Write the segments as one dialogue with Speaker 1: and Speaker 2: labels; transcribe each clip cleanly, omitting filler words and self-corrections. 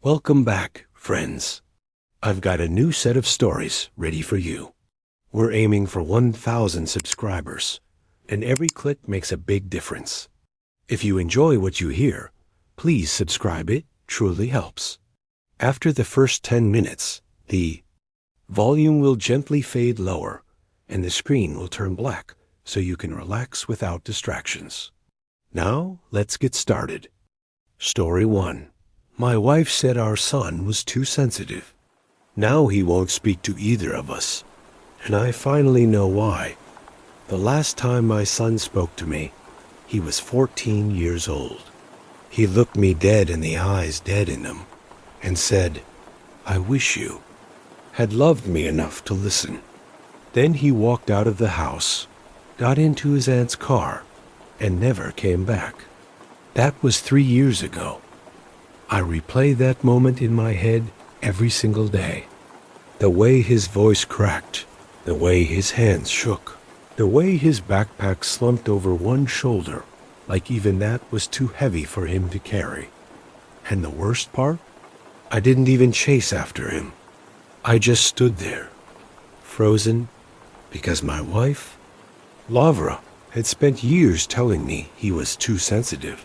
Speaker 1: Welcome back, friends. I've got a new set of stories ready for you. We're aiming for 1,000 subscribers, and every click makes a big difference. If you enjoy what you hear, please subscribe. It truly helps. After the first 10 minutes, the volume will gently fade lower, and the screen will turn black so you can relax without distractions. Now, let's get started. Story 1. My wife said our son was too sensitive. Now he won't speak to either of us, and I finally know why. The last time my son spoke to me, he was 14 years old. He looked me dead in the eyes, dead in them, and said, "I wish you had loved me enough to listen." Then he walked out of the house, got into his aunt's car, and never came back. That was 3 years ago. I replay that moment in my head every single day. The way his voice cracked, the way his hands shook, the way his backpack slumped over one shoulder, like even that was too heavy for him to carry. And the worst part? I didn't even chase after him. I just stood there, frozen, because my wife, Lavra, had spent years telling me he was too sensitive,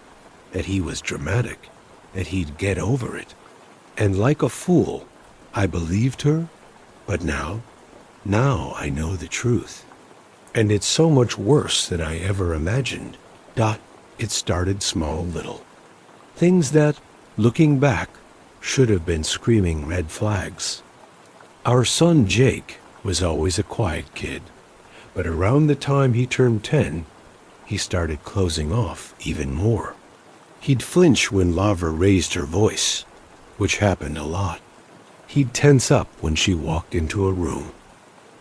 Speaker 1: that he was dramatic, that he'd get over it. And like a fool, I believed her, but now I know the truth. And it's so much worse than I ever imagined. It started small little. Things that, looking back, should have been screaming red flags. Our son Jake was always a quiet kid, but around the time he turned 10, he started closing off even more. He'd flinch when Lavra raised her voice, which happened a lot. He'd tense up when she walked into a room.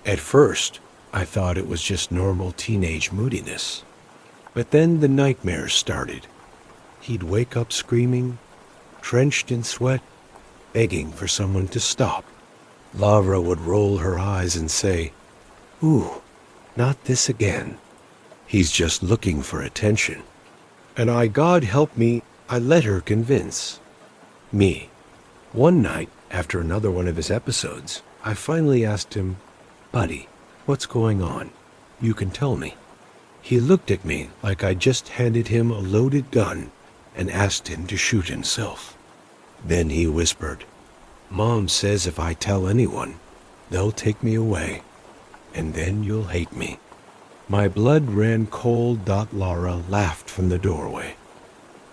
Speaker 1: At first, I thought it was just normal teenage moodiness. But then the nightmares started. He'd wake up screaming, drenched in sweat, begging for someone to stop. Lavra would roll her eyes and say, "Ooh, not this again. He's just looking for attention." And God help me, I let her convince me. One night, after another one of his episodes, I finally asked him, "Buddy, what's going on? You can tell me." He looked at me like I just handed him a loaded gun and asked him to shoot himself. Then he whispered, "Mom says if I tell anyone, they'll take me away, and then you'll hate me." My blood ran cold. Lara laughed from the doorway.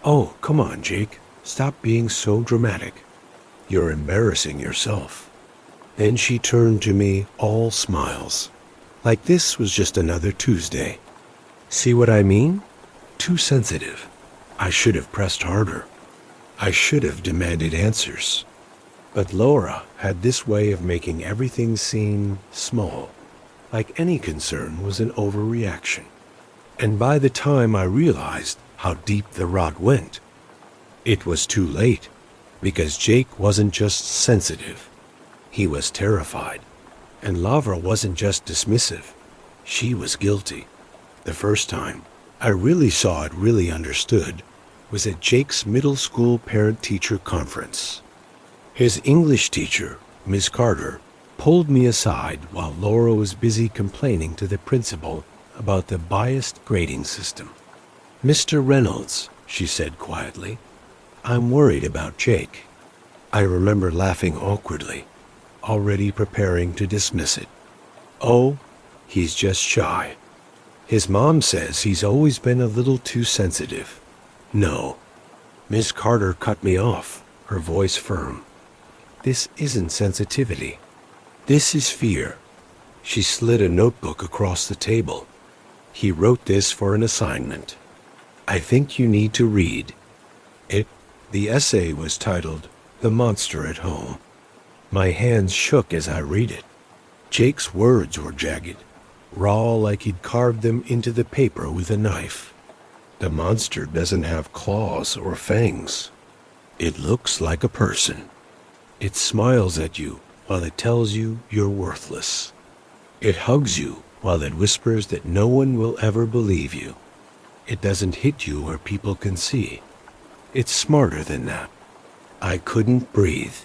Speaker 1: "Oh, come on, Jake. Stop being so dramatic. You're embarrassing yourself." Then she turned to me, all smiles, like this was just another Tuesday. See what I mean? Too sensitive. I should have pressed harder. I should have demanded answers. But Laura had this way of making everything seem small, like any concern was an overreaction. And by the time I realized how deep the rot went, it was too late, because Jake wasn't just sensitive. He was terrified. And Lavra wasn't just dismissive. She was guilty. The first time I really saw it, really understood, was at Jake's middle school parent-teacher conference. His English teacher, Ms. Carter, pulled me aside while Laura was busy complaining to the principal about the biased grading system. "Mr. Reynolds," she said quietly, "I'm worried about Jake." I remember laughing awkwardly, already preparing to dismiss it. "Oh, he's just shy. His mom says he's always been a little too sensitive." "No." Miss Carter cut me off, her voice firm. "This isn't sensitivity. This is fear." She slid a notebook across the table. "He wrote this for an assignment. I think you need to read it." The essay was titled, "The Monster at Home." My hands shook as I read it. Jake's words were jagged, raw like he'd carved them into the paper with a knife. The monster doesn't have claws or fangs. It looks like a person. It smiles at you while it tells you you're worthless. It hugs you while it whispers that no one will ever believe you. It doesn't hit you where people can see. It's smarter than that. I couldn't breathe.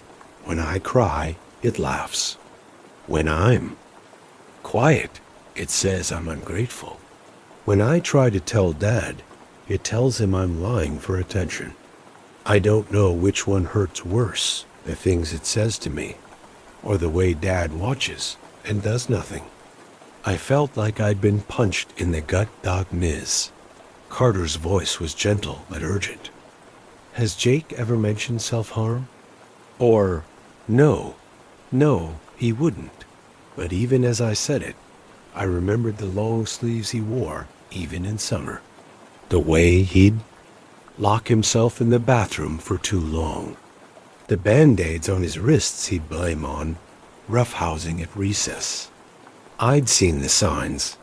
Speaker 1: When I cry, it laughs. When I'm quiet, it says I'm ungrateful. When I try to tell Dad, it tells him I'm lying for attention. I don't know which one hurts worse, the things it says to me, or the way Dad watches and does nothing. I felt like I'd been punched in the gut. Ms. Carter's voice was gentle but urgent. Has Jake ever mentioned self-harm? Or, no, he wouldn't. But even as I said it, I remembered the long sleeves he wore, even in summer. The way he'd lock himself in the bathroom for too long. The band-aids on his wrists he'd blame on roughhousing at recess. I'd seen the signs.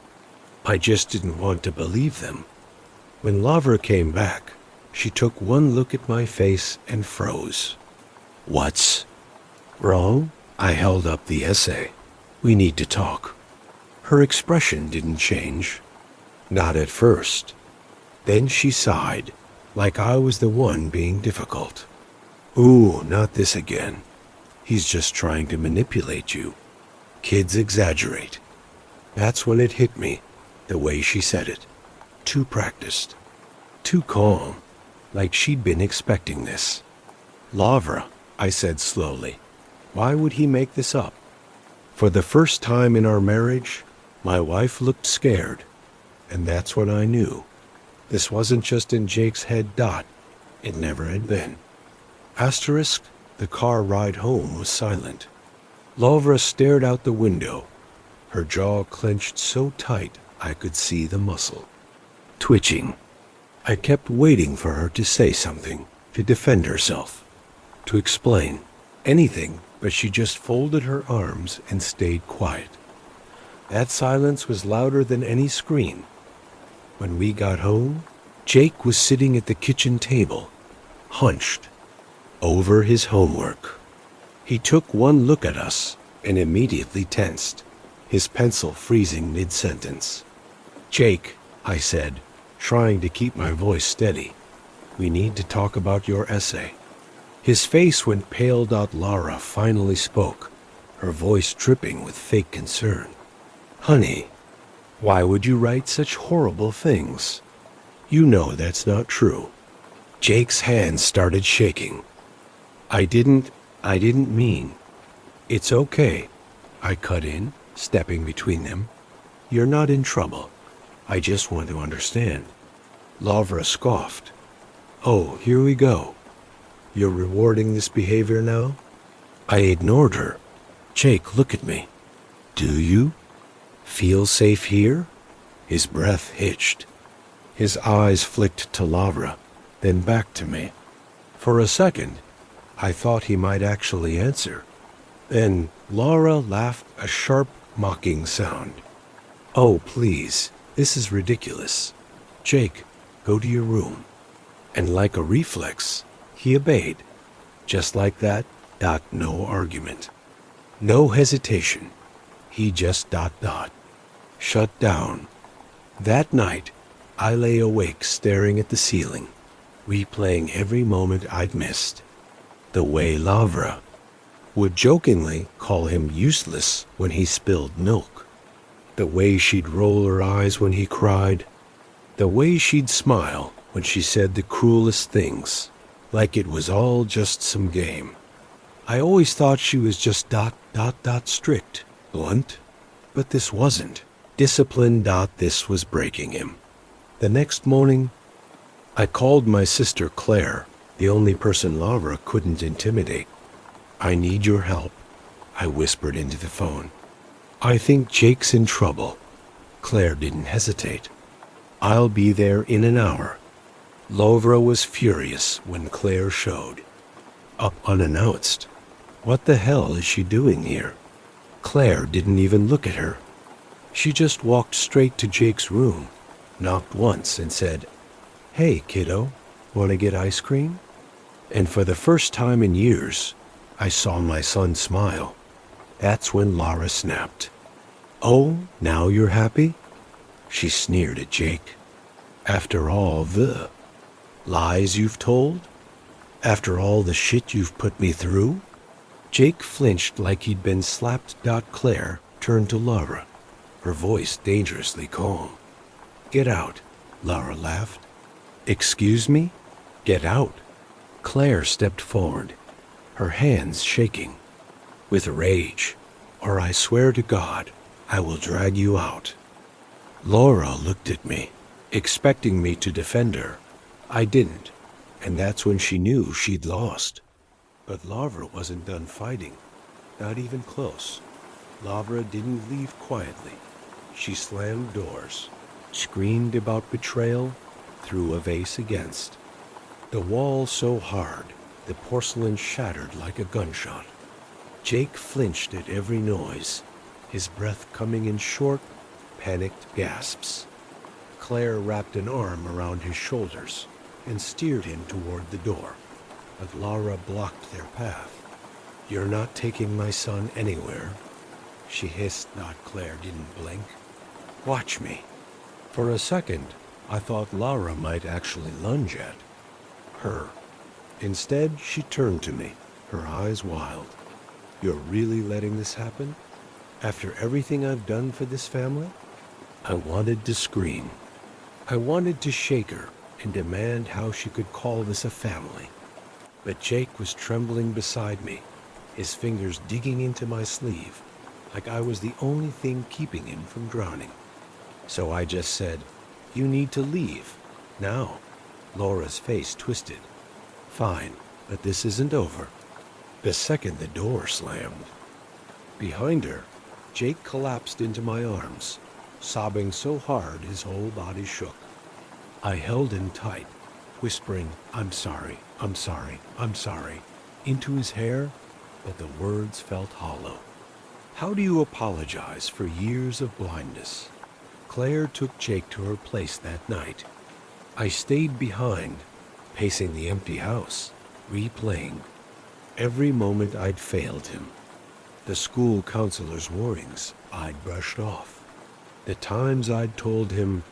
Speaker 1: I just didn't want to believe them. When Lavra came back, she took one look at my face and froze. What's wrong? I held up the essay. We need to talk. Her expression didn't change. Not at first. Then she sighed, like I was the one being difficult. Ooh, not this again. He's just trying to manipulate you. Kids exaggerate. That's when it hit me, the way she said it. Too practiced. Too calm, like she'd been expecting this. Lavra, I said slowly, why would he make this up? For the first time in our marriage, my wife looked scared, and that's when I knew. This wasn't just in Jake's head. It never had been. Asterisk, the car ride home was silent. Lavra stared out the window, her jaw clenched so tight I could see the muscle. Twitching. I kept waiting for her to say something, to defend herself, to explain anything, but she just folded her arms and stayed quiet. That silence was louder than any scream. When we got home, Jake was sitting at the kitchen table, hunched, over his homework. He took one look at us and immediately tensed, his pencil freezing mid-sentence. Jake, I said, trying to keep my voice steady, we need to talk about your essay. His face went pale. Lara finally spoke, her voice dripping with fake concern. Honey, why would you write such horrible things? You know that's not true. Jake's hands started shaking. I didn't mean. It's okay, I cut in, stepping between them. You're not in trouble. I just want to understand. Lavra scoffed. Oh, here we go. You're rewarding this behavior now? I ignored her. Jake, look at me. Do you feel safe here? His breath hitched. His eyes flicked to Lavra, then back to me. For a second, I thought he might actually answer. Then Laura laughed a sharp, mocking sound. Oh, please, this is ridiculous. Jake, go to your room. And like a reflex, he obeyed. Just like that. No argument. No hesitation. He just shut down. That night, I lay awake staring at the ceiling, replaying every moment I'd missed. The way Lavra would jokingly call him useless when he spilled milk. The way she'd roll her eyes when he cried. The way she'd smile when she said the cruelest things, like it was all just some game. I always thought she was just strict, blunt, but this wasn't. Discipline. This was breaking him. The next morning, I called my sister Claire, the only person Lavra couldn't intimidate. I need your help, I whispered into the phone. I think Jake's in trouble. Claire didn't hesitate. I'll be there in an hour. Lavra was furious when Claire showed up unannounced. What the hell is she doing here? Claire didn't even look at her. She just walked straight to Jake's room, knocked once and said, Hey, kiddo, want to get ice cream? And for the first time in years, I saw my son smile. That's when Lara snapped. Oh, now you're happy? She sneered at Jake. After all the lies you've told? After all the shit you've put me through? Jake flinched like he'd been slapped. Claire turned to Laura, her voice dangerously calm. Get out, Laura laughed. Excuse me? Get out. Claire stepped forward, her hands shaking. With rage, or I swear to God, I will drag you out. Laura looked at me, expecting me to defend her. I didn't, and that's when she knew she'd lost. But Laura wasn't done fighting, not even close. Laura didn't leave quietly. She slammed doors, screamed about betrayal, threw a vase against. The wall so hard, the porcelain shattered like a gunshot. Jake flinched at every noise, his breath coming in short, panicked gasps. Claire wrapped an arm around his shoulders and steered him toward the door, but Laura blocked their path. You're not taking my son anywhere, she hissed. Claire didn't blink. Watch me. For a second, I thought Laura might actually lunge at her. Instead, she turned to me, her eyes wild. You're really letting this happen? After everything I've done for this family? I wanted to scream. I wanted to shake her and demand how she could call this a family. But Jake was trembling beside me, his fingers digging into my sleeve, like I was the only thing keeping him from drowning. So I just said, you need to leave, now. Laura's face twisted. Fine, but this isn't over. The second the door slammed. Behind her, Jake collapsed into my arms, sobbing so hard his whole body shook. I held him tight, whispering, I'm sorry, I'm sorry, I'm sorry, into his hair, but the words felt hollow. How do you apologize for years of blindness? Claire took Jake to her place that night. I stayed behind, pacing the empty house, replaying every moment I'd failed him. The school counselor's warnings I'd brushed off. The times I'd told him,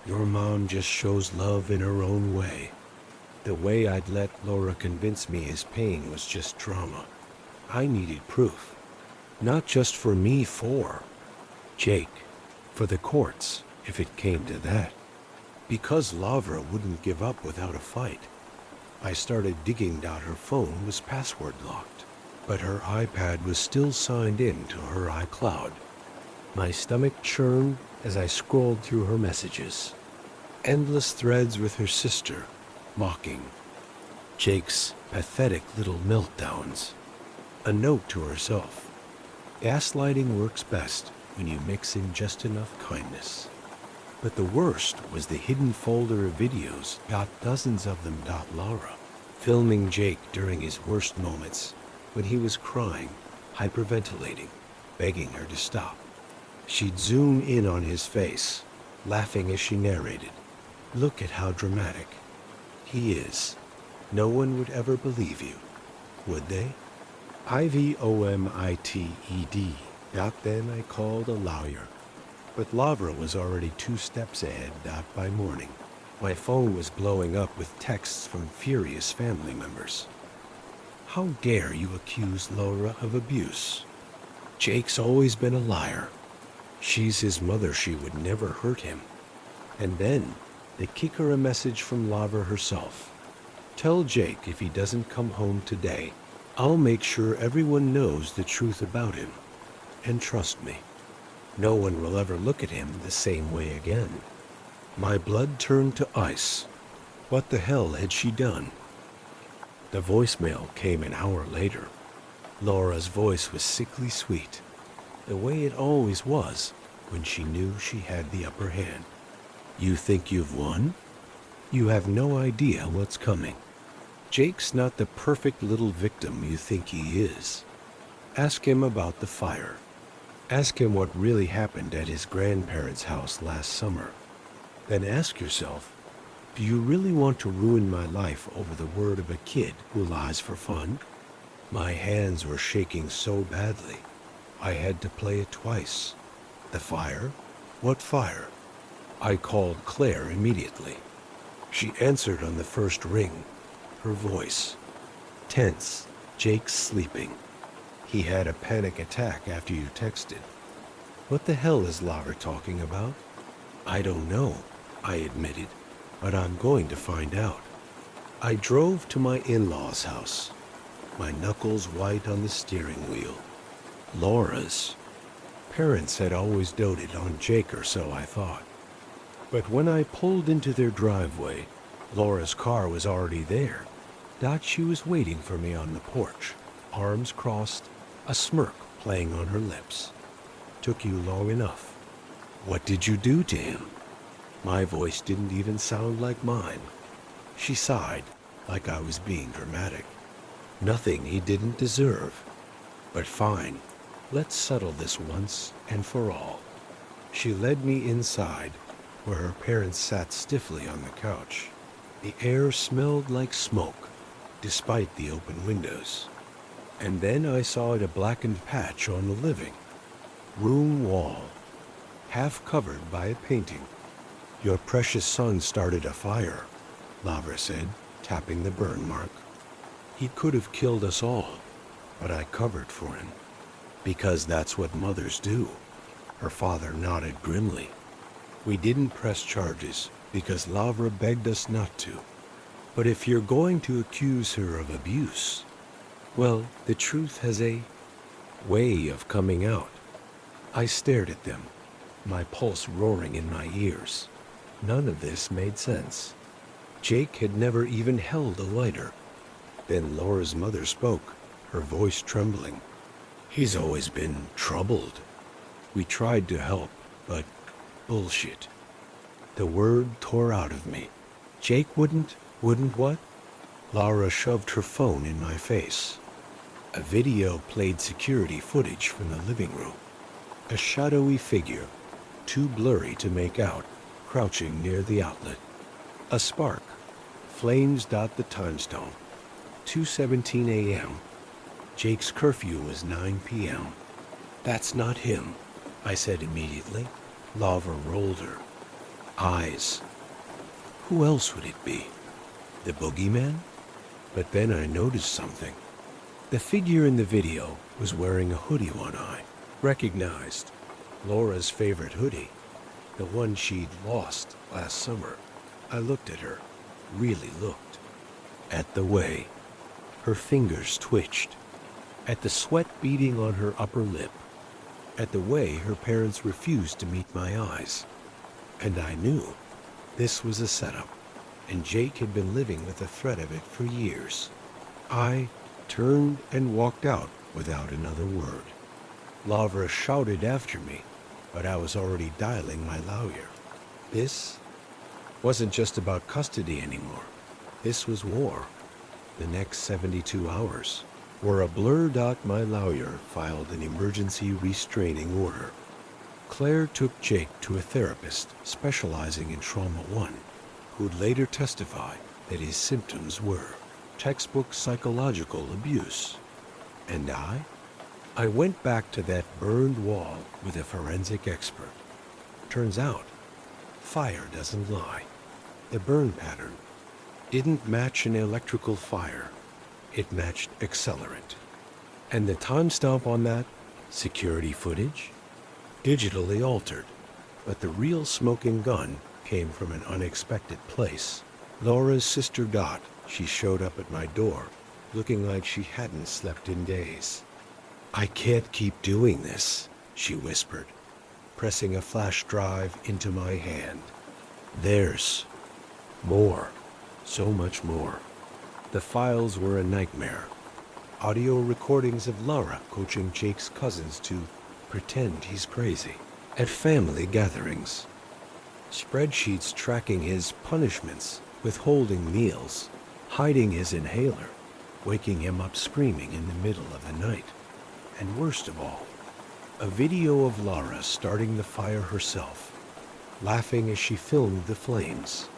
Speaker 1: your mom just shows love in her own way. The way I'd let Laura convince me his pain was just trauma. I needed proof. Not just for me, for Jake, for the courts, if it came to that. Because Laura wouldn't give up without a fight. I started digging. Her phone was password locked, but her iPad was still signed in to her iCloud. My stomach churned as I scrolled through her messages. Endless threads with her sister, mocking. Jake's pathetic little meltdowns. A note to herself. Gaslighting works best when you mix in just enough kindness. But the worst was the hidden folder of videos, dozens of them. Laura, filming Jake during his worst moments, when he was crying, hyperventilating, begging her to stop. She'd zoom in on his face, laughing as she narrated. Look at how dramatic he is. No one would ever believe you, would they? IVOMITED. Then I called a lawyer. But Laura was already 2 steps ahead. By morning, my phone was blowing up with texts from furious family members. How dare you accuse Laura of abuse? Jake's always been a liar. She's his mother. She would never hurt him. And then they kick her a message from Laura herself. Tell Jake if he doesn't come home today, I'll make sure everyone knows the truth about him. And trust me, no one will ever look at him the same way again. My blood turned to ice. What the hell had she done? The voicemail came an hour later. Laura's voice was sickly sweet, the way it always was when she knew she had the upper hand. You think you've won? You have no idea what's coming. Jake's not the perfect little victim you think he is. Ask him about the fire. Ask him what really happened at his grandparents' house last summer. Then ask yourself, do you really want to ruin my life over the word of a kid who lies for fun? My hands were shaking so badly, I had to play it twice. The fire? What fire? I called Claire immediately. She answered on the first ring, her voice Tense. Jake's sleeping. He had a panic attack after you texted. What the hell is Laura talking about? I don't know, I admitted, but I'm going to find out. I drove to my in-laws' house, my knuckles white on the steering wheel. Laura's parents had always doted on Jake, or so I thought. But when I pulled into their driveway, Laura's car was already there. She was waiting for me on the porch, arms crossed, a smirk playing on her lips. Took you long enough. What did you do to him? My voice didn't even sound like mine. She sighed, like I was being dramatic. Nothing he didn't deserve. But fine, let's settle this once and for all. She led me inside, where her parents sat stiffly on the couch. The air smelled like smoke, despite the open windows. And then I saw a blackened patch on the living room wall, half covered by a painting. Your precious son started a fire, Lavra said, tapping the burn mark. He could have killed us all, but I covered for him. Because that's what mothers do. Her father nodded grimly. We didn't press charges because Lavra begged us not to. But if you're going to accuse her of abuse, well, the truth has a way of coming out. I stared at them, my pulse roaring in my ears. None of this made sense. Jake had never even held a lighter. Then Laura's mother spoke, her voice trembling. He's always been troubled. We tried to help, but bullshit. The word tore out of me. Jake wouldn't what? Laura shoved her phone in my face. A video played security footage from the living room. A shadowy figure, too blurry to make out, crouching near the outlet. A spark. Flames dot the time stone. 2:17 a.m. Jake's curfew was 9 p.m. That's not him, I said immediately. Lavra rolled her eyes. Who else would it be? The boogeyman? But then I noticed something. The figure in the video was wearing a hoodie one eye. Recognized. Laura's favorite hoodie. The one she'd lost last summer. I looked at her. Really looked. At the way her fingers twitched. At the sweat beading on her upper lip. At the way her parents refused to meet my eyes. And I knew this was a setup, and Jake had been living with the threat of it for years. I turned and walked out without another word. Lavra shouted after me, but I was already dialing my lawyer. This wasn't just about custody anymore. This was war. The next 72 hours were a blur. My lawyer filed an emergency restraining order. Claire took Jake to a therapist specializing in Trauma 1, who'd later testify that his symptoms were textbook psychological abuse. And I went back to that burned wall with a forensic expert. Turns out, fire doesn't lie. The burn pattern didn't match an electrical fire. It matched accelerant. And the timestamp on that, security footage, digitally altered. But the real smoking gun came from an unexpected place. Laura's sister Dot, she showed up at my door, looking like she hadn't slept in days. I can't keep doing this, she whispered, pressing a flash drive into my hand. There's more, so much more. The files were a nightmare. Audio recordings of Laura coaching Jake's cousins to pretend he's crazy at family gatherings. Spreadsheets tracking his punishments, withholding meals, hiding his inhaler, waking him up screaming in the middle of the night. And worst of all, a video of Laura starting the fire herself, laughing as she filmed the flames.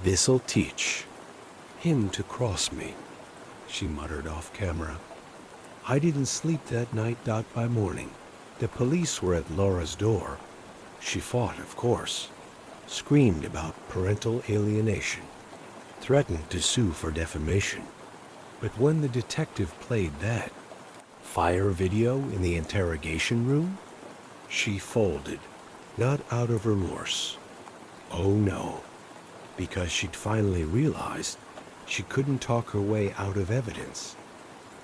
Speaker 1: This'll teach him to cross me, she muttered off camera. I didn't sleep that night. By morning, the police were at Laura's door. She fought, of course, screamed about parental alienation, threatened to sue for defamation. But when the detective played that fire video in the interrogation room, she folded, not out of remorse. Oh no, because she'd finally realized she couldn't talk her way out of evidence.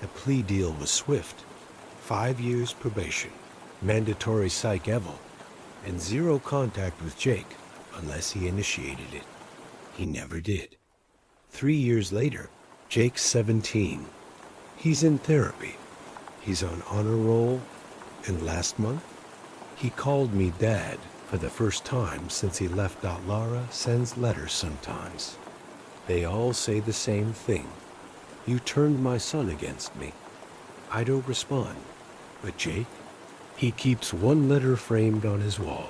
Speaker 1: The plea deal was swift. 5 years probation, mandatory psych eval, and 0 contact with Jake unless he initiated it. He never did. 3 years later, Jake's 17. He's in therapy. He's on honor roll, and last month, he called me Dad for the first time since he left. Lara sends letters sometimes. They all say the same thing. You turned my son against me. I don't respond. But Jake, he keeps one letter framed on his wall.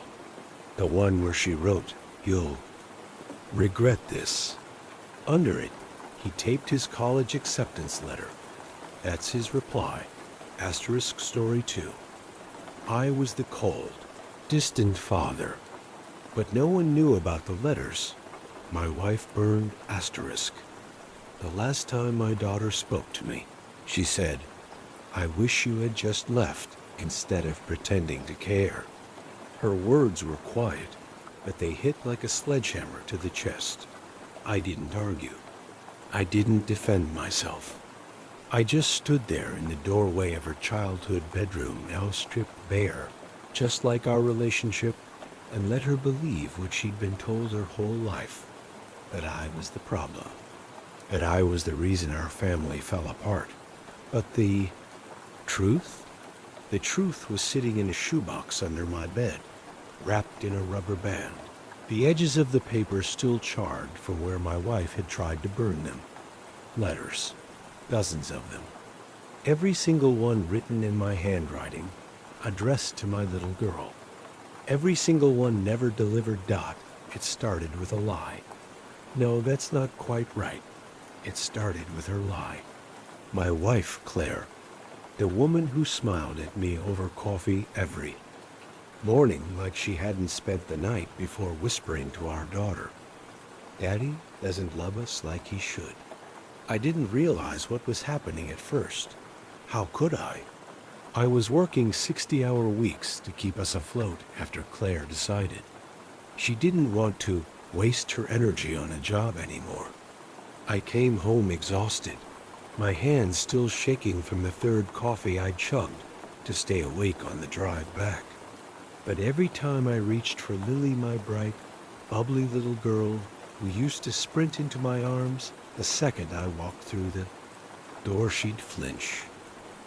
Speaker 1: The one where she wrote, "You'll regret this." Under it, he taped his college acceptance letter. That's his reply. Asterisk story 2. I was the cold, distant father. But no one knew about the letters. My wife burned asterisk. The last time my daughter spoke to me, she said, "I wish you had just left instead of pretending to care." Her words were quiet, but they hit like a sledgehammer to the chest. I didn't argue. I didn't defend myself. I just stood there in the doorway of her childhood bedroom, now stripped bare, just like our relationship, and let her believe what she'd been told her whole life, that I was the problem, that I was the reason our family fell apart. But the truth? The truth was sitting in a shoebox under my bed, wrapped in a rubber band. The edges of the paper still charred from where my wife had tried to burn them. Letters, dozens of them. Every single one written in my handwriting, addressed to my little girl. Every single one never delivered. It started with a lie. No, that's not quite right. It started with her lie. My wife, Claire, the woman who smiled at me over coffee every morning like she hadn't spent the night before whispering to our daughter, "Daddy doesn't love us like he should." I didn't realize what was happening at first. How could I? I was working 60-hour weeks to keep us afloat after Claire decided. She didn't want to waste her energy on a job anymore. I came home exhausted, my hands still shaking from the 3rd coffee I'd chugged to stay awake on the drive back. But every time I reached for Lily, my bright, bubbly little girl who used to sprint into my arms the second I walked through the door, she'd flinch.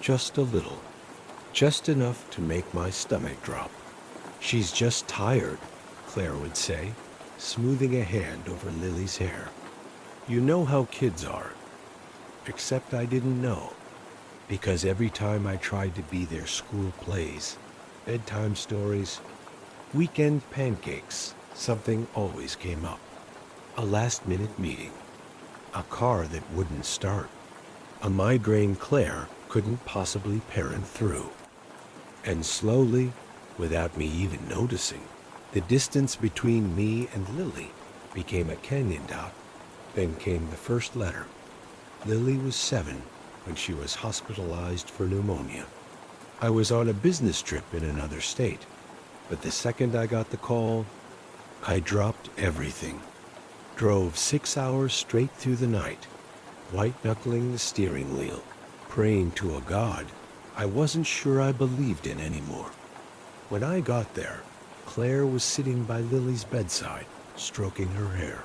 Speaker 1: Just a little. Just enough to make my stomach drop. "She's just tired," Claire would say, smoothing a hand over Lily's hair. You know how kids are. Except I didn't know, because every time I tried to be their school plays, bedtime stories, weekend pancakes, something always came up. A last-minute meeting. A car that wouldn't start. A migraine Claire couldn't possibly parent through. And slowly, without me even noticing, the distance between me and Lily became a canyon dot. Then came the first letter. Lily was 7 when she was hospitalized for pneumonia. I was on a business trip in another state, but the second I got the call, I dropped everything. Drove 6 hours straight through the night, white-knuckling the steering wheel, praying to a God I wasn't sure I believed in anymore. When I got there, Claire was sitting by Lily's bedside, stroking her hair.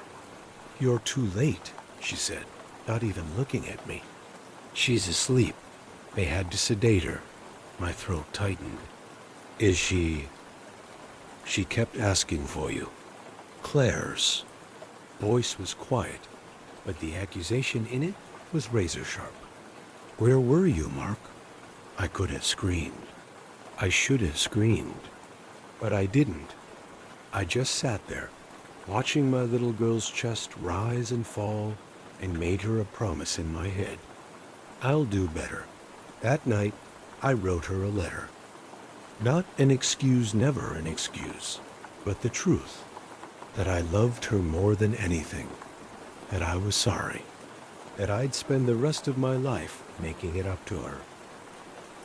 Speaker 1: "You're too late," she said, not even looking at me. "She's asleep. They had to sedate her." My throat tightened. "Is she?" "She kept asking for you." Claire's voice was quiet, but the accusation in it was razor sharp. "Where were you, Mark?" I could have screamed. I should have screamed, but I didn't. I just sat there, watching my little girl's chest rise and fall, and made her a promise in my head. I'll do better. That night, I wrote her a letter. Not an excuse, never an excuse, but the truth, that I loved her more than anything, that I was sorry. that I'd spend the rest of my life making it up to her.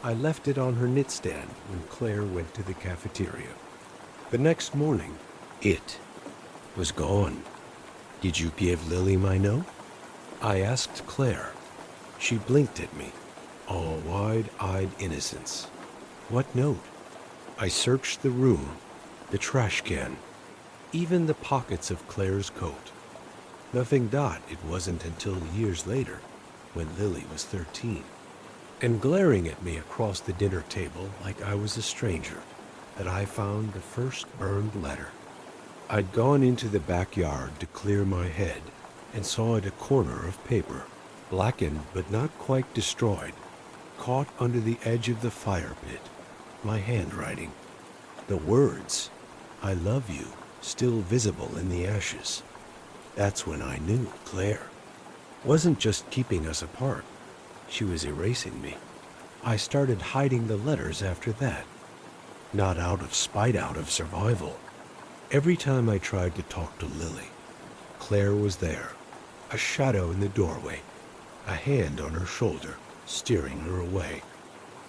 Speaker 1: I left it on her nightstand when Claire went to the cafeteria. The next morning, it was gone. Did you give Lily my note? I asked Claire. She blinked at me, all wide-eyed innocence. What note? I searched the room, the trash can, even the pockets of Claire's coat. Nothing. It wasn't until years later, when Lily was 13, and glaring at me across the dinner table like I was a stranger, that I found the first burned letter. I'd gone into the backyard to clear my head and saw it a corner of paper, blackened but not quite destroyed, caught under the edge of the fire pit. My handwriting. The words, "I love you," still visible in the ashes. That's when I knew Claire wasn't just keeping us apart. She was erasing me. I started hiding the letters after that. Not out of spite, out of survival. Every time I tried to talk to Lily, Claire was there, a shadow in the doorway, a hand on her shoulder, steering her away.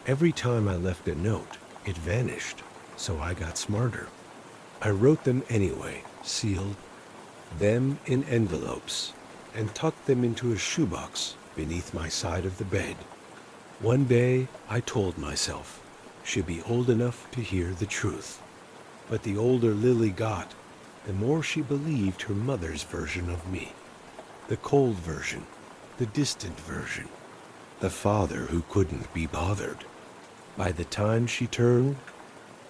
Speaker 1: Every time I left a note, it vanished, so I got smarter. I wrote them anyway, sealed them in envelopes, and tucked them into a shoebox beneath my side of the bed. One day, I told myself, she'd be old enough to hear the truth. But the older Lily got, the more she believed her mother's version of me. The cold version, the distant version, the father who couldn't be bothered. By the time she turned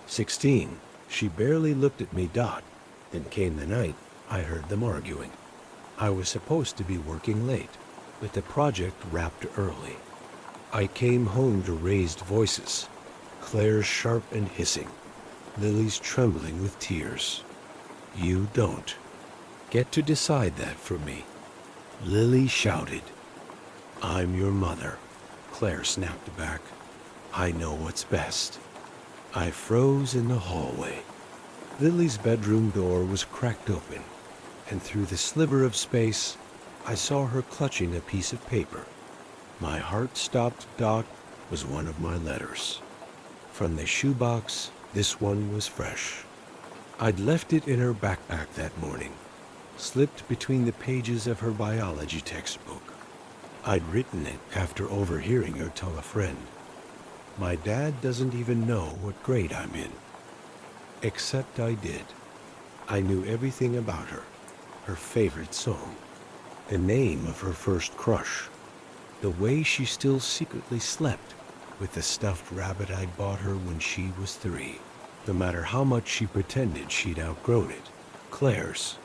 Speaker 1: 16, she barely looked at me. Then came the night I heard them arguing. I was supposed to be working late, with the project wrapped early. I came home to raised voices, Claire's sharp and hissing, Lily's trembling with tears. You don't get to decide that for me. Lily shouted. I'm your mother, Claire snapped back. I know what's best. I froze in the hallway. Lily's bedroom door was cracked open, and through the sliver of space, I saw her clutching a piece of paper. My heart stopped. Was one of my letters. From the shoebox, this one was fresh. I'd left it in her backpack that morning, slipped between the pages of her biology textbook. I'd written it after overhearing her tell a friend, my dad doesn't even know what grade I'm in. Except I did. I knew everything about her, her favorite song, the name of her first crush, the way she still secretly slept with the stuffed rabbit I'd bought her when she was 3, no matter how much she pretended she'd outgrown it. Claire's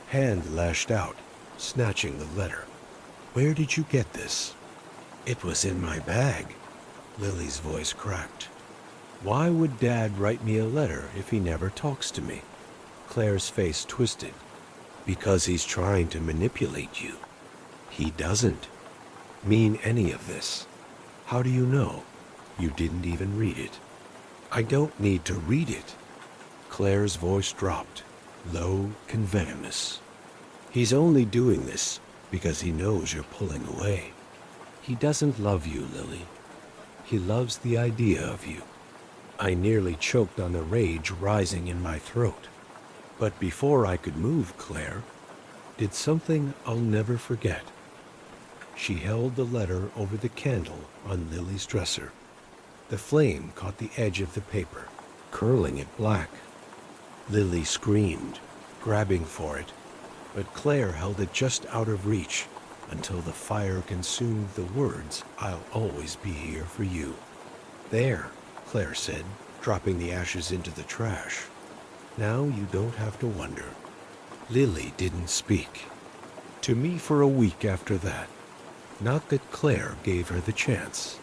Speaker 1: hand lashed out, snatching the letter. Where did you get this? It was in my bag. Lily's voice cracked. Why would Dad write me a letter if he never talks to me? Claire's face twisted. Because he's trying to manipulate you. He doesn't mean any of this. How do you know? You didn't even read it. I don't need to read it. Claire's voice dropped, low and venomous. He's only doing this because he knows you're pulling away. He doesn't love you, Lily. He loves the idea of you. I nearly choked on the rage rising in my throat. But before I could move, Claire did something I'll never forget. She held the letter over the candle on Lily's dresser. The flame caught the edge of the paper, curling it black. Lily screamed, grabbing for it, but Claire held it just out of reach until the fire consumed the words, I'll always be here for you. There, Claire said, dropping the ashes into the trash. Now you don't have to wonder. Lily didn't speak to me for a week after that. Not that Claire gave her the chance.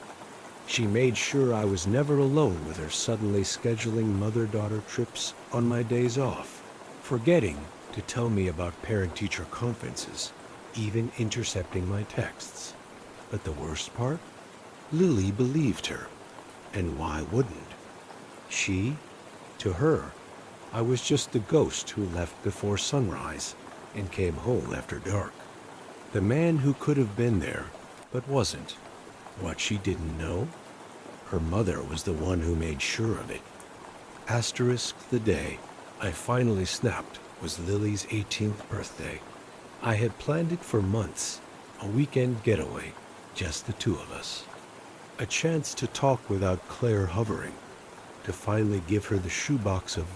Speaker 1: She made sure I was never alone with her, suddenly scheduling mother-daughter trips on my days off, forgetting to tell me about parent-teacher conferences, even intercepting my texts. But the worst part? Lily believed her. And why wouldn't? To her, I was just the ghost who left before sunrise and came home after dark. The man who could have been there, but wasn't. What she didn't know? Her mother was the one who made sure of it. Asterisk the day I finally snapped was Lily's 18th birthday. I had planned it for months, a weekend getaway, just the two of us. A chance to talk without Claire hovering, to finally give her the shoebox of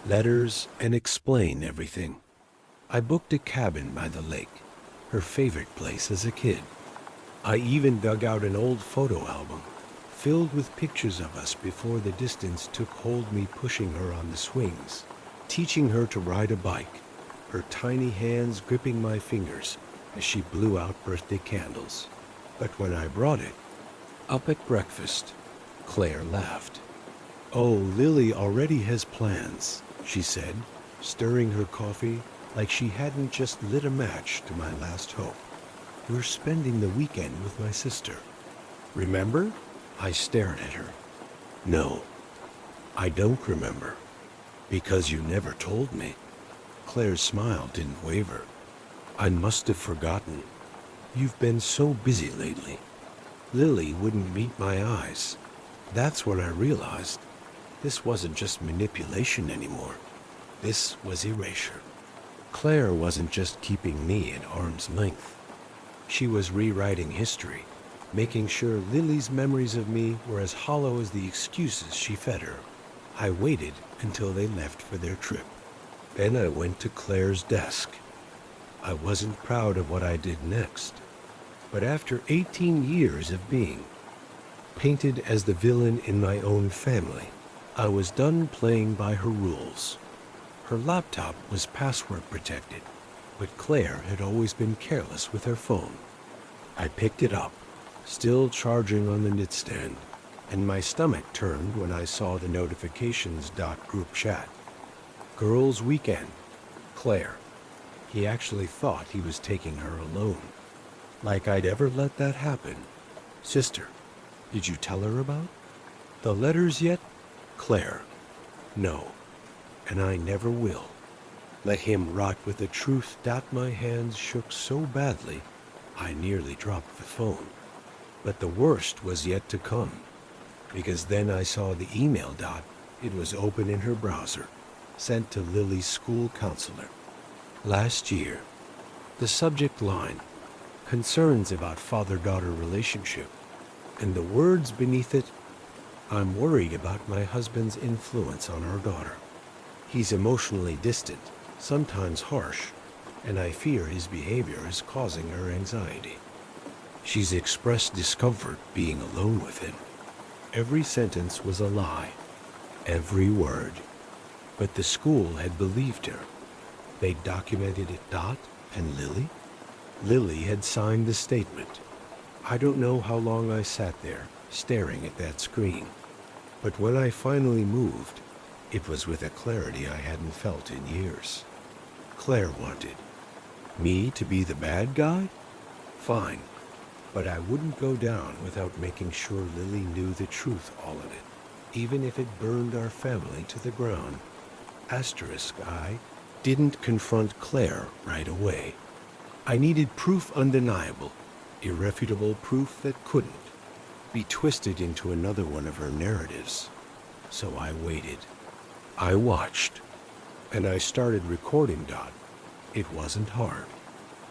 Speaker 1: letters and explain everything. I booked a cabin by the lake, her favorite place as a kid. I even dug out an old photo album, filled with pictures of us before the distance took hold, me pushing her on the swings, teaching her to ride a bike, her tiny hands gripping my fingers as she blew out birthday candles. But when I brought it, up at breakfast, Claire laughed. "Oh, Lily already has plans," she said, stirring her coffee like she hadn't just lit a match to my last hope. "We're spending the weekend with my sister. Remember?" I stared at her. "No, I don't remember. Because you never told me." Claire's smile didn't waver. "I must have forgotten. You've been so busy lately." Lily wouldn't meet my eyes. That's when I realized this wasn't just manipulation anymore. This was erasure. Claire wasn't just keeping me at arm's length. She was rewriting history, making sure Lily's memories of me were as hollow as the excuses she fed her. I waited until they left for their trip. Then I went to Claire's desk. I wasn't proud of what I did next. But after 18 years of being painted as the villain in my own family, I was done playing by her rules. Her laptop was password protected, but Claire had always been careless with her phone. I picked it up, still charging on the nightstand, and my stomach turned when I saw the notifications. Group chat. Girls' weekend. Claire. He actually thought he was taking her alone. Like I'd ever let that happen. Sister, did you tell her about the letters yet? Claire. No, and I never will. Let him rot with the truth. My hands shook so badly, I nearly dropped the phone. But the worst was yet to come, because then I saw the email. It was open in her browser, sent to Lily's school counselor. Last year. The subject line, concerns about father-daughter relationship, and the words beneath it, I'm worried about my husband's influence on our daughter. He's emotionally distant, sometimes harsh, and I fear his behavior is causing her anxiety. She's expressed discomfort being alone with him. Every sentence was a lie, every word. But the school had believed her. They documented it. And Lily? Lily had signed the statement. I don't know how long I sat there, staring at that screen. But when I finally moved, it was with a clarity I hadn't felt in years. Claire wanted me to be the bad guy? Fine. But I wouldn't go down without making sure Lily knew the truth, all of it, even if it burned our family to the ground. Asterisk, I didn't confront Claire right away. I needed proof undeniable, irrefutable proof that couldn't be twisted into another one of her narratives. So I waited. I watched. And I started recording. It wasn't hard.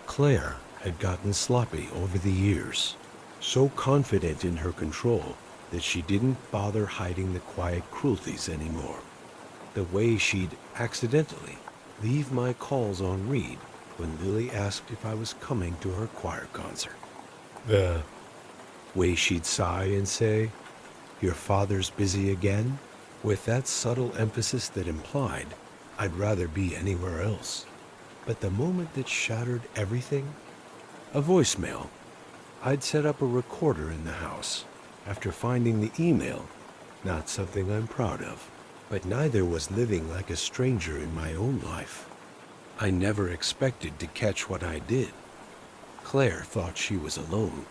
Speaker 1: Claire had gotten sloppy over the years, so confident in her control that she didn't bother hiding the quiet cruelties anymore. The way she'd accidentally leave my calls on read when Lily asked if I was coming to her choir concert. The way she'd sigh and say, "Your father's busy again," with that subtle emphasis that implied I'd rather be anywhere else. But the moment that shattered everything, a voicemail. I'd set up a recorder in the house after finding the email, not something I'm proud of, but neither was living like a stranger in my own life. I never expected to catch what I did. Claire thought she was alone.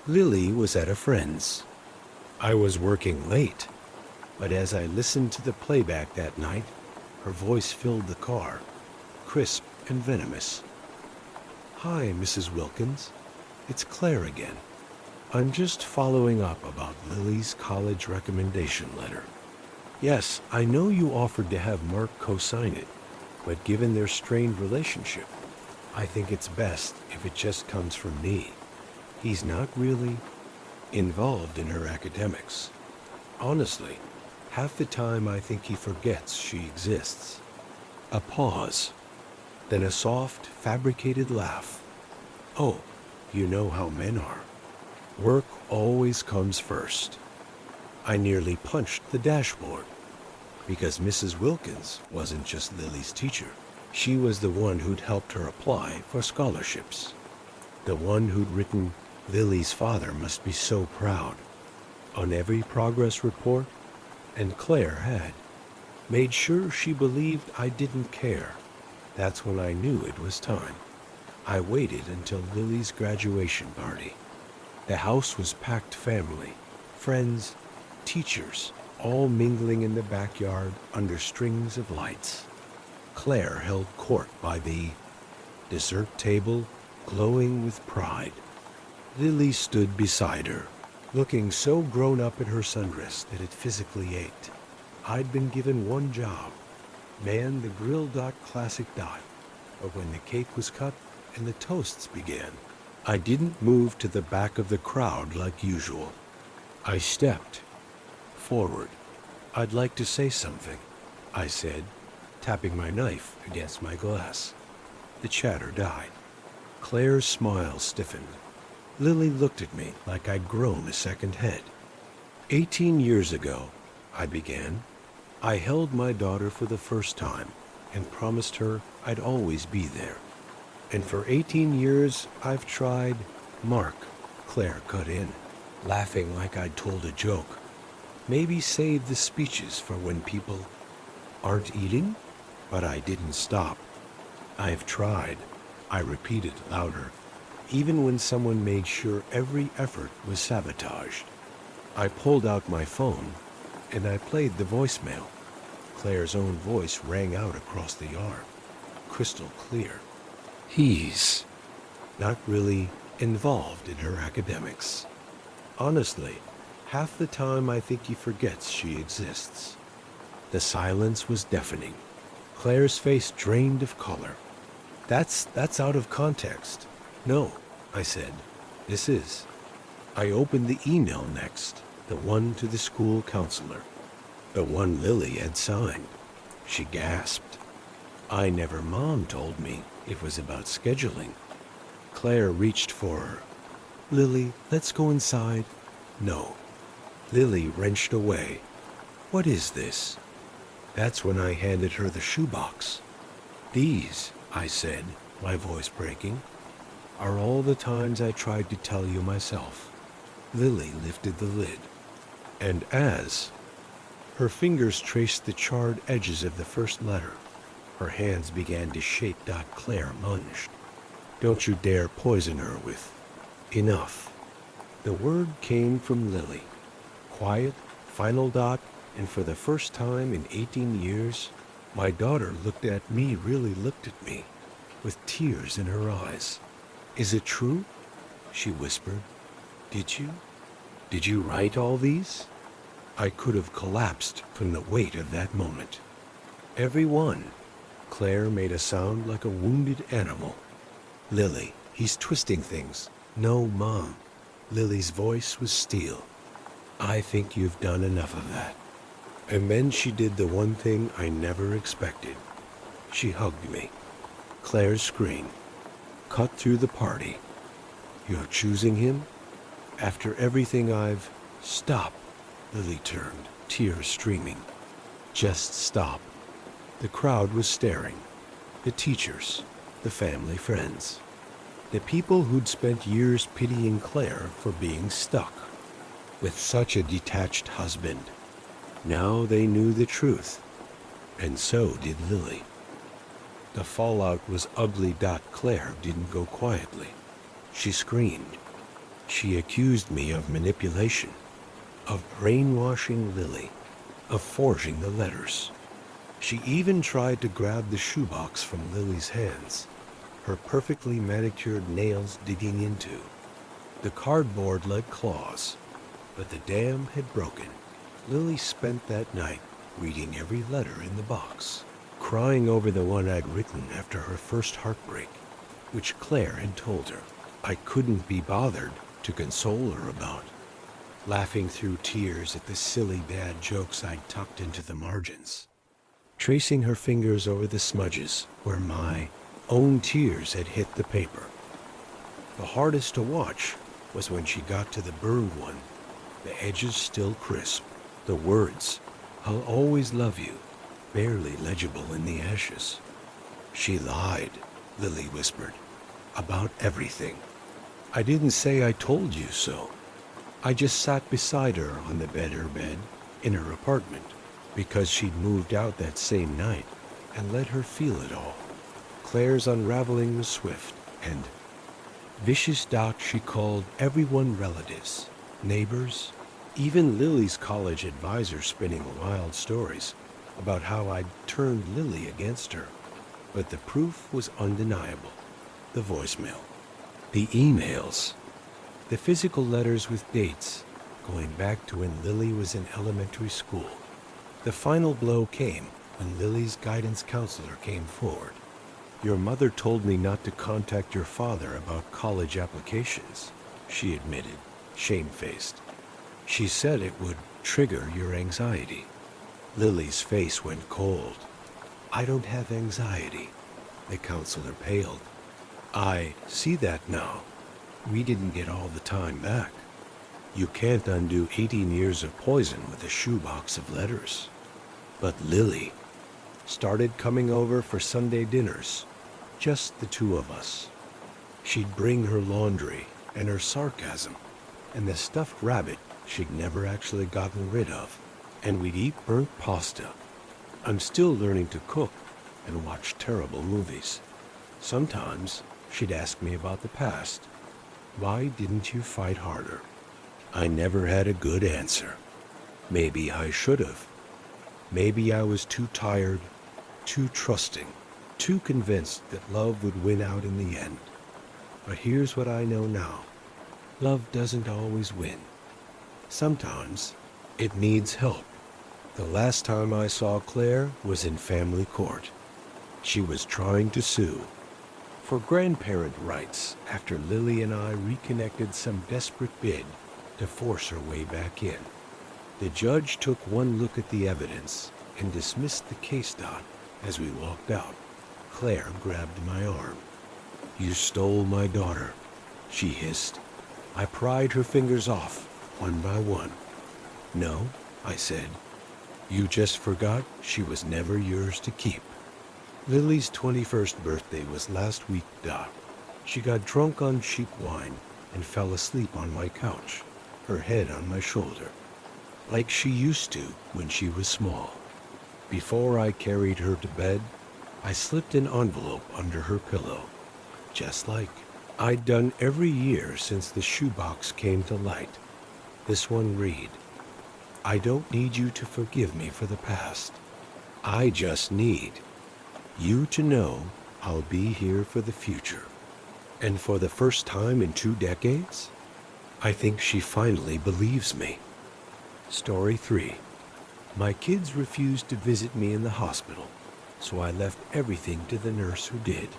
Speaker 1: Lily was at a friend's. I was working late, but as I listened to the playback that night, her voice filled the car, crisp and venomous. Hi, Mrs. Wilkins. It's Claire again. I'm just following up about Lily's college recommendation letter. Yes, I know you offered to have Mark co-sign it, but given their strained relationship, I think it's best if it just comes from me. He's not really involved in her academics. Honestly, half the time I think he forgets she exists. A pause, then a soft, fabricated laugh. Oh, you know how men are. Work always comes first. I nearly punched the dashboard, because Mrs. Wilkins wasn't just Lily's teacher. She was the one who'd helped her apply for scholarships. The one who'd written, "Lily's father must be so proud," on every progress report, and Claire had made sure she believed I didn't care. That's when I knew it was time. I waited until Lily's graduation party. The house was packed family, friends, teachers, all mingling in the backyard under strings of lights. Claire held court by the dessert table, glowing with pride. Lily stood beside her, looking so grown up in her sundress that it physically ached. I'd been given one job: man the Grill Dot Classic Dot. But when the cake was cut and the toasts began, I didn't move to the back of the crowd like usual. I stepped forward. "I'd like to say something," I said, tapping my knife against my glass. The chatter died. Claire's smile stiffened. Lily looked at me like I'd grown a second head. 18 years ago, I began, I held my daughter for the first time and promised her I'd always be there. And for 18 years, I've tried. Mark, Claire cut in, laughing like I'd told a joke. Maybe save the speeches for when people aren't eating? But I didn't stop. I've tried, I repeated louder, even when someone made sure every effort was sabotaged. I pulled out my phone, and I played the voicemail. Claire's own voice rang out across the yard, crystal clear. He's not really involved in her academics. Honestly, half the time I think he forgets she exists. The silence was deafening. Claire's face drained of color. That's out of context. No, I said. This is. I opened the email next, the one to the school counselor, the one Lily had signed. She gasped. Mom told me it was about scheduling. Claire reached for her. Lily, let's go inside. No. Lily wrenched away. What is this? That's when I handed her the shoebox. These, I said, my voice breaking, are all the times I tried to tell you myself. Lily lifted the lid, and as her fingers traced the charred edges of the first letter, her hands began to shape. Claire lunged. Don't you dare poison her with enough. The word came from Lily. Quiet, final dot, and for the first time in 18 years, my daughter really looked at me, with tears in her eyes. Is it true? She whispered. Did you write all these? I could have collapsed from the weight of that moment. Every one. Claire made a sound like a wounded animal. Lily, he's twisting things. No, Mom. Lily's voice was steel. I think you've done enough of that. And then she did the one thing I never expected. She hugged me. Claire's scream cut through the party. You're choosing him? After everything I've... Stop. Lily turned, tears streaming. Just stop. The crowd was staring. The teachers, the family friends. The people who'd spent years pitying Claire for being stuck with such a detached husband. Now they knew the truth, and so did Lily. The fallout was ugly. Claire didn't go quietly. She screamed. She accused me of manipulation, of brainwashing Lily, of forging the letters. She even tried to grab the shoebox from Lily's hands. her perfectly manicured nails digging into. The cardboard like claws, but the dam had broken. Lily spent that night reading every letter in the box, crying over the one I'd written after her first heartbreak, which Claire had told her I couldn't be bothered to console her about, laughing through tears at the silly bad jokes I'd tucked into the margins, tracing her fingers over the smudges where my own tears had hit the paper. The hardest to watch was when she got to the burned one, the edges still crisp, the words, "I'll always love you," barely legible in the ashes. "She lied," Lily whispered, "about everything. I didn't say I told you so. I just sat beside her on the bed in her apartment, because she'd moved out that same night, and let her feel it all." Claire's unraveling was swift, and vicious. She called everyone relatives, neighbors, even Lily's college advisor, spinning wild stories about how I'd turned Lily against her. But the proof was undeniable. The voicemail, the emails, the physical letters with dates going back to when Lily was in elementary school. The final blow came when Lily's guidance counselor came forward. "Your mother told me not to contact your father about college applications," she admitted, shamefaced. "She said it would trigger your anxiety." Lily's face went cold. "I don't have anxiety." The counselor paled. "I see that now. We didn't get all the time back. You can't undo 18 years of poison with a shoebox of letters." But Lily started coming over for Sunday dinners, just the two of us. She'd bring her laundry and her sarcasm and the stuffed rabbit she'd never actually gotten rid of, and we'd eat burnt pasta. I'm still learning to cook and watch terrible movies. Sometimes she'd ask me about the past. Why didn't you fight harder? I never had a good answer. Maybe I should have. Maybe I was too tired, too trusting, too convinced that love would win out in the end. But here's what I know now. Love doesn't always win. Sometimes it needs help. The last time I saw Claire was in family court. She was trying to sue for grandparent rights after Lily and I reconnected some desperate bid to force her way back in. The judge took one look at the evidence and dismissed the case. As we walked out, Claire grabbed my arm. "You stole my daughter," she hissed. I pried her fingers off, one by one. "No," I said. "You just forgot she was never yours to keep." Lily's 21st birthday was last week. She got drunk on cheap wine and fell asleep on my couch, her head on my shoulder, like she used to when she was small. Before I carried her to bed, I slipped an envelope under her pillow, just like I'd done every year since the shoebox came to light. This one read, "I don't need you to forgive me for the past. I just need you to know I'll be here for the future." And for the first time in 2 decades, I think she finally believes me. Story 3. My kids refused to visit me in the hospital, so I left everything to the nurse who did.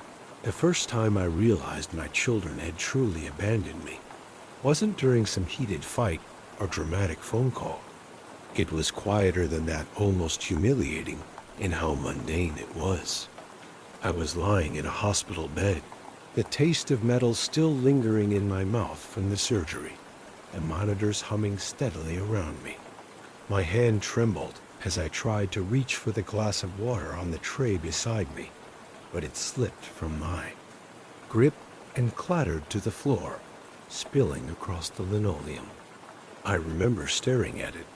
Speaker 1: The first time I realized my children had truly abandoned me wasn't during some heated fight or dramatic phone call. It was quieter than that, almost humiliating in how mundane it was. I was lying in a hospital bed, the taste of metal still lingering in my mouth from the surgery, the monitors humming steadily around me. My hand trembled as I tried to reach for the glass of water on the tray beside me, but it slipped from my grip and clattered to the floor, spilling across the linoleum. I remember staring at it,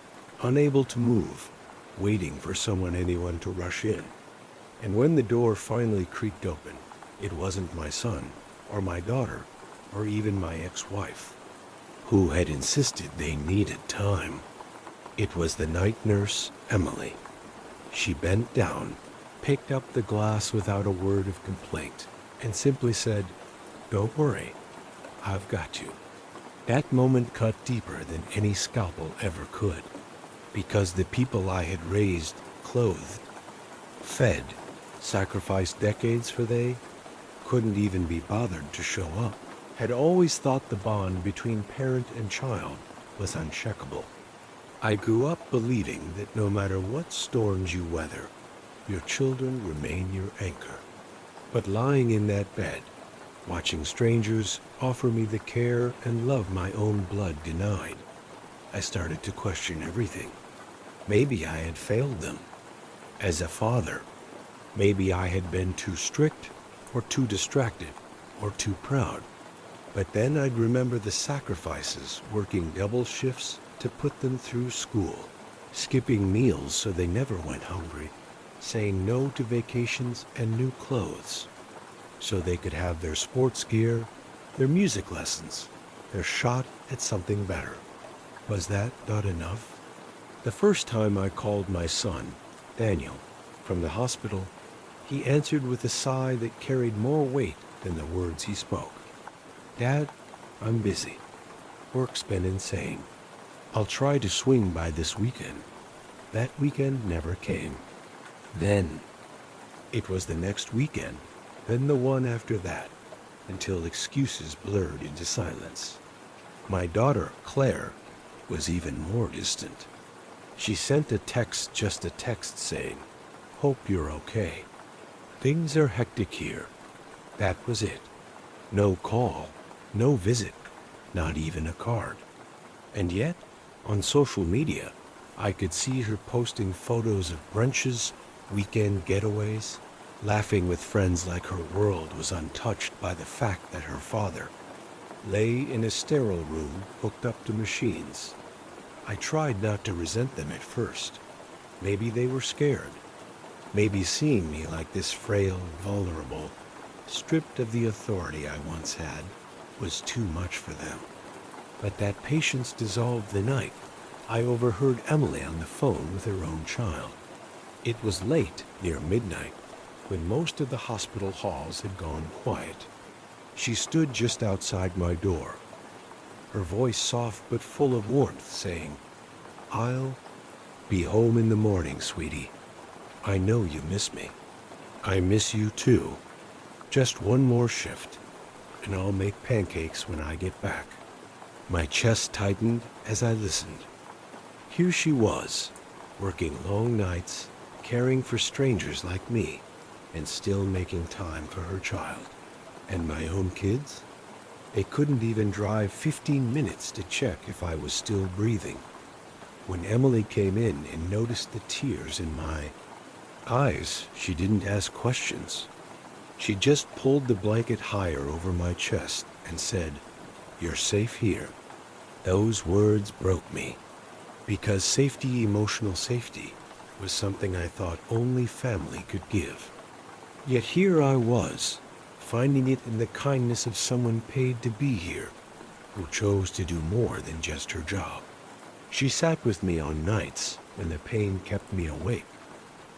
Speaker 1: unable to move, waiting for anyone to rush in. And when the door finally creaked open, it wasn't my son, or my daughter, or even my ex-wife, who had insisted they needed time. It was the night nurse, Emily. She bent down, picked up the glass without a word of complaint, and simply said, "Don't worry, I've got you." That moment cut deeper than any scalpel ever could, because the people I had raised, clothed, fed, sacrificed decades for, they couldn't even be bothered to show up, had always thought the bond between parent and child was unshakable. I grew up believing that no matter what storms you weather, your children remain your anchor. But lying in that bed, watching strangers offer me the care and love my own blood denied, I started to question everything. Maybe I had failed them. As a father, maybe I had been too strict, or too distracted, or too proud. But then I'd remember the sacrifices, working double shifts to put them through school, skipping meals so they never went hungry, saying no to vacations and new clothes, so they could have their sports gear, their music lessons, their shot at something better. Was that not enough? The first time I called my son, Daniel, from the hospital, he answered with a sigh that carried more weight than the words he spoke. "Dad, I'm busy. Work's been insane. I'll try to swing by this weekend." That weekend never came. Then, it was the next weekend, then the one after that, until excuses blurred into silence. My daughter, Claire, was even more distant. She sent just a text saying, "Hope you're okay. Things are hectic here." That was it. No call, no visit, not even a card. And yet, on social media, I could see her posting photos of brunches, weekend getaways, laughing with friends like her world was untouched by the fact that her father lay in a sterile room hooked up to machines. I tried not to resent them at first. Maybe they were scared. Maybe seeing me like this frail, vulnerable, stripped of the authority I once had, was too much for them. But that patience dissolved the night I overheard Emily on the phone with her own child. It was late, near midnight, when most of the hospital halls had gone quiet. She stood just outside my door, her voice soft but full of warmth, saying, "I'll be home in the morning, sweetie. I know you miss me. I miss you too. Just one more shift, and I'll make pancakes when I get back." My chest tightened as I listened. Here she was, working long nights, caring for strangers like me, and still making time for her child. And my own kids? They couldn't even drive 15 minutes to check if I was still breathing. When Emily came in and noticed the tears in my eyes, she didn't ask questions. She just pulled the blanket higher over my chest and said, "You're safe here." Those words broke me, because safety, emotional safety, was something I thought only family could give. Yet here I was, finding it in the kindness of someone paid to be here, who chose to do more than just her job. She sat with me on nights when the pain kept me awake,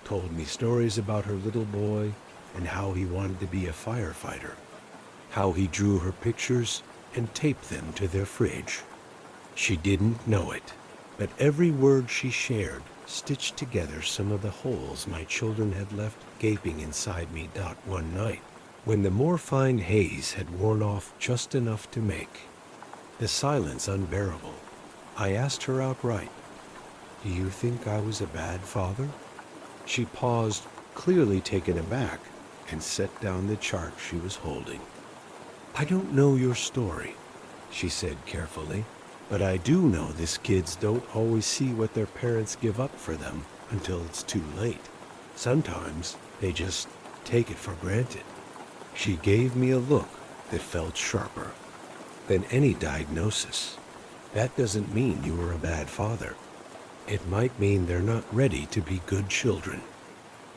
Speaker 1: told me stories about her little boy and how he wanted to be a firefighter, how he drew her pictures and taped them to their fridge. She didn't know it, but every word she shared stitched together some of the holes my children had left gaping inside me. One night, when the morphine haze had worn off just enough to make the silence unbearable, I asked her outright, "Do you think I was a bad father?" She paused, clearly taken aback, and set down the chart she was holding. "I don't know your story," she said carefully, "but I do know these kids don't always see what their parents give up for them until it's too late. Sometimes they just take it for granted." She gave me a look that felt sharper than any diagnosis. "That doesn't mean you were a bad father. It might mean they're not ready to be good children."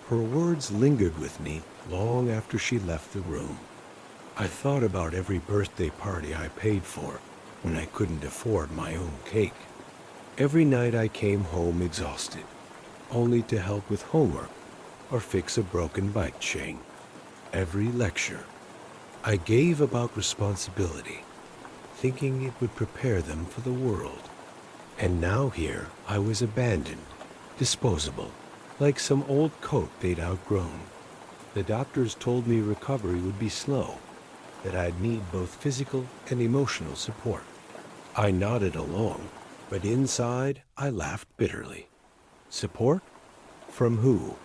Speaker 1: Her words lingered with me long after she left the room. I thought about every birthday party I paid for when I couldn't afford my own cake. Every night I came home exhausted, only to help with homework or fix a broken bike chain. Every lecture, I gave about responsibility, thinking it would prepare them for the world. And now here I was abandoned, disposable, like some old coat they'd outgrown. The doctors told me recovery would be slow, that I'd need both physical and emotional support. I nodded along, but inside I laughed bitterly. Support? From who?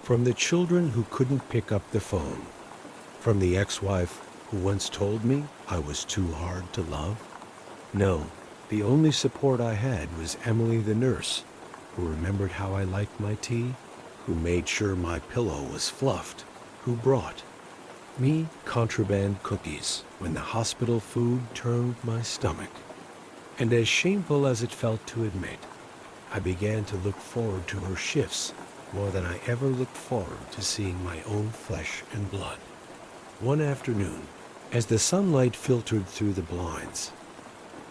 Speaker 1: From the children who couldn't pick up the phone. From the ex-wife who once told me I was too hard to love. No, the only support I had was Emily the nurse, who remembered how I liked my tea, who made sure my pillow was fluffed, who brought me contraband cookies when the hospital food turned my stomach. And as shameful as it felt to admit, I began to look forward to her shifts more than I ever looked forward to seeing my own flesh and blood. One afternoon, as the sunlight filtered through the blinds,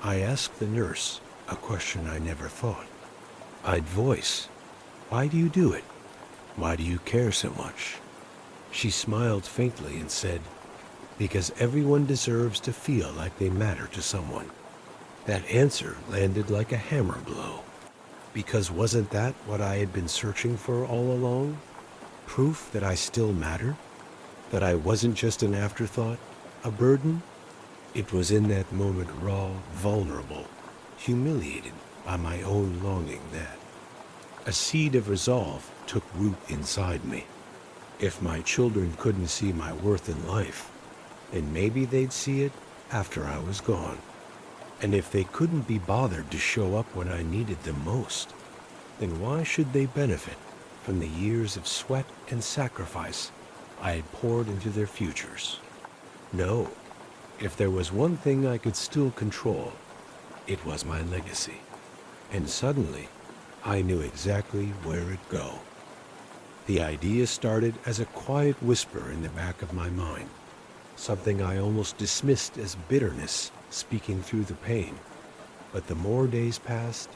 Speaker 1: I asked the nurse a question I never thought I'd voice. Why do you do it? Why do you care so much? She smiled faintly and said, because everyone deserves to feel like they matter to someone. That answer landed like a hammer blow. Because wasn't that what I had been searching for all along? Proof that I still mattered? That I wasn't just an afterthought, a burden? It was in that moment raw, vulnerable, humiliated by my own longing that a seed of resolve took root inside me. If my children couldn't see my worth in life, then maybe they'd see it after I was gone. And if they couldn't be bothered to show up when I needed them most, then why should they benefit from the years of sweat and sacrifice I had poured into their futures? No, if there was one thing I could still control, it was my legacy. And suddenly, I knew exactly where it'd go. The idea started as a quiet whisper in the back of my mind, something I almost dismissed as bitterness speaking through the pain. But the more days passed,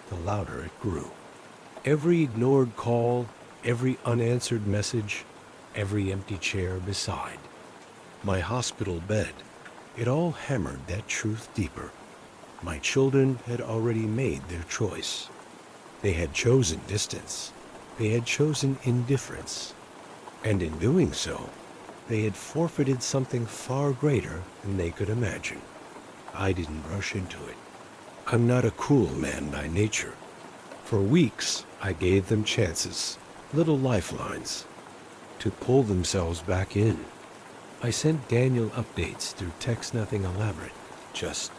Speaker 1: the louder it grew. Every ignored call, every unanswered message, every empty chair beside. My hospital bed, it all hammered that truth deeper. My children had already made their choice. They had chosen distance. They had chosen indifference. And in doing so, they had forfeited something far greater than they could imagine. I didn't rush into it. I'm not a cruel man by nature. For weeks, I gave them chances, little lifelines, to pull themselves back in. I sent Daniel updates through text, nothing elaborate, just,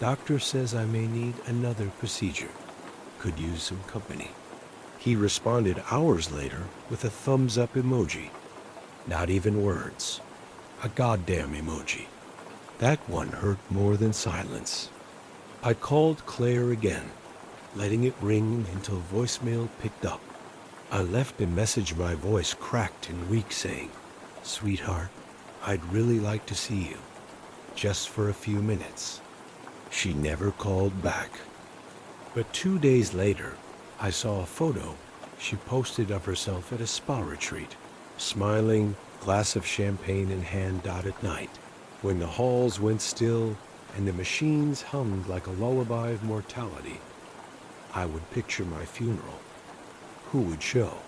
Speaker 1: doctor says I may need another procedure. Could use some company. He responded hours later with a thumbs up emoji. Not even words. A goddamn emoji. That one hurt more than silence. I called Claire again, letting it ring until voicemail picked up. I left a message my voice cracked and weak saying, "Sweetheart, I'd really like to see you, just for a few minutes." She never called back. But 2 days later, I saw a photo she posted of herself at a spa retreat, smiling, glass of champagne in hand out at night, when the halls went still and the machines hummed like a lullaby of mortality. I would picture my funeral. Who would show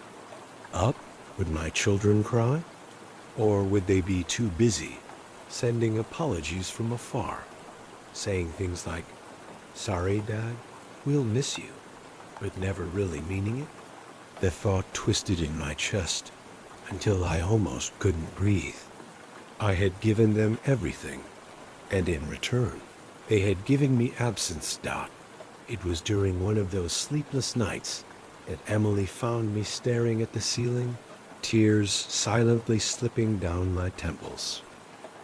Speaker 1: up? Would my children cry? Or would they be too busy sending apologies from afar, saying things like, "Sorry, Dad, we'll miss you," but never really meaning it? The thought twisted in my chest until I almost couldn't breathe. I had given them everything, and in return, they had given me absence. It was during one of those sleepless nights that Emily found me staring at the ceiling, tears silently slipping down my temples.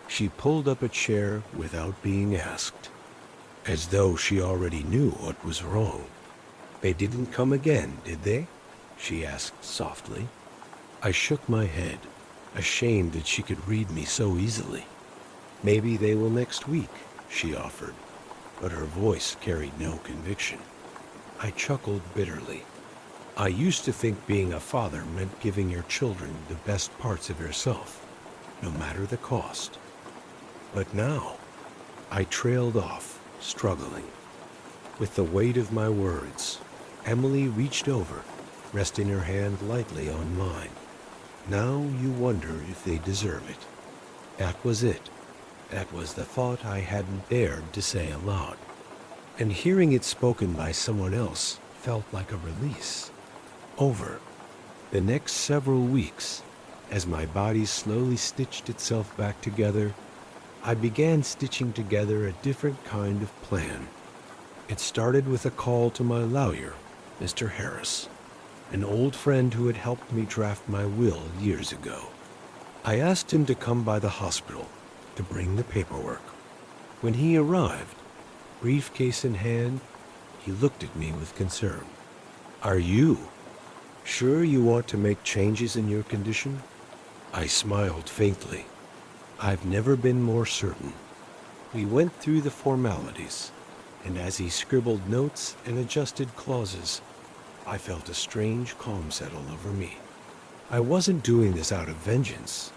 Speaker 1: She pulled up a chair without being asked, as though she already knew what was wrong. "They didn't come again, did they?" she asked softly. I shook my head, ashamed that she could read me so easily. "Maybe they will next week," she offered, but her voice carried no conviction. I chuckled bitterly. I used to think being a father meant giving your children the best parts of yourself. no matter the cost. But now, I trailed off, struggling. With the weight of my words, Emily reached over, resting her hand lightly on mine. Now you wonder if they deserve it. That was it. That was the thought I hadn't dared to say aloud. And hearing it spoken by someone else felt like a release. Over the next several weeks, as my body slowly stitched itself back together, I began stitching together a different kind of plan. It started with a call to my lawyer, Mr. Harris, an old friend who had helped me draft my will years ago. I asked him to come by the hospital to bring the paperwork. When he arrived, briefcase in hand, he looked at me with concern. "Are you sure you want to make changes in your condition?" I smiled faintly. I've never been more certain. We went through the formalities, and as he scribbled notes and adjusted clauses, I felt a strange calm settle over me. I wasn't doing this out of vengeance,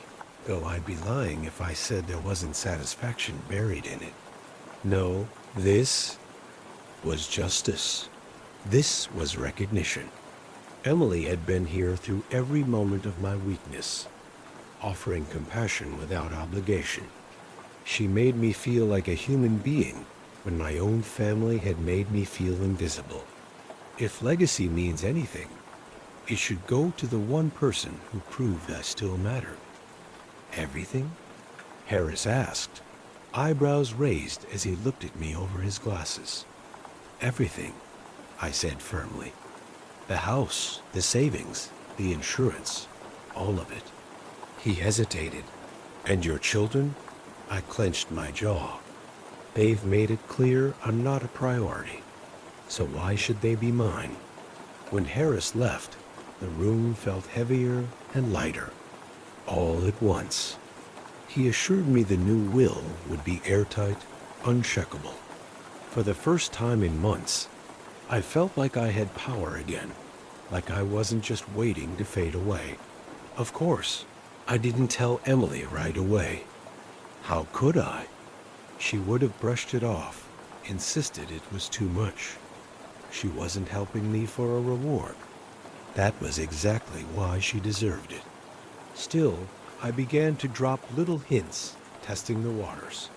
Speaker 1: though I'd be lying if I said there wasn't satisfaction buried in it. No, this was justice. This was recognition. Emily had been here through every moment of my weakness, offering compassion without obligation. She made me feel like a human being when my own family had made me feel invisible. If legacy means anything, it should go to the one person who proved I still mattered. Everything? Harris asked, eyebrows raised as he looked at me over his glasses. Everything, I said firmly. The house, the savings, the insurance, all of it. He hesitated. And your children? I clenched my jaw. They've made it clear I'm not a priority. So why should they be mine? When Harris left, the room felt heavier and lighter, all at once. He assured me the new will would be airtight, uncheckable. For the first time in months, I felt like I had power again, like I wasn't just waiting to fade away. Of course, I didn't tell Emily right away. How could I? She would have brushed it off, insisted it was too much. She wasn't helping me for a reward. That was exactly why she deserved it. Still, I began to drop little hints, testing the waters.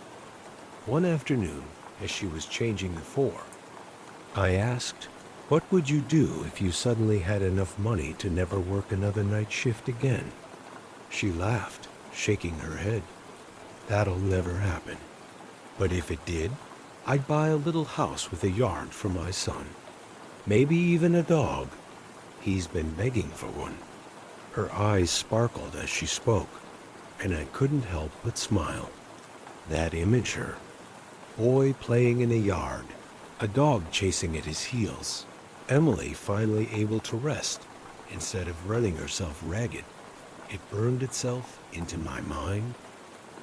Speaker 1: One afternoon, as she was changing the fore, I asked, "What would you do if you suddenly had enough money to never work another night shift again?" She laughed, shaking her head. "That'll never happen. But if it did, I'd buy a little house with a yard for my son. Maybe even a dog. He's been begging for one." Her eyes sparkled as she spoke, and I couldn't help but smile. That imaged her. Boy playing in a yard, a dog chasing at his heels, Emily finally able to rest instead of running herself ragged. It burned itself into my mind.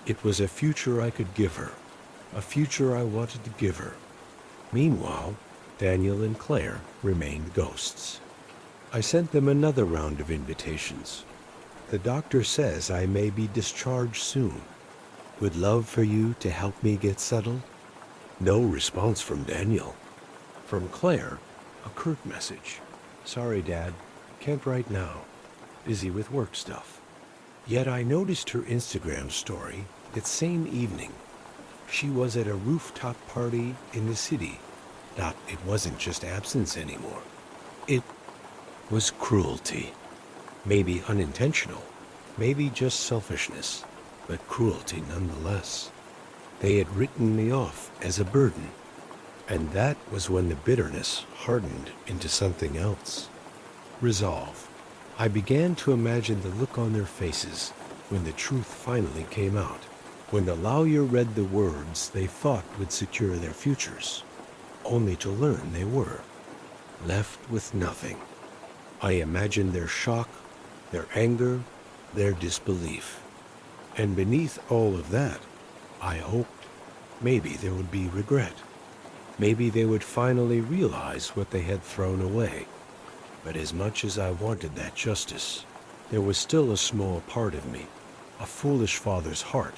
Speaker 1: It was a future I could give her, a future I wanted to give her. Meanwhile, Daniel and Claire remained ghosts. I sent them another round of invitations. The doctor says I may be discharged soon. Would love for you to help me get settled. No response from Daniel. From Claire, a curt message. Sorry, Dad. Can't right now. Busy with work stuff. Yet I noticed her Instagram story that same evening. She was at a rooftop party in the city. It wasn't just absence anymore. It was cruelty. Maybe unintentional, maybe just selfishness, but cruelty nonetheless. They had written me off as a burden, and that was when the bitterness hardened into something else. Resolve. I began to imagine the look on their faces when the truth finally came out, when the lawyer read the words they thought would secure their futures, only to learn they were left with nothing. I imagined their shock, their anger, their disbelief. And beneath all of that, I hoped maybe there would be regret. Maybe they would finally realize what they had thrown away. But as much as I wanted that justice, there was still a small part of me, a foolish father's heart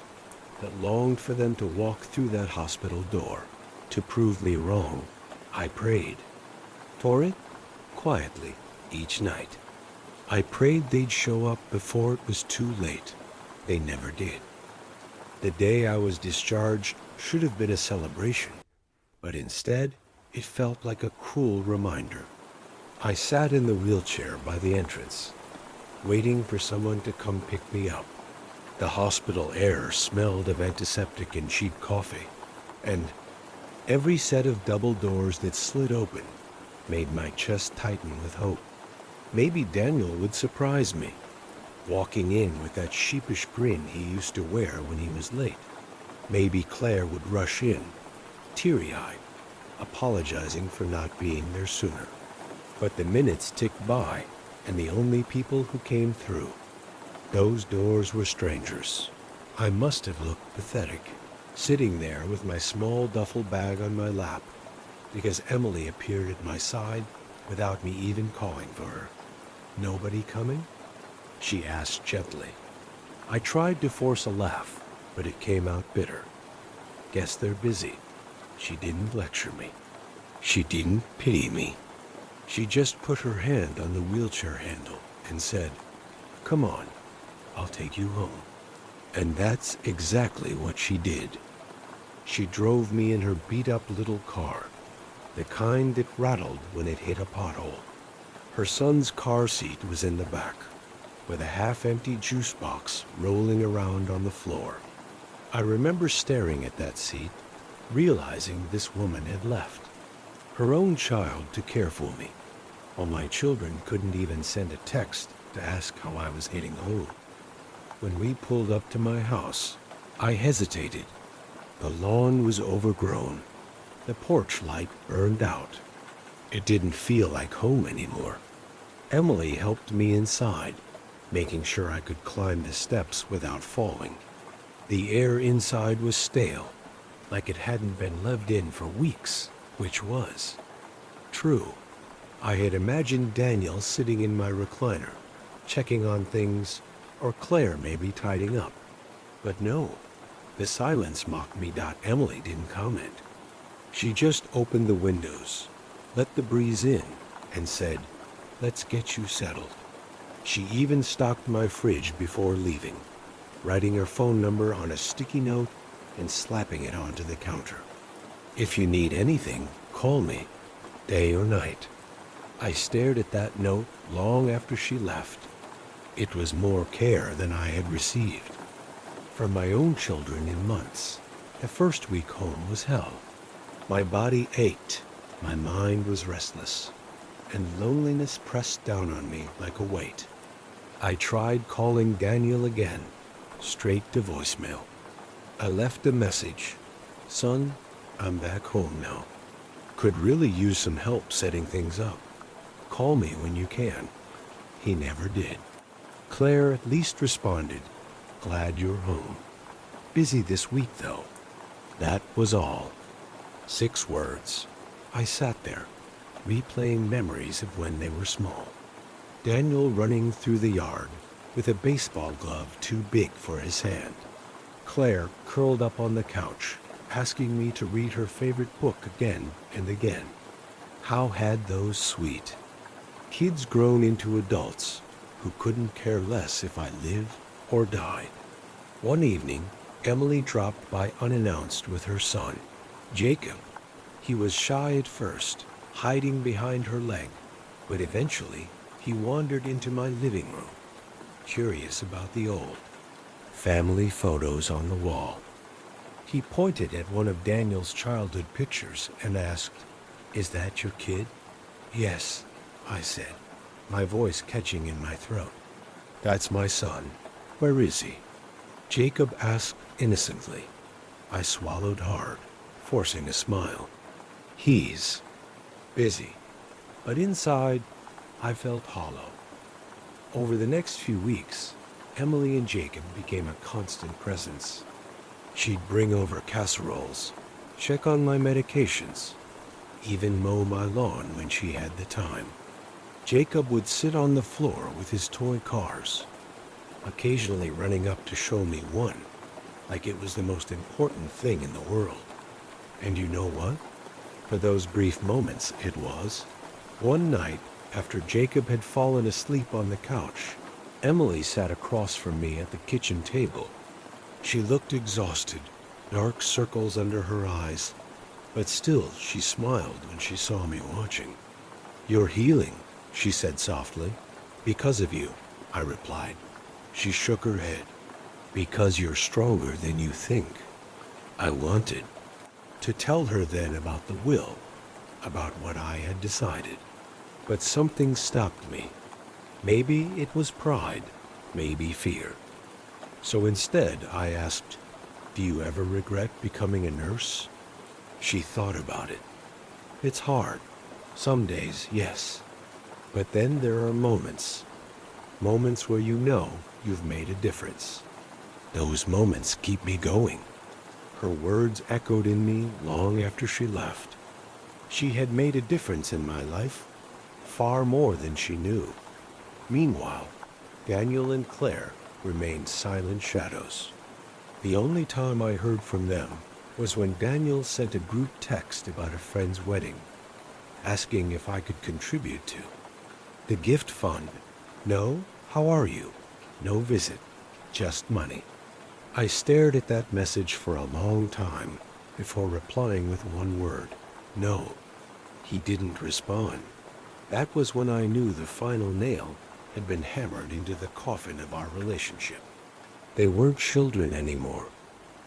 Speaker 1: that longed for them to walk through that hospital door. To prove me wrong, I prayed for it quietly each night. I prayed they'd show up before it was too late. They never did. The day I was discharged should have been a celebration, but instead, it felt like a cruel reminder. I sat in the wheelchair by the entrance, waiting for someone to come pick me up. The hospital air smelled of antiseptic and cheap coffee, and every set of double doors that slid open made my chest tighten with hope. Maybe Daniel would surprise me, walking in with that sheepish grin he used to wear when he was late. Maybe Claire would rush in, teary-eyed, apologizing for not being there sooner. But the minutes ticked by, and the only people who came through, those doors were strangers. I must have looked pathetic, sitting there with my small duffel bag on my lap, because Emily appeared at my side without me even calling for her. "Nobody coming?" she asked gently. I tried to force a laugh, but it came out bitter. "Guess they're busy." She didn't lecture me. She didn't pity me. She just put her hand on the wheelchair handle and said, "Come on, I'll take you home." And that's exactly what she did. She drove me in her beat-up little car, the kind that rattled when it hit a pothole. Her son's car seat was in the back, with a half-empty juice box rolling around on the floor. I remember staring at that seat, realizing this woman had left her own child to care for me, while my children couldn't even send a text to ask how I was getting home. When we pulled up to my house, I hesitated. The lawn was overgrown. The porch light burned out. It didn't feel like home anymore. Emily helped me inside, making sure I could climb the steps without falling. The air inside was stale, like it hadn't been lived in for weeks, which was true. I had imagined Daniel sitting in my recliner, checking on things, or Claire maybe tidying up. But no, the silence mocked me. Emily didn't comment. She just opened the windows, let the breeze in, and said, "Let's get you settled." She even stocked my fridge before leaving, writing her phone number on a sticky note and slapping it onto the counter. "If you need anything, call me, day or night." I stared at that note long after she left. It was more care than I had received. From my own children in months, the first week home was hell. My body ached, my mind was restless, and loneliness pressed down on me like a weight. I tried calling Daniel again, straight to voicemail. I left a message. "Son, I'm back home now. Could really use some help setting things up. Call me when you can." He never did. Claire at least responded, "Glad you're home. Busy this week, though." That was all. 6 words. I sat there, replaying memories of when they were small. Daniel running through the yard with a baseball glove too big for his hand. Claire curled up on the couch, asking me to read her favorite book again and again. How had those sweet kids grown into adults who couldn't care less if I lived or died. One evening, Emily dropped by unannounced with her son, Jacob. He was shy at first, hiding behind her leg, but eventually he wandered into my living room, curious about the old family photos on the wall. He pointed at one of Daniel's childhood pictures and asked, "Is that your kid?" "Yes," I said, my voice catching in my throat. "That's my son. Where is he?" Jacob asked innocently. I swallowed hard, forcing a smile. "He's busy." But inside, I felt hollow. Over the next few weeks, Emily and Jacob became a constant presence. She'd bring over casseroles, check on my medications, even mow my lawn when she had the time. Jacob would sit on the floor with his toy cars, occasionally running up to show me one, like it was the most important thing in the world. And you know what? For those brief moments, it was. One night, after Jacob had fallen asleep on the couch, Emily sat across from me at the kitchen table. She looked exhausted, dark circles under her eyes, but still she smiled when she saw me watching. "You're healing," she said softly. "Because of you," I replied. She shook her head. "Because you're stronger than you think." I wanted to tell her then about the will, about what I had decided. But something stopped me. Maybe it was pride, maybe fear. So instead I asked, "Do you ever regret becoming a nurse?" She thought about it. "It's hard. Some days, yes. But then there are moments where you know you've made a difference. Those moments keep me going." Her words echoed in me long after she left. She had made a difference in my life, far more than she knew. Meanwhile, Daniel and Claire remained silent shadows. The only time I heard from them was when Daniel sent a group text about a friend's wedding, asking if I could contribute to the gift fund. No, how are you? No visit, just money. I stared at that message for a long time before replying with one word, no. He didn't respond. That was when I knew the final nail had been hammered into the coffin of our relationship. They weren't children anymore.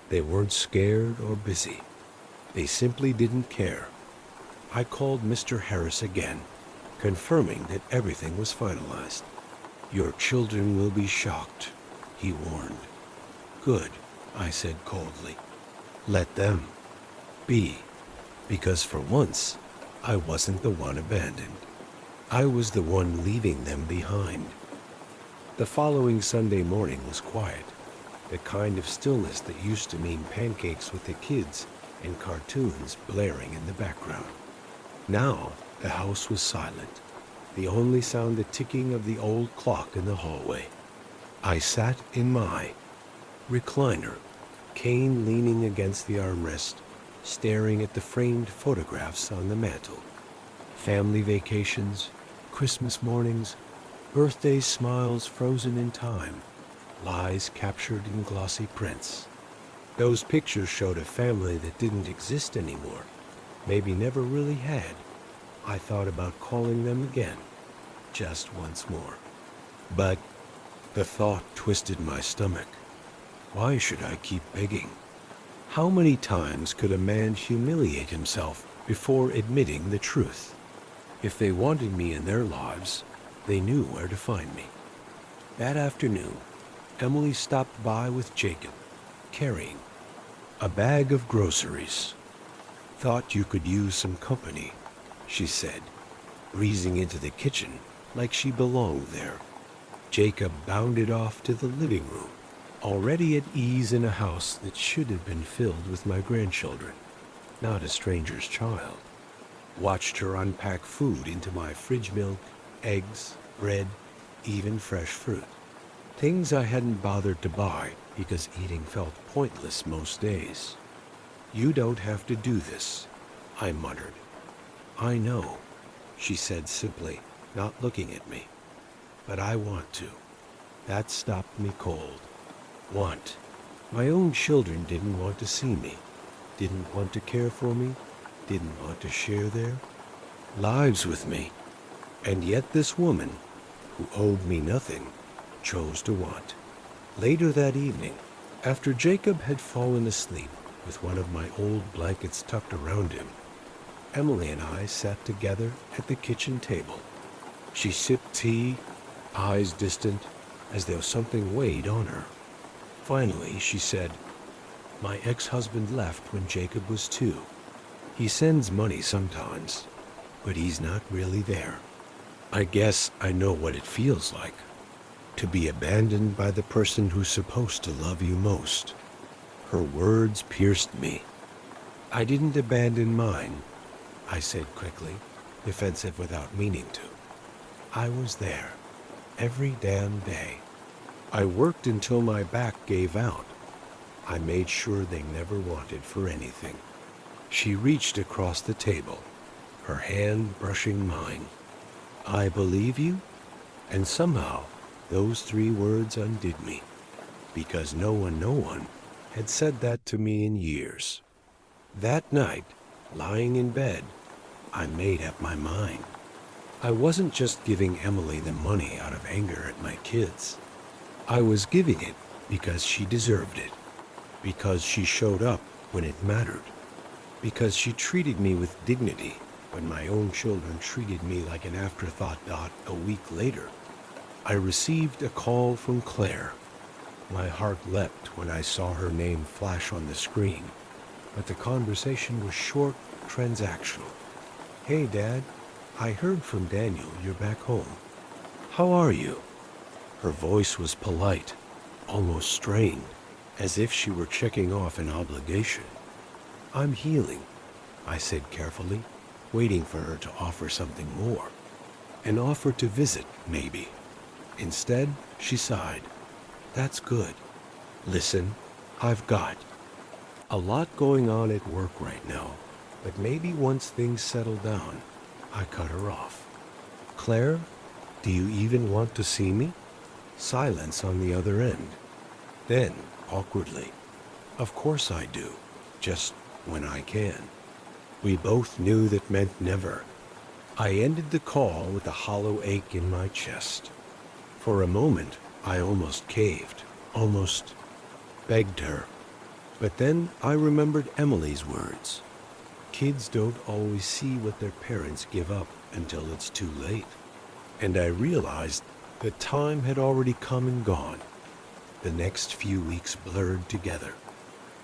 Speaker 1: They weren't scared or busy. They simply didn't care. I called Mr. Harris again, confirming that everything was finalized. "Your children will be shocked," he warned. "Good," I said coldly. "Let them be," because for once, I wasn't the one abandoned. I was the one leaving them behind. The following Sunday morning was quiet, the kind of stillness that used to mean pancakes with the kids and cartoons blaring in the background. Now, the house was silent, the only sound the ticking of the old clock in the hallway. I sat in my recliner, cane leaning against the armrest, staring at the framed photographs on the mantel. Family vacations, Christmas mornings, birthday smiles frozen in time, lies captured in glossy prints. Those pictures showed a family that didn't exist anymore, maybe never really had. I thought about calling them again, just once more. But the thought twisted my stomach. Why should I keep begging? How many times could a man humiliate himself before admitting the truth? If they wanted me in their lives, they knew where to find me. That afternoon, Emily stopped by with Jacob, carrying a bag of groceries. "Thought you could use some company," she said, breezing into the kitchen like she belonged there. Jacob bounded off to the living room, already at ease in a house that should have been filled with my grandchildren, not a stranger's child. Watched her unpack food into my fridge: milk, eggs, bread, even fresh fruit. Things I hadn't bothered to buy because eating felt pointless most days. "You don't have to do this," I muttered. "I know," she said simply, not looking at me. "But I want to." That stopped me cold. Want. My own children didn't want to see me, didn't want to care for me, didn't want to share their lives with me. And yet this woman, who owed me nothing, chose to want. Later that evening, after Jacob had fallen asleep with one of my old blankets tucked around him, Emily and I sat together at the kitchen table. She sipped tea, eyes distant, as though something weighed on her. Finally, she said, "My ex-husband left when Jacob was 2. He sends money sometimes, but he's not really there. I guess I know what it feels like, to be abandoned by the person who's supposed to love you most." Her words pierced me. "I didn't abandon mine," I said quickly, defensive without meaning to. "I was there, every damn day. I worked until my back gave out. I made sure they never wanted for anything. She reached across the table, her hand brushing mine. I believe you? And somehow, those 3 words undid me, because no one had said that to me in years. That night, lying in bed, I made up my mind. I wasn't just giving Emily the money out of anger at my kids. I was giving it because she deserved it, because she showed up when it mattered, because she treated me with dignity when my own children treated me like an afterthought. A week later, I received a call from Claire. My heart leapt when I saw her name flash on the screen, but the conversation was short, transactional. "Hey, Dad, I heard from Daniel you're back home. How are you?" Her voice was polite, almost strained, as if she were checking off an obligation. "I'm healing," I said carefully, waiting for her to offer something more. An offer to visit, maybe. Instead, she sighed. "That's good. Listen, I've got a lot going on at work right now, but maybe once things settle down." I cut her off. "Claire, do you even want to see me?" Silence on the other end. Then, awkwardly, "Of course I do, just when I can." We both knew that meant never. I ended the call with a hollow ache in my chest. For a moment, I almost caved, almost begged her. But then I remembered Emily's words. Kids don't always see what their parents give up until it's too late. And I realized that time had already come and gone. The next few weeks blurred together.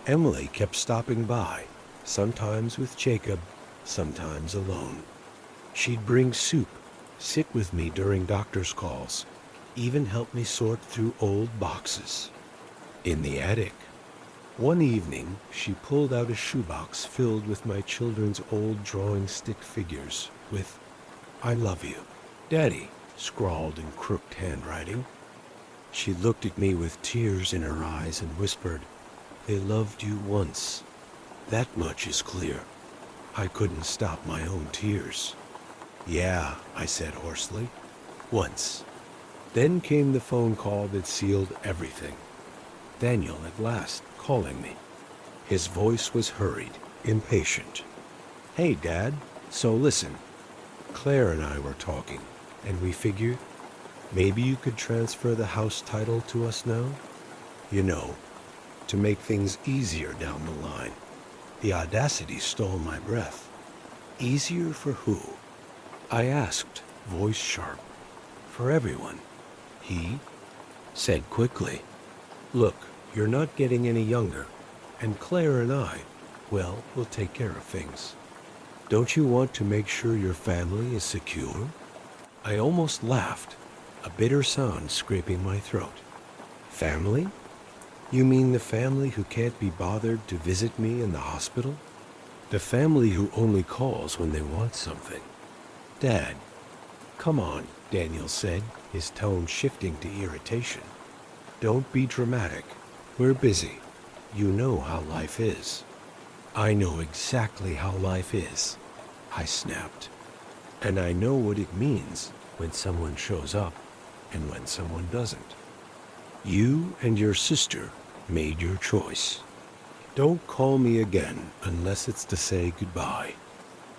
Speaker 1: Emily kept stopping by, sometimes with Jacob, sometimes alone. She'd bring soup, sit with me during doctor's calls, even help me sort through old boxes. In the attic, one evening, she pulled out a shoebox filled with my children's old drawing stick figures with, "I love you, Daddy," scrawled in crooked handwriting. She looked at me with tears in her eyes and whispered, "They loved you once. That much is clear." I couldn't stop my own tears. "Yeah," I said hoarsely, "once." Then came the phone call that sealed everything. Daniel at last calling me. His voice was hurried, impatient. "Hey, Dad, so listen. Claire and I were talking, and we figured maybe you could transfer the house title to us now. You know, to make things easier down the line." The audacity stole my breath. Easier for who? I asked, voice sharp. "For everyone." He said quickly, "Look, you're not getting any younger, and Claire and I, well, we'll take care of things. Don't you want to make sure your family is secure?" I almost laughed, a bitter sound scraping my throat. "Family? You mean the family who can't be bothered to visit me in the hospital? The family who only calls when they want something?" "Dad, come on," Daniel said, his tone shifting to irritation. "Don't be dramatic. We're busy. You know how life is." "I know exactly how life is," I snapped. "And I know what it means when someone shows up and when someone doesn't. You and your sister made your choice. Don't call me again unless it's to say goodbye."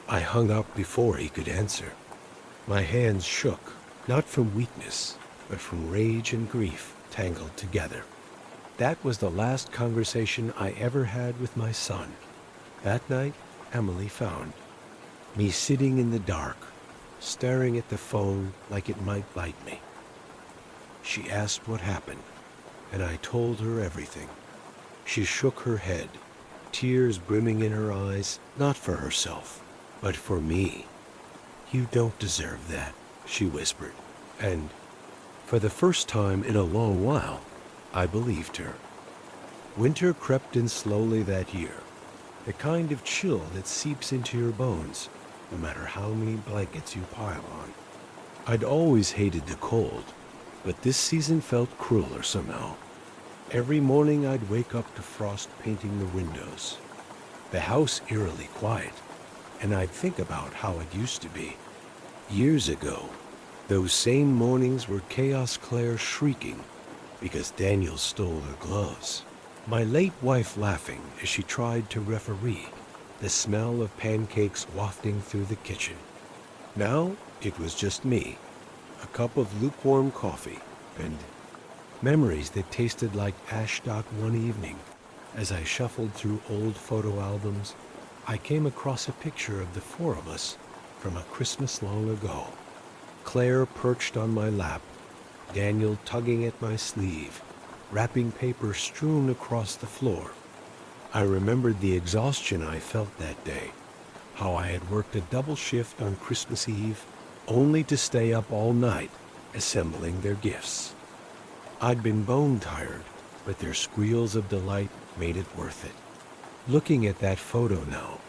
Speaker 1: I hung up before he could answer. My hands shook, not from weakness, but from rage and grief tangled together. That was the last conversation I ever had with my son. That night, Emily found me sitting in the dark, staring at the phone like it might bite me. She asked what happened, and I told her everything. She shook her head, tears brimming in her eyes, not for herself, but for me. "You don't deserve that," she whispered, and for the first time in a long while, I believed her. Winter crept in slowly that year, the kind of chill that seeps into your bones, no matter how many blankets you pile on. I'd always hated the cold, But this season felt crueler somehow. Every morning I'd wake up to frost painting the windows, the house eerily quiet, and I'd think about how it used to be. Years ago, those same mornings were Chaos Claire shrieking because Daniel stole her gloves, my late wife laughing as she tried to referee, the smell of pancakes wafting through the kitchen. Now it was just me, a cup of lukewarm coffee, and memories that tasted like ashdock one evening. As I shuffled through old photo albums, I came across a picture of the four of us from a Christmas long ago. Claire perched on my lap, Daniel tugging at my sleeve, wrapping paper strewn across the floor. I remembered the exhaustion I felt that day, how I had worked a double shift on Christmas Eve, only to stay up all night assembling their gifts. I'd been bone tired, but their squeals of delight made it worth it. Looking at that photo now,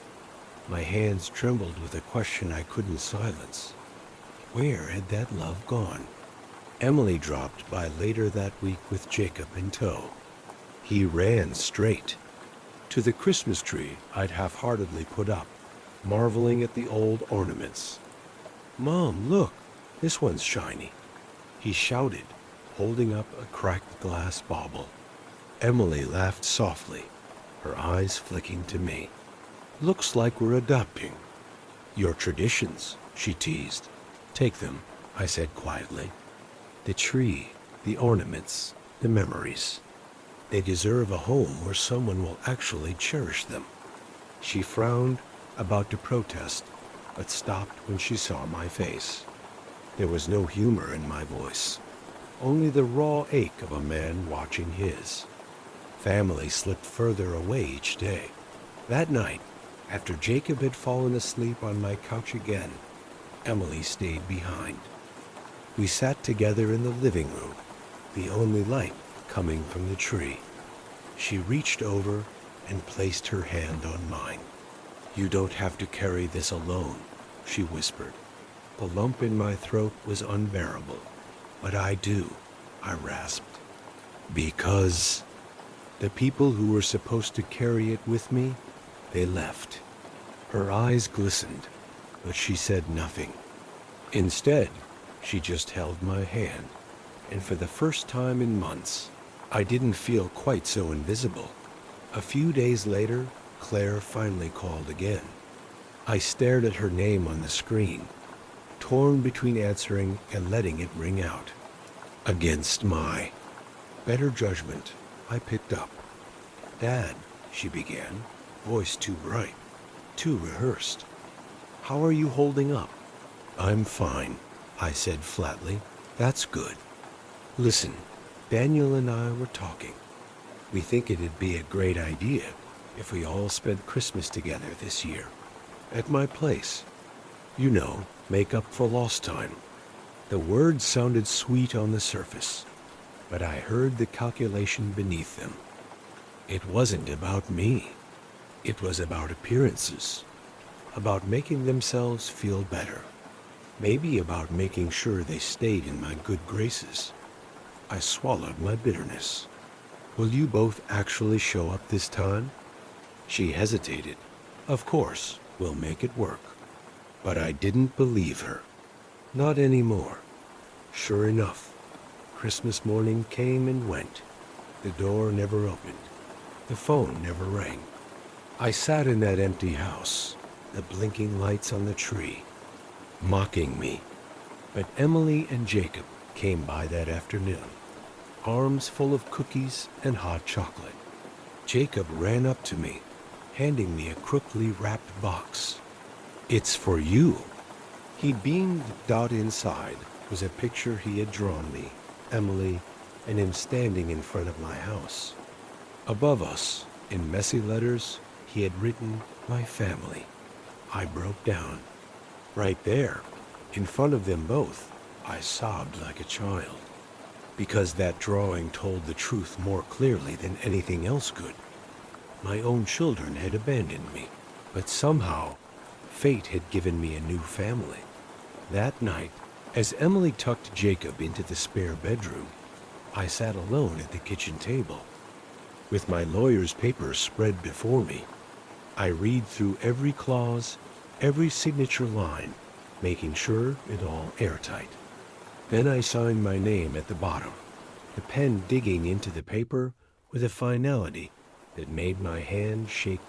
Speaker 1: my hands trembled with a question I couldn't silence. Where had that love gone? Emily dropped by later that week with Jacob in tow. He ran straight to the Christmas tree I'd half-heartedly put up, marveling at the old ornaments. "Mom, look, this one's shiny," he shouted, holding up a cracked glass bauble. Emily laughed softly, her eyes flicking to me. "Looks like we're adopting your traditions," she teased. "Take them," I said quietly. "The tree, the ornaments, the memories. They deserve a home where someone will actually cherish them." She frowned, about to protest, but stopped when she saw my face. There was no humor in my voice, only the raw ache of a man watching his. Family slipped further away each day. That night, after Jacob had fallen asleep on my couch again, Emily stayed behind. We sat together in the living room, the only light coming from the tree. She reached over and placed her hand on mine. "You don't have to carry this alone," she whispered. The lump in my throat was unbearable. "But I do," I rasped. "Because the people who were supposed to carry it with me, they left." Her eyes glistened, but she said nothing. Instead, she just held my hand, and for the first time in months, I didn't feel quite so invisible. A few days later, Claire finally called again. I stared at her name on the screen, torn between answering and letting it ring out. Against my better judgment, I picked up. "Dad," she began, voice too bright, too rehearsed. "How are you holding up?" "I'm fine," I said flatly. "That's good. Listen, Daniel and I were talking. We think it'd be a great idea if we all spent Christmas together this year. At my place. You know, make up for lost time." The words sounded sweet on the surface, but I heard the calculation beneath them. It wasn't about me. It was about appearances, about making themselves feel better, maybe about making sure they stayed in my good graces. I swallowed my bitterness. "Will you both actually show up this time?" She hesitated. "Of course, we'll make it work." But I didn't believe her. Not anymore. Sure enough, Christmas morning came and went. The door never opened. The phone never rang. I sat in that empty house, the blinking lights on the tree, mocking me. But Emily and Jacob came by that afternoon, arms full of cookies and hot chocolate. Jacob ran up to me, handing me a crookedly wrapped box. "It's for you." He beamed. Inside was a picture he had drawn me, Emily, and him standing in front of my house. Above us, in messy letters, he had written, "My family." I broke down. Right there, in front of them both, I sobbed like a child, because that drawing told the truth more clearly than anything else could. My own children had abandoned me, but somehow, fate had given me a new family. That night, As Emily tucked Jacob into the spare bedroom, I sat alone at the kitchen table. With my lawyer's papers spread before me, I read through every clause, every signature line, making sure it all airtight. Then I signed my name at the bottom, the pen digging into the paper with a finality that made my hand shake.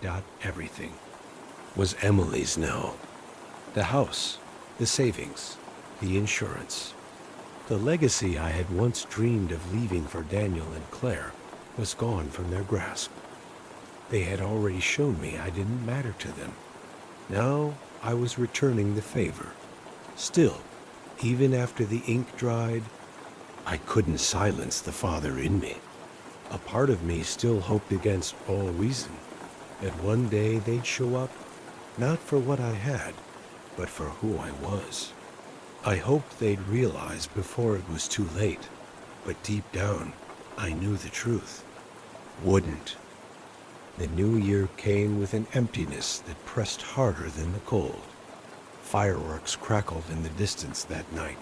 Speaker 1: Everything was Emily's now. The house, the savings, the insurance. The legacy I had once dreamed of leaving for Daniel and Claire was gone from their grasp. They had already shown me I didn't matter to them. Now I was returning the favor. Still, even after the ink dried, I couldn't silence the father in me. A part of me still hoped against all reason that one day they'd show up, not for what I had, but for who I was. I hoped they'd realize before it was too late, but deep down, I knew the truth. Wouldn't. The new year came with an emptiness that pressed harder than the cold. Fireworks crackled in the distance that night,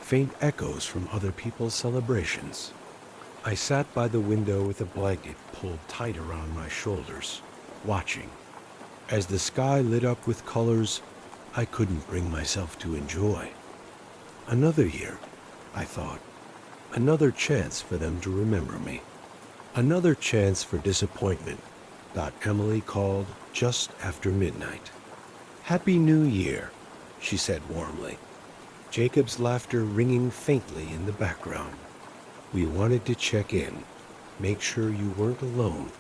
Speaker 1: faint echoes from other people's celebrations. I sat by the window with a blanket pulled tight around my shoulders, watching. As the sky lit up with colors I couldn't bring myself to enjoy. Another year, I thought. Another chance for them to remember me. Another chance for disappointment. Emily called just after midnight. "Happy New Year," she said warmly, Jacob's laughter ringing faintly in the background. "We wanted to check in, make sure you weren't alone."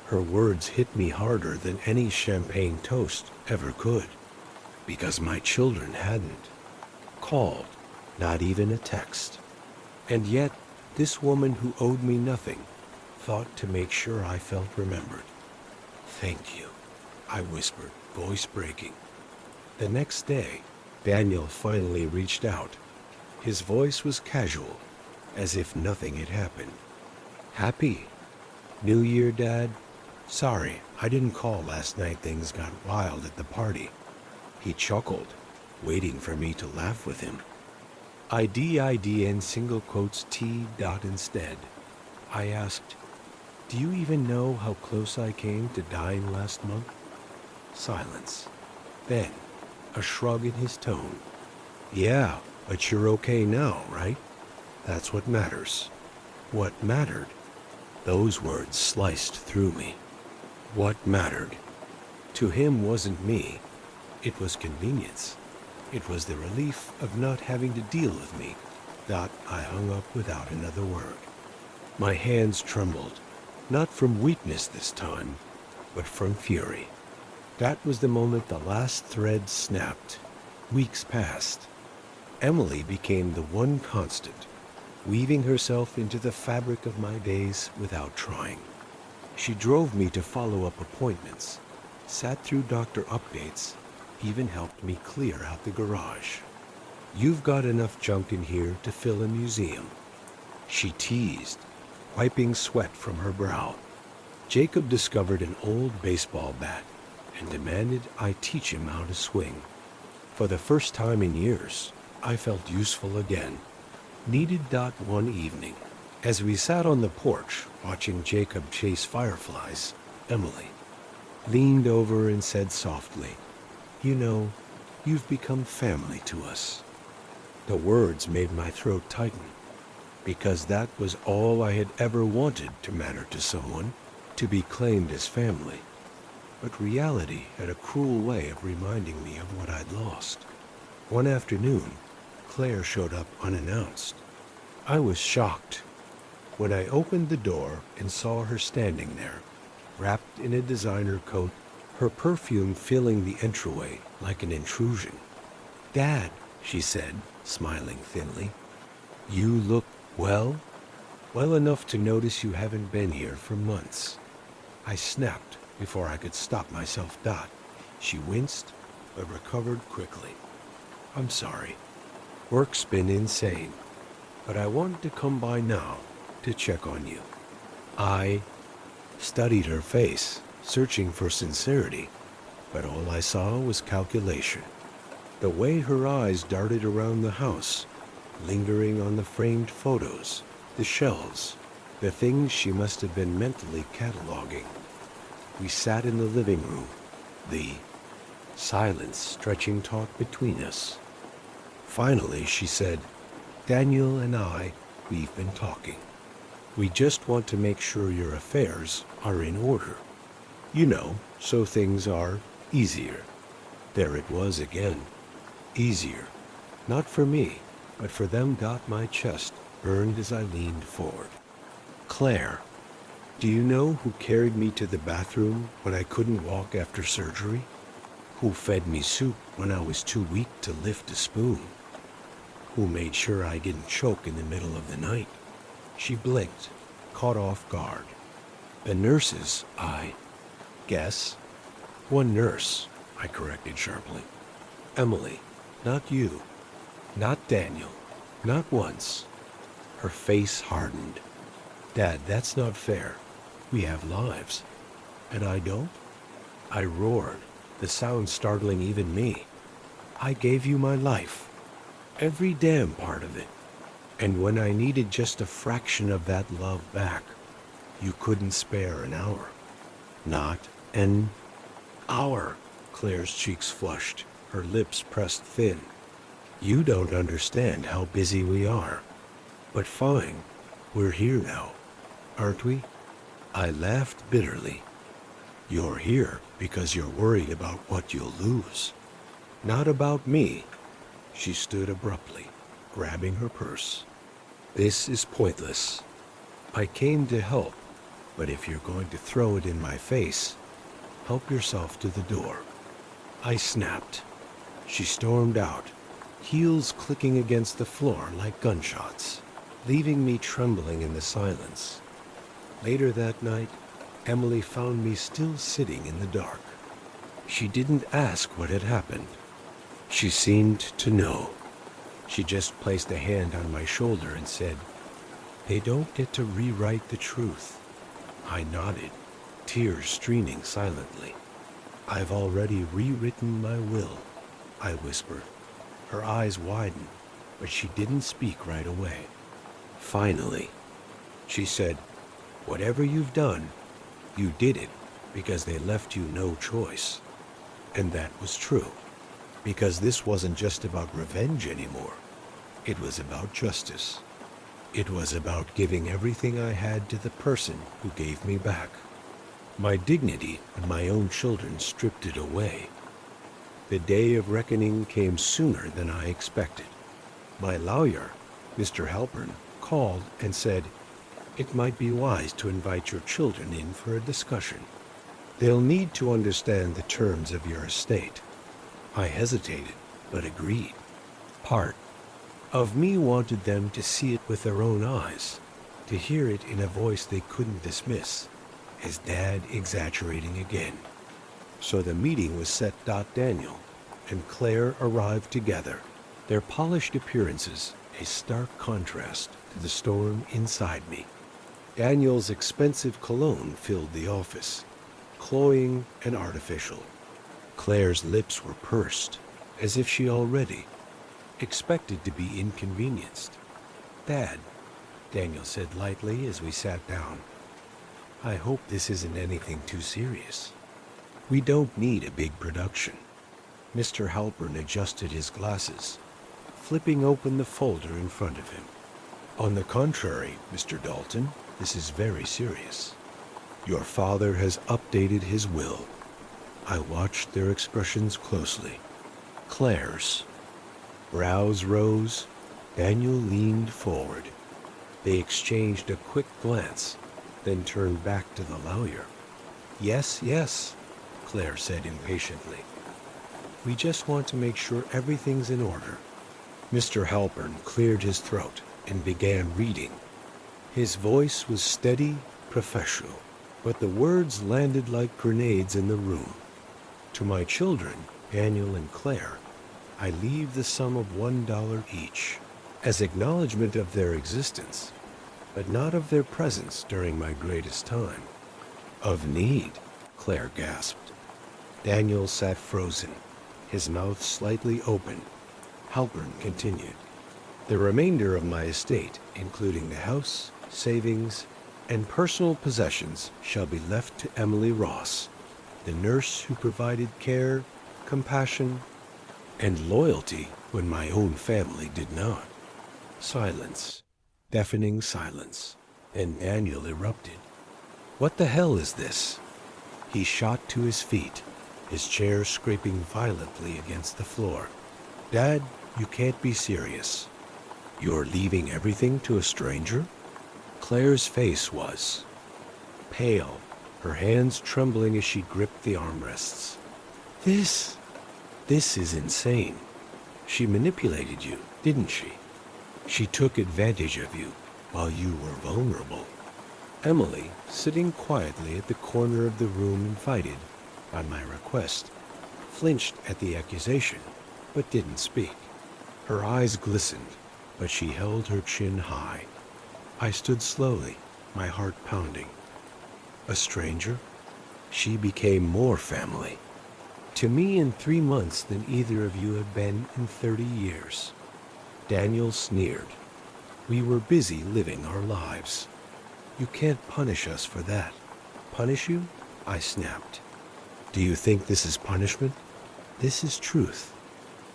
Speaker 1: Her words hit me harder than any champagne toast ever could, because my children hadn't called, not even a text. And yet, this woman who owed me nothing thought to make sure I felt remembered. "Thank you," I whispered, voice breaking. The next day, Daniel finally reached out. His voice was casual, as if nothing had happened. "Happy New Year, Dad. Sorry, I didn't call last night. Things got wild at the party." He chuckled, waiting for me to laugh with him. IDIDN single quotes T. instead. I asked, "Do you even know how close I came to dying last month?" Silence. Then, a shrug in his tone. "Yeah, but you're okay now, right? That's what matters." What mattered? Those words sliced through me. What mattered? To him wasn't me. It was convenience. It was the relief of not having to deal with me. I hung up without another word. My hands trembled, not from weakness this time, but from fury. That was the moment the last thread snapped. Weeks passed. Emily became the one constant, weaving herself into the fabric of my days without trying. She drove me to follow-up appointments, sat through doctor updates, even helped me clear out the garage. "You've got enough junk in here to fill a museum," she teased, wiping sweat from her brow. Jacob discovered an old baseball bat and demanded I teach him how to swing. For the first time in years, I felt useful again. Needed. One evening, as we sat on the porch watching Jacob chase fireflies, Emily leaned over and said softly, "You know, you've become family to us." The words made my throat tighten, because that was all I had ever wanted to matter to someone, to be claimed as family. But reality had a cruel way of reminding me of what I'd lost. One afternoon, Claire showed up unannounced. I was shocked when I opened the door and saw her standing there, wrapped in a designer coat, her perfume filling the entryway like an intrusion. "Dad," she said, smiling thinly, "you look well? Well enough to notice you haven't been here for months." I snapped before I could stop myself. She winced, but recovered quickly. "I'm sorry. Work's been insane, but I wanted to come by now to check on you." I studied her face, searching for sincerity, but all I saw was calculation. The way her eyes darted around the house, lingering on the framed photos, the shelves, the things she must have been mentally cataloging. We sat in the living room, the silence stretching taut between us. Finally, she said, "Daniel and we've been talking. We just want to make sure your affairs are in order. You know, so things are easier." There it was again. Easier. Not for me, but for them. My chest burned as I leaned forward. "Claire, do you know who carried me to the bathroom when I couldn't walk after surgery? Who fed me soup when I was too weak to lift a spoon? Who made sure I didn't choke in the middle of the night?" She blinked, caught off guard. "The nurses, I guess." "One nurse," I corrected sharply. "Emily, not you. Not Daniel. Not once." Her face hardened. "Dad, that's not fair. We have lives. And I don't?" I roared, the sound startling even me. "I gave you my life. Every damn part of it. And when I needed just a fraction of that love back, you couldn't spare an hour. Not an hour." Claire's cheeks flushed, her lips pressed thin. "You don't understand how busy we are. But fine, we're here now, aren't we?" I laughed bitterly. "You're here because you're worried about what you'll lose. Not about me." She stood abruptly, grabbing her purse. "This is pointless. I came to help, but if you're going to throw it in my face, help yourself to the door." I snapped. She stormed out, heels clicking against the floor like gunshots, leaving me trembling in the silence. Later that night, Emily found me still sitting in the dark. She didn't ask what had happened. She seemed to know. She just placed a hand on my shoulder and said, "They don't get to rewrite the truth." I nodded, tears streaming silently. "I've already rewritten my will," I whispered. Her eyes widened, but she didn't speak right away. Finally, she said, "Whatever you've done, you did it because they left you no choice." And that was true, because this wasn't just about revenge anymore. It was about justice. It was about giving everything I had to the person who gave me back. My dignity and my own children stripped it away. The day of reckoning came sooner than I expected. My lawyer, Mr. Halpern, called and said, "It might be wise to invite your children in for a discussion. They'll need to understand the terms of your estate." I hesitated, but agreed. Part of me wanted them to see it with their own eyes, to hear it in a voice they couldn't dismiss, as Dad exaggerating again. So the meeting was set. Daniel and Claire arrived together, their polished appearances a stark contrast to the storm inside me. Daniel's expensive cologne filled the office, cloying and artificial. Claire's lips were pursed, as if she already expected to be inconvenienced. "Dad," Daniel said lightly as we sat down, "I hope this isn't anything too serious. We don't need a big production." Mr. Halpern adjusted his glasses, flipping open the folder in front of him. "On the contrary, Mr. Dalton, this is very serious. Your father has updated his will." I watched their expressions closely. Claire's brows rose. Daniel leaned forward. They exchanged a quick glance, then turned back to the lawyer. Yes, Claire said impatiently. "We just want to make sure everything's in order." Mr. Halpern cleared his throat and began reading. His voice was steady, professional, but the words landed like grenades in the room. "To my children, Daniel and Claire, I leave the sum of $1 each, as acknowledgement of their existence, but not of their presence during my greatest time." "Of need," Claire gasped. Daniel sat frozen, his mouth slightly open. Halpern continued. The remainder of my estate, including the house, savings, and personal possessions, shall be left to Emily Ross, the nurse who provided care, compassion, and loyalty when my own family did not. Silence. Deafening silence. And Daniel erupted. What the hell is this? He shot to his feet, his chair scraping violently against the floor. Dad, you can't be serious. You're leaving everything to a stranger? Claire's face was pale, her hands trembling as she gripped the armrests. This is insane. She manipulated you, didn't she? She took advantage of you while you were vulnerable. Emily, sitting quietly at the corner of the room invited by my request, flinched at the accusation, but didn't speak. Her eyes glistened, but she held her chin high. I stood slowly, my heart pounding. A stranger? She became more family. To me in 3 months than either of you have been in 30 years. Daniel sneered. We were busy living our lives. You can't punish us for that. Punish you? I snapped. Do you think this is punishment? This is truth.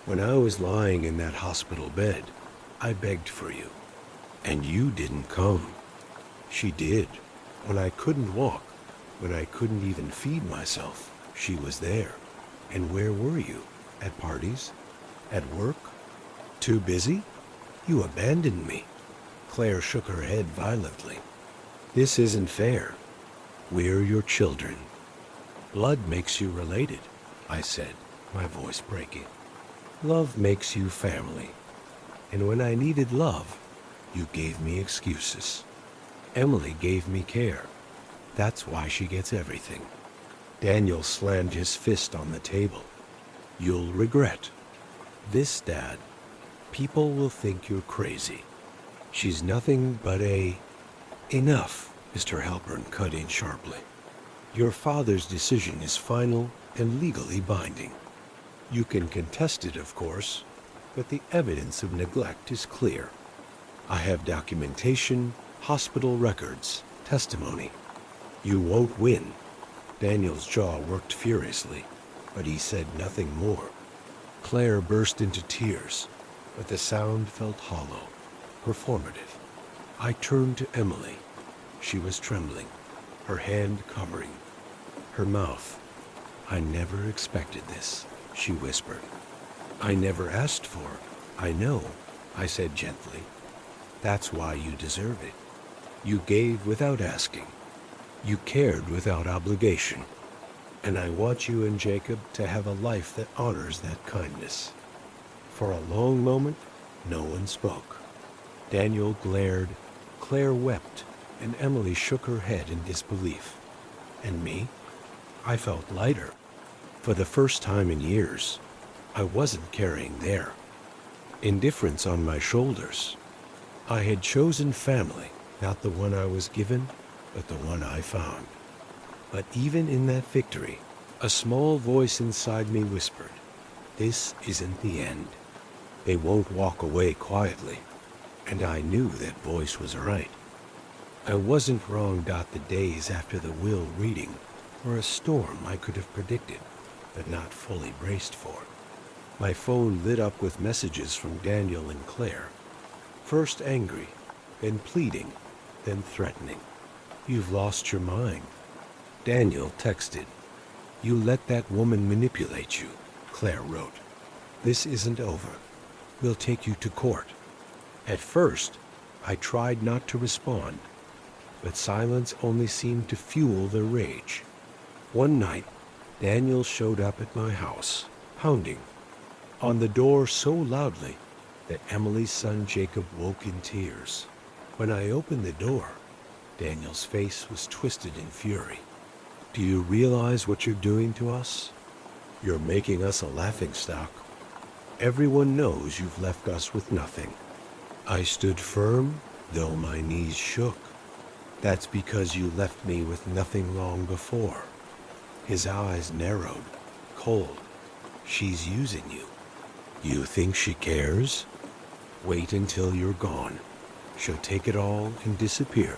Speaker 1: When I was lying in that hospital bed, I begged for you. And you didn't come. She did. When I couldn't walk, when I couldn't even feed myself, she was there. And where were you? At parties? At work? Too busy? You abandoned me. Claire shook her head violently. This isn't fair. We're your children. Blood makes you related, I said, my voice breaking. Love makes you family. And when I needed love, you gave me excuses. Emily gave me care. That's why she gets everything. Daniel slammed his fist on the table. You'll regret. This, Dad. People will think you're crazy. She's nothing but a... Enough, Mr. Halpern cut in sharply. Your father's decision is final and legally binding. You can contest it, of course, but the evidence of neglect is clear. I have documentation, hospital records, testimony. You won't win. Daniel's jaw worked furiously, but he said nothing more. Claire burst into tears, but the sound felt hollow, performative. I turned to Emily. She was trembling, her hand covering, her mouth. I never expected this, she whispered. I never asked for it. I know, I said gently. That's why you deserve it. You gave without asking. You cared without obligation. And I want you and Jacob to have a life that honors that kindness. For a long moment, no one spoke. Daniel glared, Claire wept, and Emily shook her head in disbelief. And me? I felt lighter. For the first time in years, I wasn't carrying their indifference on my shoulders. I had chosen family, not the one I was given, but the one I found. But even in that victory, a small voice inside me whispered, this isn't the end. They won't walk away quietly. And I knew that voice was right. I wasn't wrong. The days after the will reading were a storm I could have predicted, but not fully braced for. My phone lit up with messages from Daniel and Claire. First angry, then pleading, then threatening. You've lost your mind. Daniel texted. You let that woman manipulate you, Claire wrote. This isn't over. We'll take you to court. At first, I tried not to respond, but silence only seemed to fuel their rage. One night, Daniel showed up at my house, pounding on the door so loudly that Emily's son Jacob woke in tears. When I opened the door, Daniel's face was twisted in fury. Do you realize what you're doing to us? You're making us a laughingstock. Everyone knows you've left us with nothing. I stood firm, though my knees shook. That's because you left me with nothing long before. His eyes narrowed, cold. She's using you. You think she cares? Wait until you're gone. She'll take it all and disappear.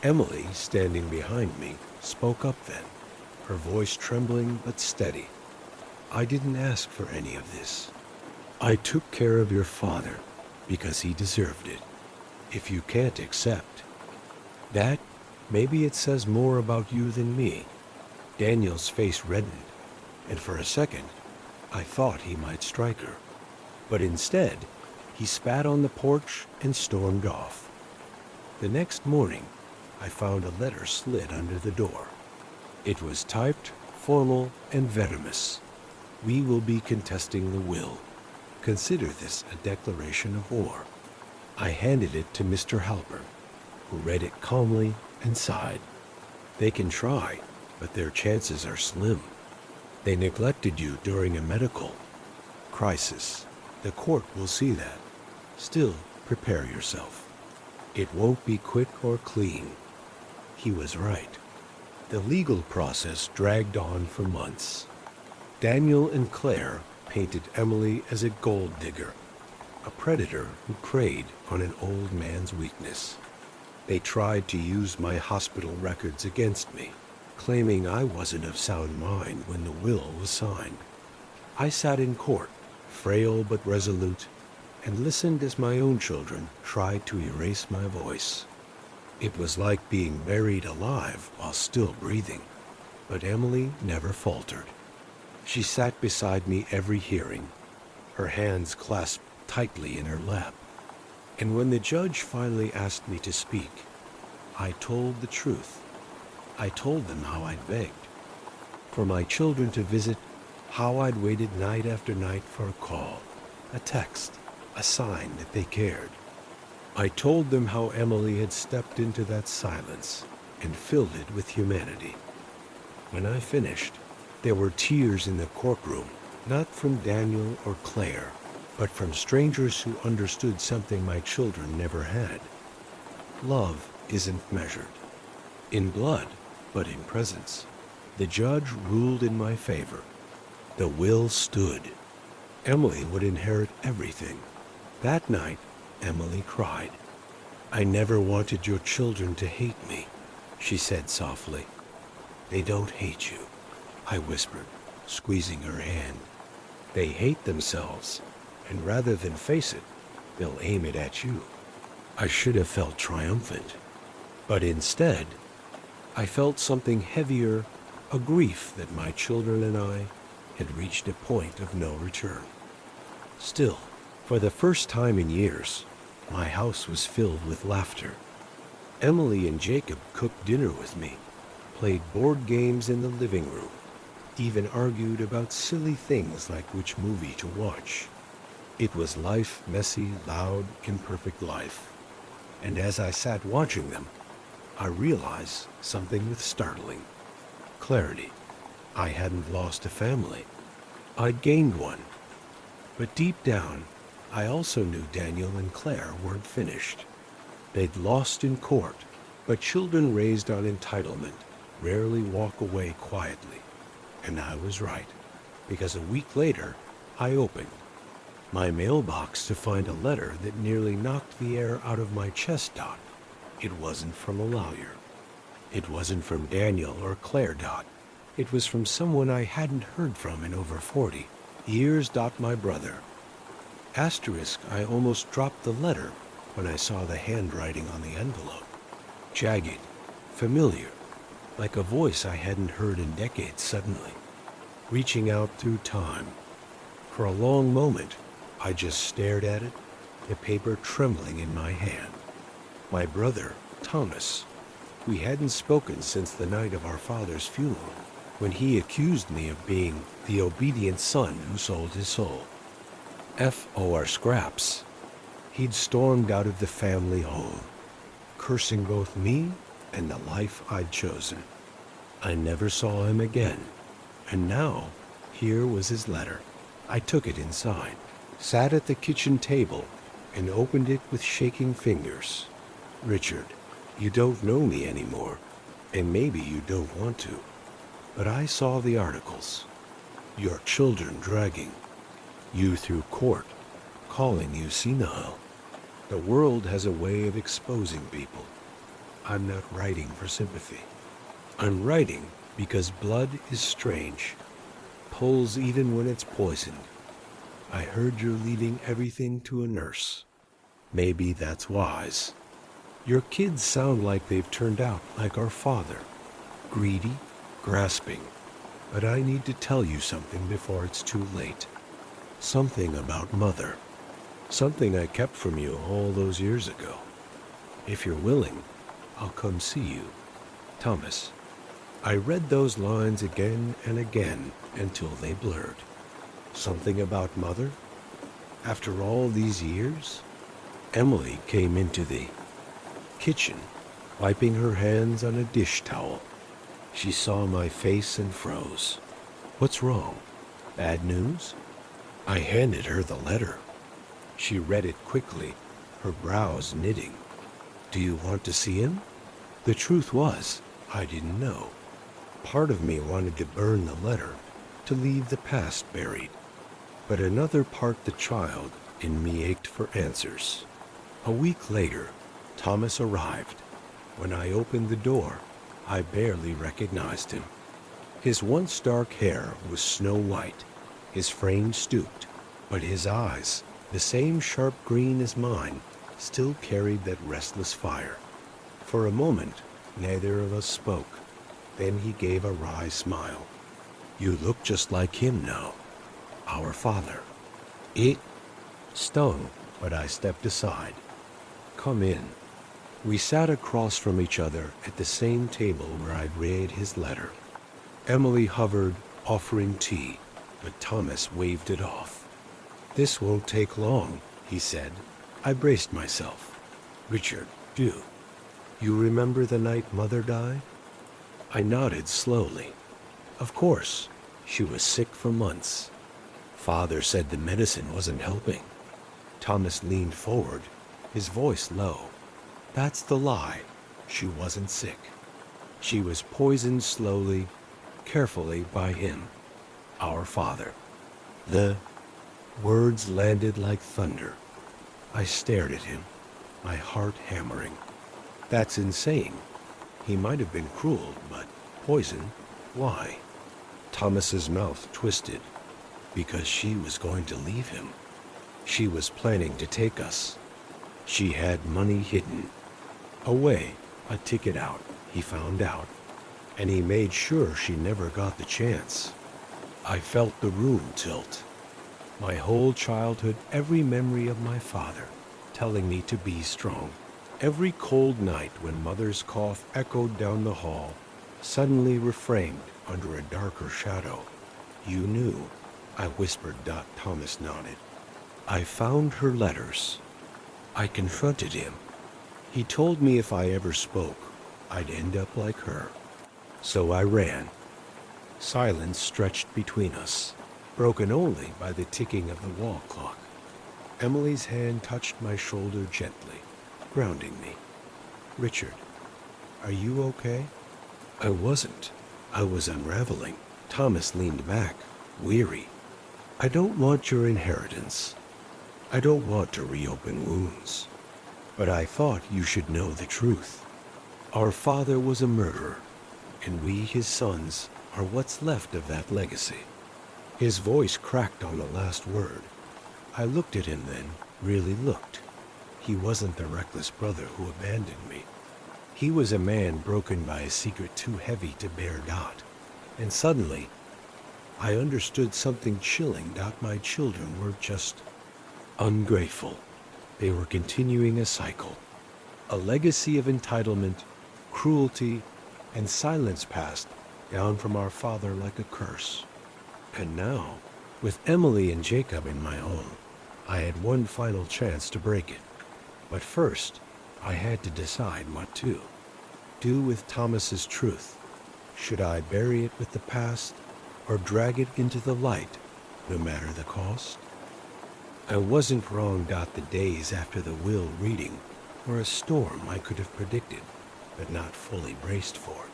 Speaker 1: Emily, standing behind me, spoke up then, her voice trembling but steady. I didn't ask for any of this. I took care of your father because he deserved it. If you can't accept that, maybe it says more about you than me. Daniel's face reddened, and for a second, I thought he might strike her. But instead, he spat on the porch and stormed off. The next morning, I found a letter slid under the door. It was typed, formal, and venomous. We will be contesting the will. Consider this a declaration of war. I handed it to Mr. Halpern, who read it calmly and sighed. They can try, but their chances are slim. They neglected you during a medical crisis. The court will see that. Still, prepare yourself. It won't be quick or clean. He was right. The legal process dragged on for months. Daniel and Claire painted Emily as a gold digger, a predator who preyed on an old man's weakness. They tried to use my hospital records against me, claiming I wasn't of sound mind when the will was signed. I sat in court, frail but resolute, and listened as my own children tried to erase my voice. It was like being buried alive while still breathing, but Emily never faltered. She sat beside me every hearing, her hands clasped tightly in her lap. And when the judge finally asked me to speak, I told the truth. I told them how I'd begged for my children to visit, how I'd waited night after night for a call, a text, a sign that they cared. I told them how Emily had stepped into that silence and filled it with humanity. When I finished, there were tears in the courtroom, not from Daniel or Claire, but from strangers who understood something my children never had. Love isn't measured in blood, but in presence. The judge ruled in my favor. The will stood. Emily would inherit everything. That night, Emily cried. I never wanted your children to hate me, she said softly. They don't hate you, I whispered, squeezing her hand. They hate themselves, and rather than face it, they'll aim it at you. I should have felt triumphant, but instead, I felt something heavier, a grief that my children and I had reached a point of no return. Still, for the first time in years, my house was filled with laughter. Emily and Jacob cooked dinner with me, played board games in the living room, even argued about silly things like which movie to watch. It was life, messy, loud, imperfect life. And as I sat watching them, I realized something with startling clarity. I hadn't lost a family. I'd gained one. But deep down, I also knew Daniel and Claire weren't finished. They'd lost in court, but children raised on entitlement rarely walk away quietly. And I was right, because a week later, I opened my mailbox to find a letter that nearly knocked the air out of my chest. It wasn't from a lawyer. It wasn't from Daniel or Claire. It was from someone I hadn't heard from in over 40 years. My brother. Asterisk, I almost dropped the letter when I saw the handwriting on the envelope. Jagged, familiar, like a voice I hadn't heard in decades suddenly, reaching out through time. For a long moment, I just stared at it, the paper trembling in my hand. My brother, Thomas. We hadn't spoken since the night of our father's funeral, when he accused me of being the obedient son who sold his soul. F.O.R. scraps. He'd stormed out of the family home, cursing both me and the life I'd chosen. I never saw him again, and now, here was his letter. I took it inside, sat at the kitchen table, and opened it with shaking fingers. Richard, you don't know me anymore, and maybe you don't want to, but I saw the articles. Your children dragging you through court, calling you senile. The world has a way of exposing people. I'm not writing for sympathy. I'm writing because blood is strange, pulls even when it's poisoned. I heard you're leaving everything to a nurse. Maybe that's wise. Your kids sound like they've turned out like our father. Greedy, grasping. But I need to tell you something before it's too late. Something about Mother. Something I kept from you all those years ago. If you're willing, I'll come see you. Thomas. I read those lines again and again until they blurred. Something about Mother? After all these years? Emily came into the kitchen, wiping her hands on a dish towel. She saw my face and froze. What's wrong? Bad news? I handed her the letter. She read it quickly, her brows knitting. Do you want to see him? The truth was, I didn't know. Part of me wanted to burn the letter, to leave the past buried. But another part, the child in me, ached for answers. A week later, Thomas arrived. When I opened the door, I barely recognized him. His once dark hair was snow white, his frame stooped, but his eyes, the same sharp green as mine, still carried that restless fire. For a moment, neither of us spoke. Then he gave a wry smile. You look just like him now. Our father. It stung, but I stepped aside. Come in. We sat across from each other at the same table where I'd read his letter. Emily hovered, offering tea, but Thomas waved it off. This won't take long, he said. I braced myself. Richard, do. You remember the night Mother died? I nodded slowly. Of course, she was sick for months. Father said the medicine wasn't helping. Thomas leaned forward, his voice low. That's the lie. She wasn't sick. She was poisoned slowly, carefully by him, our father. The words landed like thunder. I stared at him, my heart hammering. That's insane. He might have been cruel, but poison? Why? Thomas's mouth twisted. Because she was going to leave him. She was planning to take us. She had money hidden. Away, a ticket out, he found out. And he made sure she never got the chance. I felt the room tilt. My whole childhood, every memory of my father, telling me to be strong. Every cold night when Mother's cough echoed down the hall, suddenly reframed under a darker shadow. You knew, I whispered. Thomas nodded. I found her letters. I confronted him. He told me if I ever spoke, I'd end up like her. So I ran. Silence stretched between us, broken only by the ticking of the wall clock. Emily's hand touched my shoulder gently, grounding me. Richard, are you okay? I wasn't. I was unraveling. Thomas leaned back, weary. I don't want your inheritance. I don't want to reopen wounds. But I thought you should know the truth. Our father was a murderer, and we, his sons, are what's left of that legacy. His voice cracked on the last word. I looked at him then, really looked. He wasn't the reckless brother who abandoned me. He was a man broken by a secret too heavy to bear. And suddenly, I understood something chilling. My children were just ungrateful. They were continuing a cycle. A legacy of entitlement, cruelty, and silence passed down from our father like a curse. And now, with Emily and Jacob in my home, I had one final chance to break it. But first, I had to decide what to do with Thomas's truth. Should I bury it with the past, or drag it into the light, no matter the cost? I wasn't wrong. The days after the will reading were a storm I could have predicted, but not fully braced for.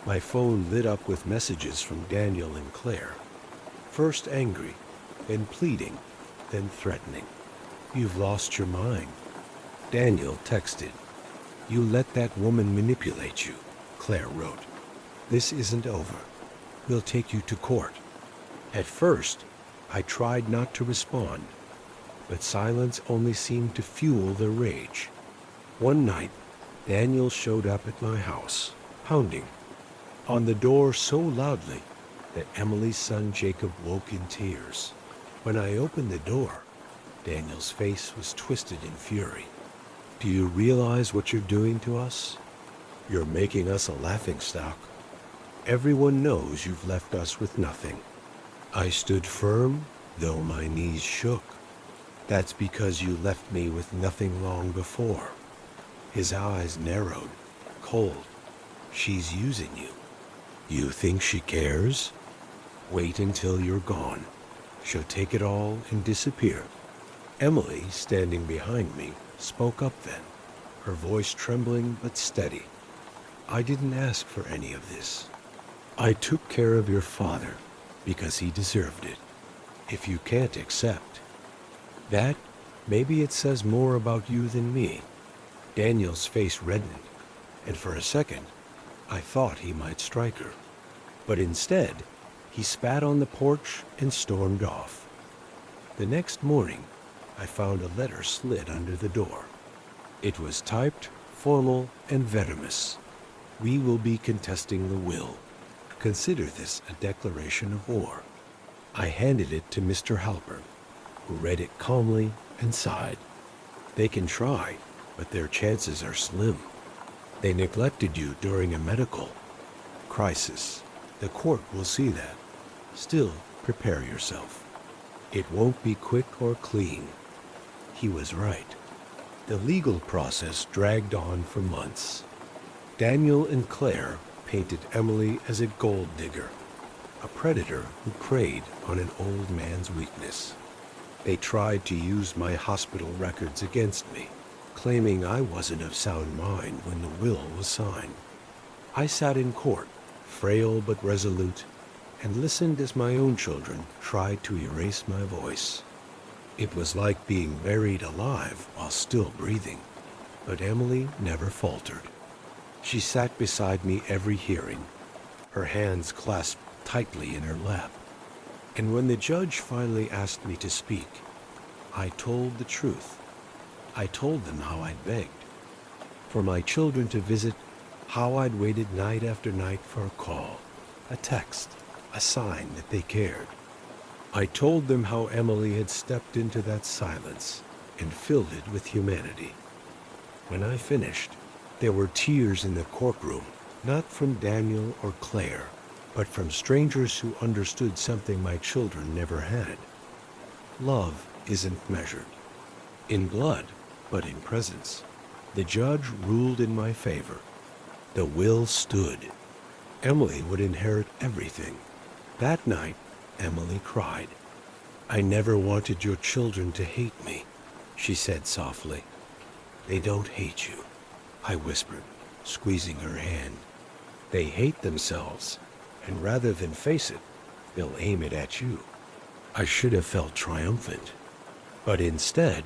Speaker 1: My phone lit up with messages from Daniel and Claire. First angry, then pleading, then threatening. "You've lost your mind." Daniel texted. "You let that woman manipulate you," Claire wrote. "This isn't over. We'll take you to court." At first, I tried not to respond, but silence only seemed to fuel their rage. One night, Daniel showed up at my house, pounding on the door so loudly that Emily's son Jacob woke in tears. When I opened the door, Daniel's face was twisted in fury. "Do you realize what you're doing to us? You're making us a laughingstock. Everyone knows you've left us with nothing." I stood firm, though my knees shook. "That's because you left me with nothing long before." His eyes narrowed, cold. "She's using you. You think she cares? Wait until you're gone. She'll take it all and disappear." Emily, standing behind me, spoke up then, her voice trembling but steady. "I didn't ask for any of this. I took care of your father because he deserved it. If you can't accept that, maybe it says more about you than me." Daniel's face reddened, and for a second, I thought he might strike her. But instead, he spat on the porch and stormed off. The next morning, I found a letter slid under the door. It was typed, formal, and venomous. "We will be contesting the will. Consider this a declaration of war." I handed it to Mr. Halpern, who read it calmly and sighed. "They can try, but their chances are slim. They neglected you during a medical crisis. The court will see that. Still, prepare yourself. It won't be quick or clean." He was right. The legal process dragged on for months. Daniel and Claire painted Emily as a gold digger, a predator who preyed on an old man's weakness. They tried to use my hospital records against me, claiming I wasn't of sound mind when the will was signed. I sat in court, frail but resolute, and listened as my own children tried to erase my voice. It was like being buried alive while still breathing, but Emily never faltered. She sat beside me every hearing, her hands clasped tightly in her lap. And when the judge finally asked me to speak, I told the truth. I told them how I'd begged for my children to visit, how I'd waited night after night for a call, a text, a sign that they cared. I told them how Emily had stepped into that silence and filled it with humanity. When I finished, there were tears in the courtroom, not from Daniel or Claire, but from strangers who understood something my children never had. Love isn't measured in blood, but in presence. The judge ruled in my favor. The will stood. Emily would inherit everything. That night, Emily cried. "I never wanted your children to hate me," she said softly. "They don't hate you," I whispered, squeezing her hand. "They hate themselves, and rather than face it, they'll aim it at you." I should have felt triumphant, but instead,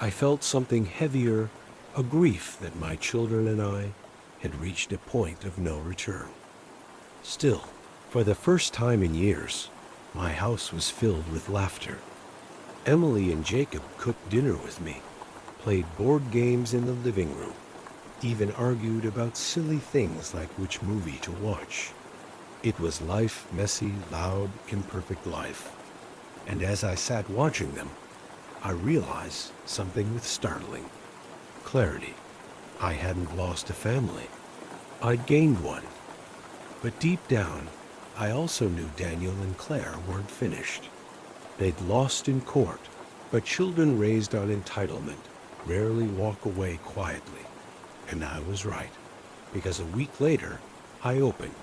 Speaker 1: I felt something heavier, a grief that my children and I had reached a point of no return. Still, for the first time in years, my house was filled with laughter. Emily and Jacob cooked dinner with me, played board games in the living room, even argued about silly things like which movie to watch. It was life, messy, loud, imperfect life. And as I sat watching them, I realized something with startling clarity. I hadn't lost a family. I'd gained one. But deep down, I also knew Daniel and Claire weren't finished. They'd lost in court, but children raised on entitlement rarely walk away quietly. And I was right, because a week later, I opened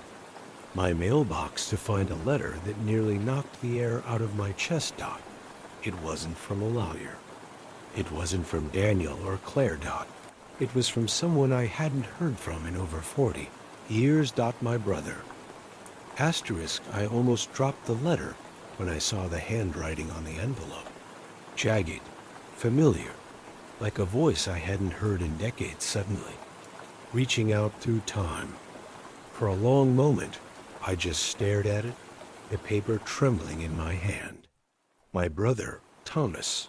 Speaker 1: my mailbox to find a letter that nearly knocked the air out of my chest. It wasn't from a lawyer. It wasn't from Daniel or Claire. It was from someone I hadn't heard from in over 40 years. My brother. Asterisk, I almost dropped the letter when I saw the handwriting on the envelope. Jagged, familiar, like a voice I hadn't heard in decades suddenly, reaching out through time. For a long moment, I just stared at it, the paper trembling in my hand. My brother, Thomas.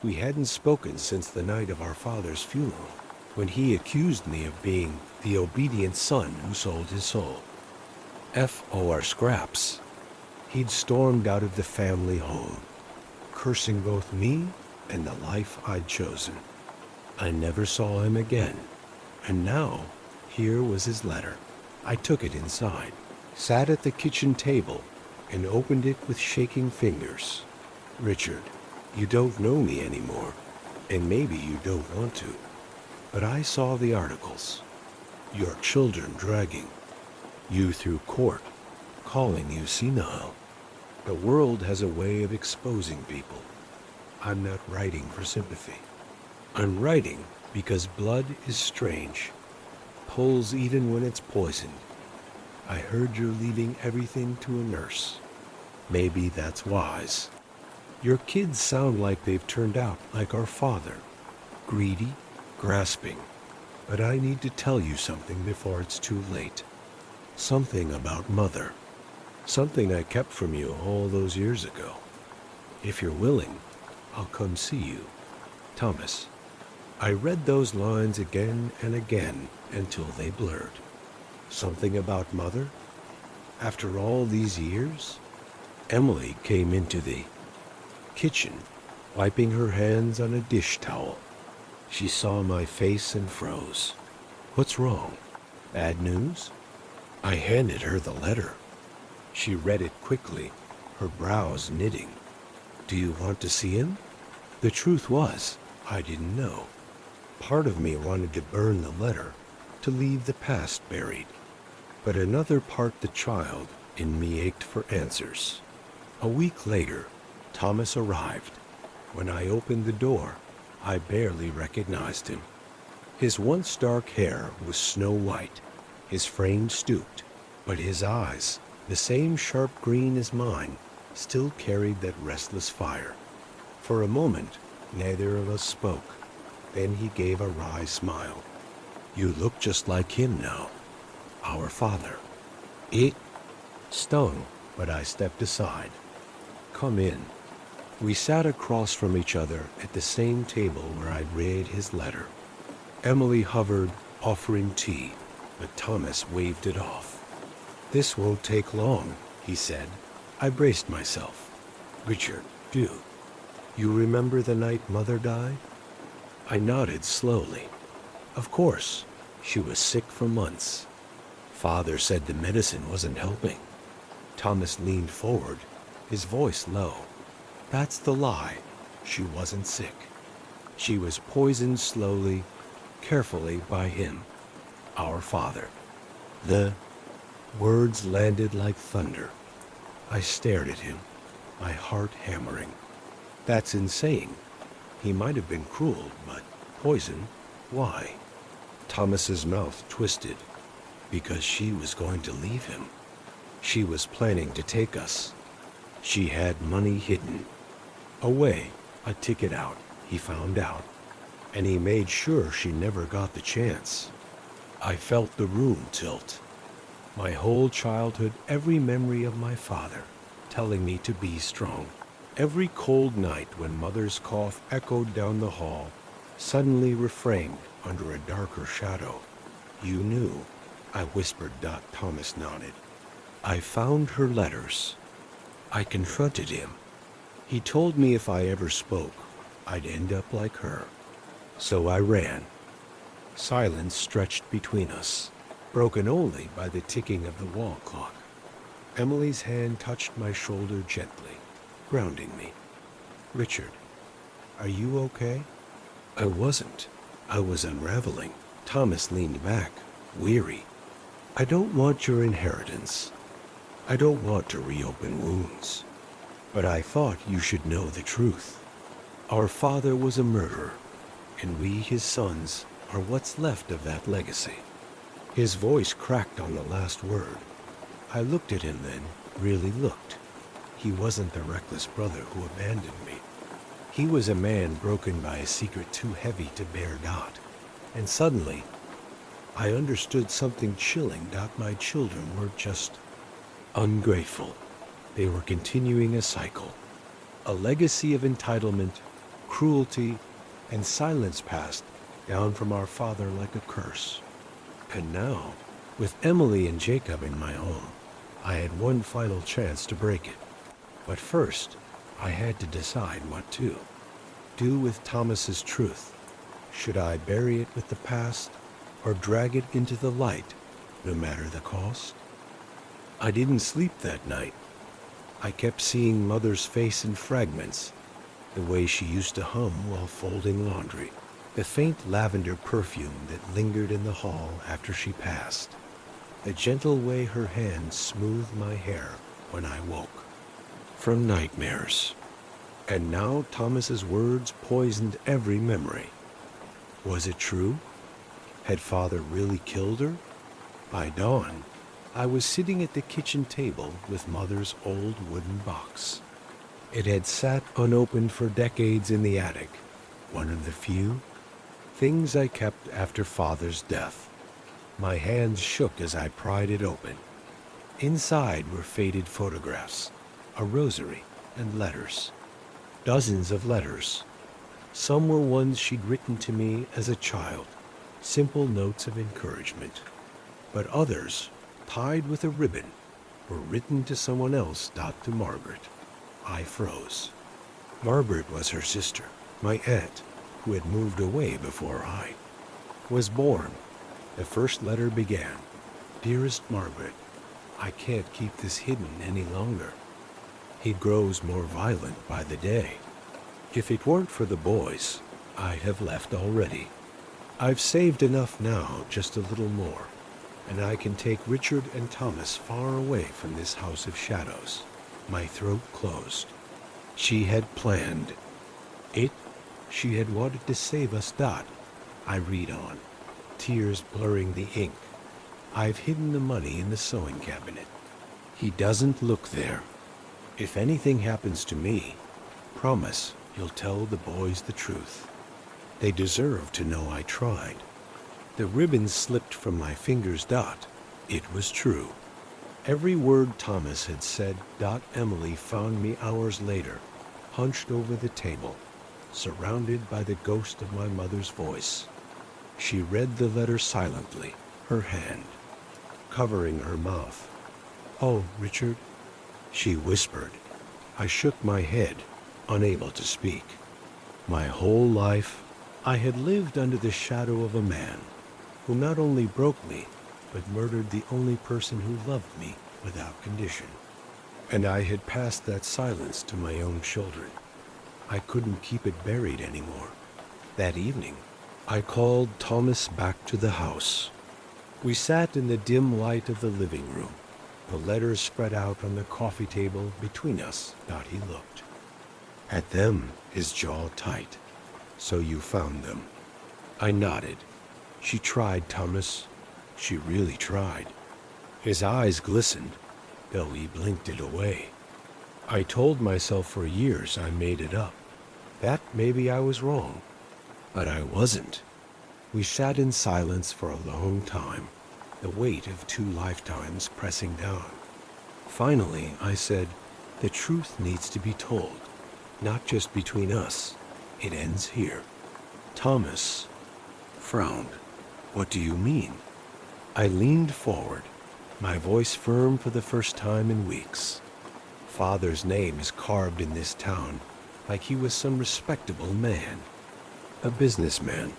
Speaker 1: We hadn't spoken since the night of our father's funeral, when he accused me of being the obedient son who sold his soul. F.O.R. scraps. He'd stormed out of the family home, cursing both me and the life I'd chosen. I never saw him again, and now, here was his letter. I took it inside, sat at the kitchen table, and opened it with shaking fingers. Richard, you don't know me anymore, and maybe you don't want to, but I saw the articles. Your children dragging you through court, calling you senile. The world has a way of exposing people. I'm not writing for sympathy. I'm writing because blood is strange, pulls even when it's poisoned. I heard you're leaving everything to a nurse. Maybe that's wise. Your kids sound like they've turned out like our father, greedy, grasping. But I need to tell you something before it's too late. Something about Mother. Something I kept from you all those years ago. If you're willing, I'll come see you. Thomas. I read those lines again and again until they blurred. Something about Mother? After all these years? Emily came into the kitchen, wiping her hands on a dish towel. She saw my face and froze. What's wrong? Bad news? I handed her the letter. She read it quickly, her brows knitting. Do you want to see him? The truth was, I didn't know. Part of me wanted to burn the letter, to leave the past buried. But another part, the child in me, ached for answers. A week later, Thomas arrived. When I opened the door, I barely recognized him. His once dark hair was snow white, his frame stooped, but his eyes, the same sharp green as mine, still carried that restless fire. For a moment, neither of us spoke. Then he gave a wry smile. You look just like him now. Our father. It stung, but I stepped aside. Come in. We sat across from each other at the same table where I'd read his letter. Emily hovered, offering tea, but Thomas waved it off. This won't take long, he said. I braced myself. Richard, do. You remember the night Mother died? I nodded slowly. Of course, she was sick for months. Father said the medicine wasn't helping. Thomas leaned forward, his voice low. That's the lie. She wasn't sick. She was poisoned slowly, carefully by him, our father. The words landed like thunder. I stared at him, my heart hammering. That's insane. He might have been cruel, but poison? Why? Thomas's mouth twisted. Because she was going to leave him. She was planning to take us. She had money hidden. Away, a ticket out, he found out. And he made sure she never got the chance. I felt the room tilt. My whole childhood, every memory of my father, telling me to be strong. Every cold night when Mother's cough echoed down the hall, suddenly reframed under a darker shadow. You knew, I whispered. Thomas nodded. I found her letters. I confronted him. He told me if I ever spoke, I'd end up like her. So I ran. Silence stretched between us, broken only by the ticking of the wall clock. Emily's hand touched my shoulder gently, grounding me. Richard, are you okay? I wasn't. I was unraveling. Thomas leaned back, weary. I don't want your inheritance. I don't want to reopen wounds. But I thought you should know the truth. Our father was a murderer, and we, his sons, are what's left of that legacy. His voice cracked on the last word. I looked at him then, really looked. He wasn't the reckless brother who abandoned me. He was a man broken by a secret too heavy to bear. And suddenly, I understood something chilling. My children were just ungrateful. They were continuing a cycle, a legacy of entitlement, cruelty, and silence passed down from our father like a curse. And now, with Emily and Jacob in my home, I had one final chance to break it. But first, I had to decide what to do with Thomas's truth. Should I bury it with the past or drag it into the light, no matter the cost? I didn't sleep that night. I kept seeing Mother's face in fragments, the way she used to hum while folding laundry, the faint lavender perfume that lingered in the hall after she passed, the gentle way her hand smoothed my hair when I woke from nightmares. And now Thomas's words poisoned every memory. Was it true? Had Father really killed her? By dawn, I was sitting at the kitchen table with Mother's old wooden box. It had sat unopened for decades in the attic, one of the few things I kept after Father's death. My hands shook as I pried it open. Inside were faded photographs, a rosary, and letters. Dozens of letters. Some were ones she'd written to me as a child, simple notes of encouragement. But others, tied with a ribbon, were written to someone else. To Margaret. I froze. Margaret was her sister, my aunt, who had moved away before I was born. The first letter began, "Dearest Margaret, I can't keep this hidden any longer." He grows more violent by the day. If it weren't for the boys, I'd have left already. I've saved enough now, just a little more, and I can take Richard and Thomas far away from this house of shadows. My throat closed. She had planned it. She had wanted to save us. I read on, tears blurring the ink. I've hidden the money in the sewing cabinet. He doesn't look there. If anything happens to me, promise you'll tell the boys the truth. They deserve to know I tried. The ribbon slipped from my fingers. It was true. Every word Thomas had said. Emily found me hours later, hunched over the table, surrounded by the ghost of my mother's voice. She read the letter silently, her hand covering her mouth. "Oh, Richard," she whispered. I shook my head, unable to speak. My whole life, I had lived under the shadow of a man who not only broke me, but murdered the only person who loved me without condition. And I had passed that silence to my own children. I couldn't keep it buried anymore. That evening, I called Thomas back to the house. We sat in the dim light of the living room, the letters spread out on the coffee table between us. He looked at them, his jaw tight. "So you found them?" I nodded. "She tried, Thomas. She really tried." His eyes glistened, though he blinked it away. I told myself for years I made it up, that maybe I was wrong. But I wasn't. We sat in silence for a long time, the weight of 2 lifetimes pressing down. Finally, I said, "The truth needs to be told, not just between us. It ends here." Thomas frowned. "What do you mean?" I leaned forward, my voice firm for the first time in weeks. Father's name is carved in this town like he was some respectable man. A businessman,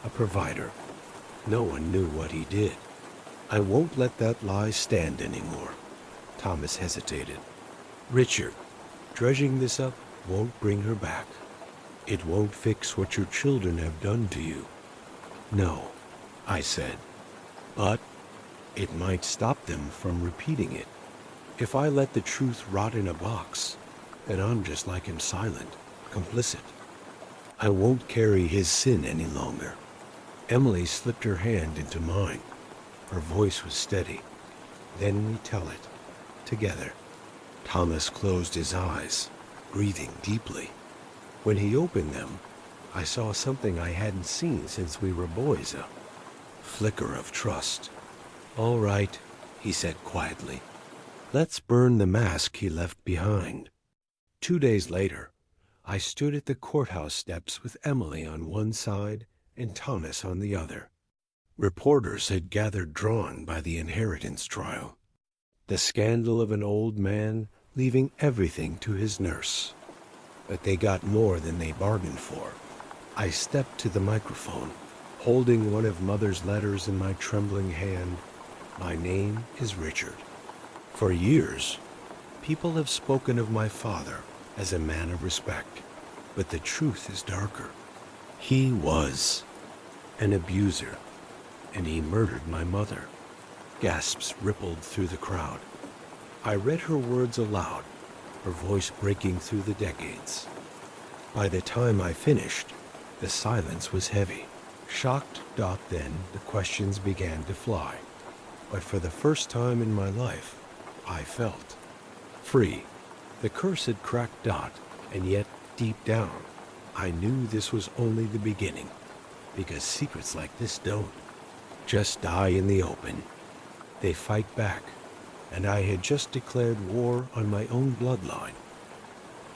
Speaker 1: a provider. No one knew what he did. I won't let that lie stand anymore. Thomas hesitated. "Richard, dredging this up won't bring her back. It won't fix what your children have done to you." "No," I said, "but it might stop them from repeating it. If I let the truth rot in a box, then I'm just like him, silent, complicit. I won't carry his sin any longer." Emily slipped her hand into mine. Her voice was steady. "Then we tell it, together. Thomas closed his eyes, breathing deeply. When he opened them, I saw something I hadn't seen since we were boys, a flicker of trust. "All right," he said quietly. "Let's burn the mask he left behind." 2 days later, I stood at the courthouse steps with Emily on one side and Thomas on the other. Reporters had gathered, drawn by the inheritance trial. The scandal of an old man leaving everything to his nurse. But they got more than they bargained for. I stepped to the microphone, holding one of Mother's letters in my trembling hand. "My name is Richard. For years, people have spoken of my father as a man of respect, but the truth is darker. He was an abuser, and he murdered my mother." Gasps rippled through the crowd. I read her words aloud, her voice breaking through the decades. By the time I finished, the silence was heavy. Shocked. Then the questions began to fly. But for the first time in my life, I felt free. The curse had cracked Dot, and yet, deep down, I knew this was only the beginning, because secrets like this don't just die in the open. They fight back, and I had just declared war on my own bloodline.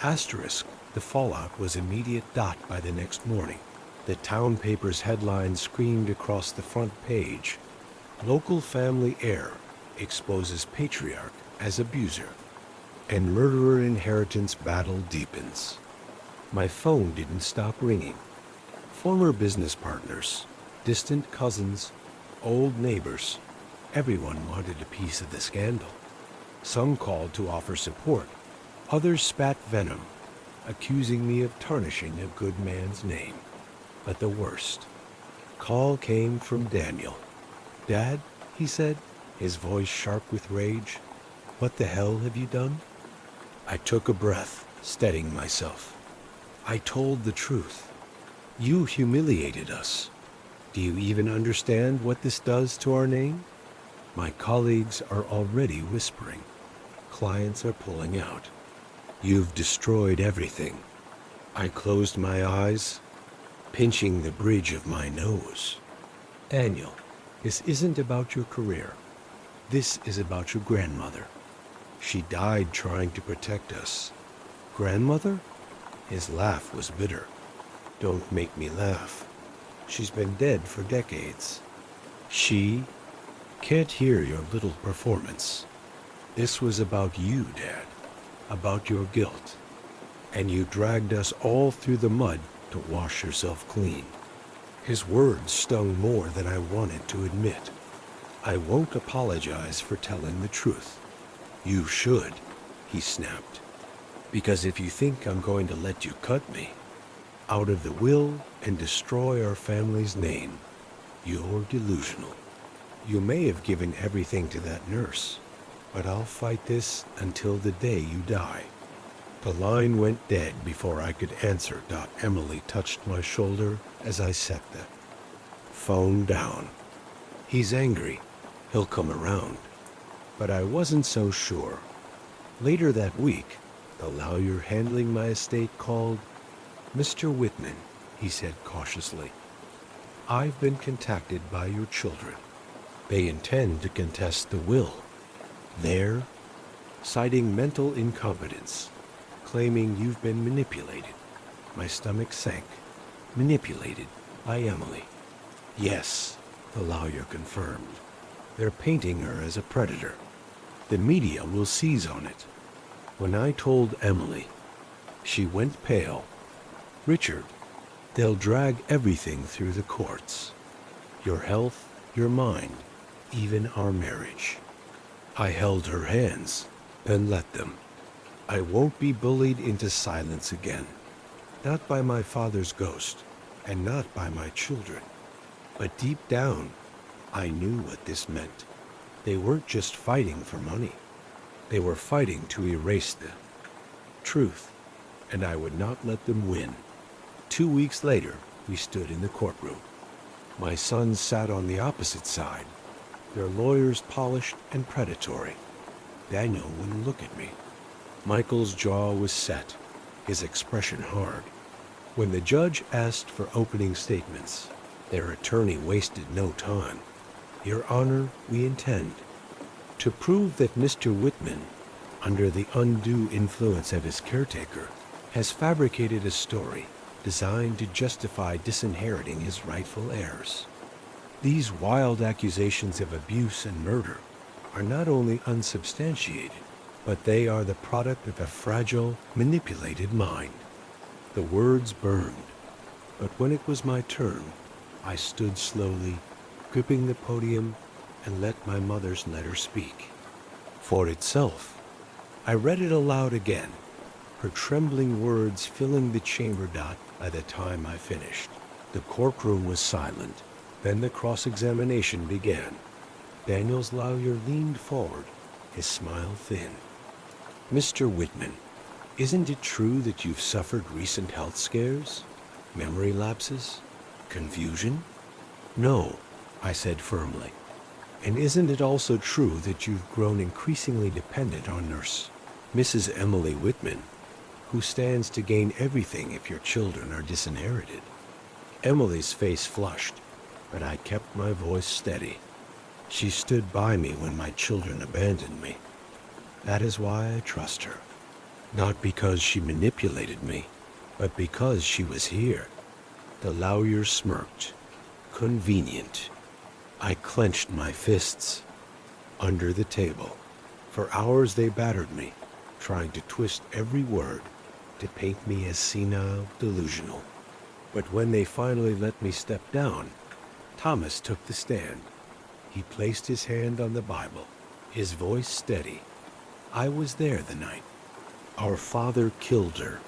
Speaker 1: Asterisk, the fallout was immediate. By the next morning, the town paper's headline screamed across the front page, "Local family heir exposes patriarch as abuser, and murderer inheritance battle deepens." My phone didn't stop ringing. Former business partners, distant cousins, old neighbors, everyone wanted a piece of the scandal. Some called to offer support. Others spat venom, accusing me of tarnishing a good man's name. But the worst call came from Daniel. "Dad," he said, his voice sharp with rage, "what the hell have you done?" I took a breath, steadying myself. I told the truth. "You humiliated us. Do you even understand what this does to our name?" My colleagues are already whispering. Clients are pulling out. "You've destroyed everything." I closed my eyes, pinching the bridge of my nose. "Daniel, this isn't about your career. This is about your grandmother. She died trying to protect us." "Grandmother?" His laugh was bitter. "Don't make me laugh. She's been dead for decades. She can't hear your little performance. This was about you, Dad, about your guilt. And you dragged us all through the mud to wash yourself clean." His words stung more than I wanted to admit. "I won't apologize for telling the truth." "You should," he snapped. "Because if you think I'm going to let you cut me out of the will and destroy our family's name, you're delusional. You may have given everything to that nurse, but I'll fight this until the day you die." The line went dead before I could answer. Emily touched my shoulder as I set the phone down. "He's angry. He'll come around." But I wasn't so sure. Later that week, the lawyer handling my estate called. "Mr. Whitman," he said cautiously, "I've been contacted by your children. They intend to contest the will. They're citing mental incompetence, claiming you've been manipulated." My stomach sank. "Manipulated by Emily?" "Yes," the lawyer confirmed. "They're painting her as a predator. The media will seize on it." When I told Emily, she went pale. "Richard, they'll drag everything through the courts. Your health, your mind, even our marriage." I held her hands, then let them. "I won't be bullied into silence again. Not by my father's ghost, and not by my children." But deep down, I knew what this meant. They weren't just fighting for money. They were fighting to erase the truth, and I would not let them win. 2 weeks later, we stood in the courtroom. My sons sat on the opposite side, their lawyers polished and predatory. Daniel wouldn't look at me. Michael's jaw was set, his expression hard. When the judge asked for opening statements, their attorney wasted no time. Your Honor, we intend to prove that Mr. Whitman, under the undue influence of his caretaker, has fabricated a story designed to justify disinheriting his rightful heirs. These wild accusations of abuse and murder are not only unsubstantiated, but they are the product of a fragile, manipulated mind. The words burned, but when it was my turn, I stood slowly, gripping the podium, and let my mother's letter speak for itself. I read it aloud again, her trembling words filling the chamber by the time I finished. The courtroom was silent. Then the cross-examination began. Daniel's lawyer leaned forward, his smile thin. Mr. Whitman, isn't it true that you've suffered recent health scares? Memory lapses? Confusion? No, I said firmly. And isn't it also true that you've grown increasingly dependent on Nurse Mrs. Emily Whitman, who stands to gain everything if your children are disinherited? Emily's face flushed, but I kept my voice steady. She stood by me when my children abandoned me. That is why I trust her. Not because she manipulated me, but because she was here. The lawyer smirked. Convenient. I clenched my fists under the table. For hours they battered me, trying to twist every word to paint me as senile, delusional. But when they finally let me step down, Thomas took the stand. He placed his hand on the Bible, his voice steady. I was there the night. Our father killed her.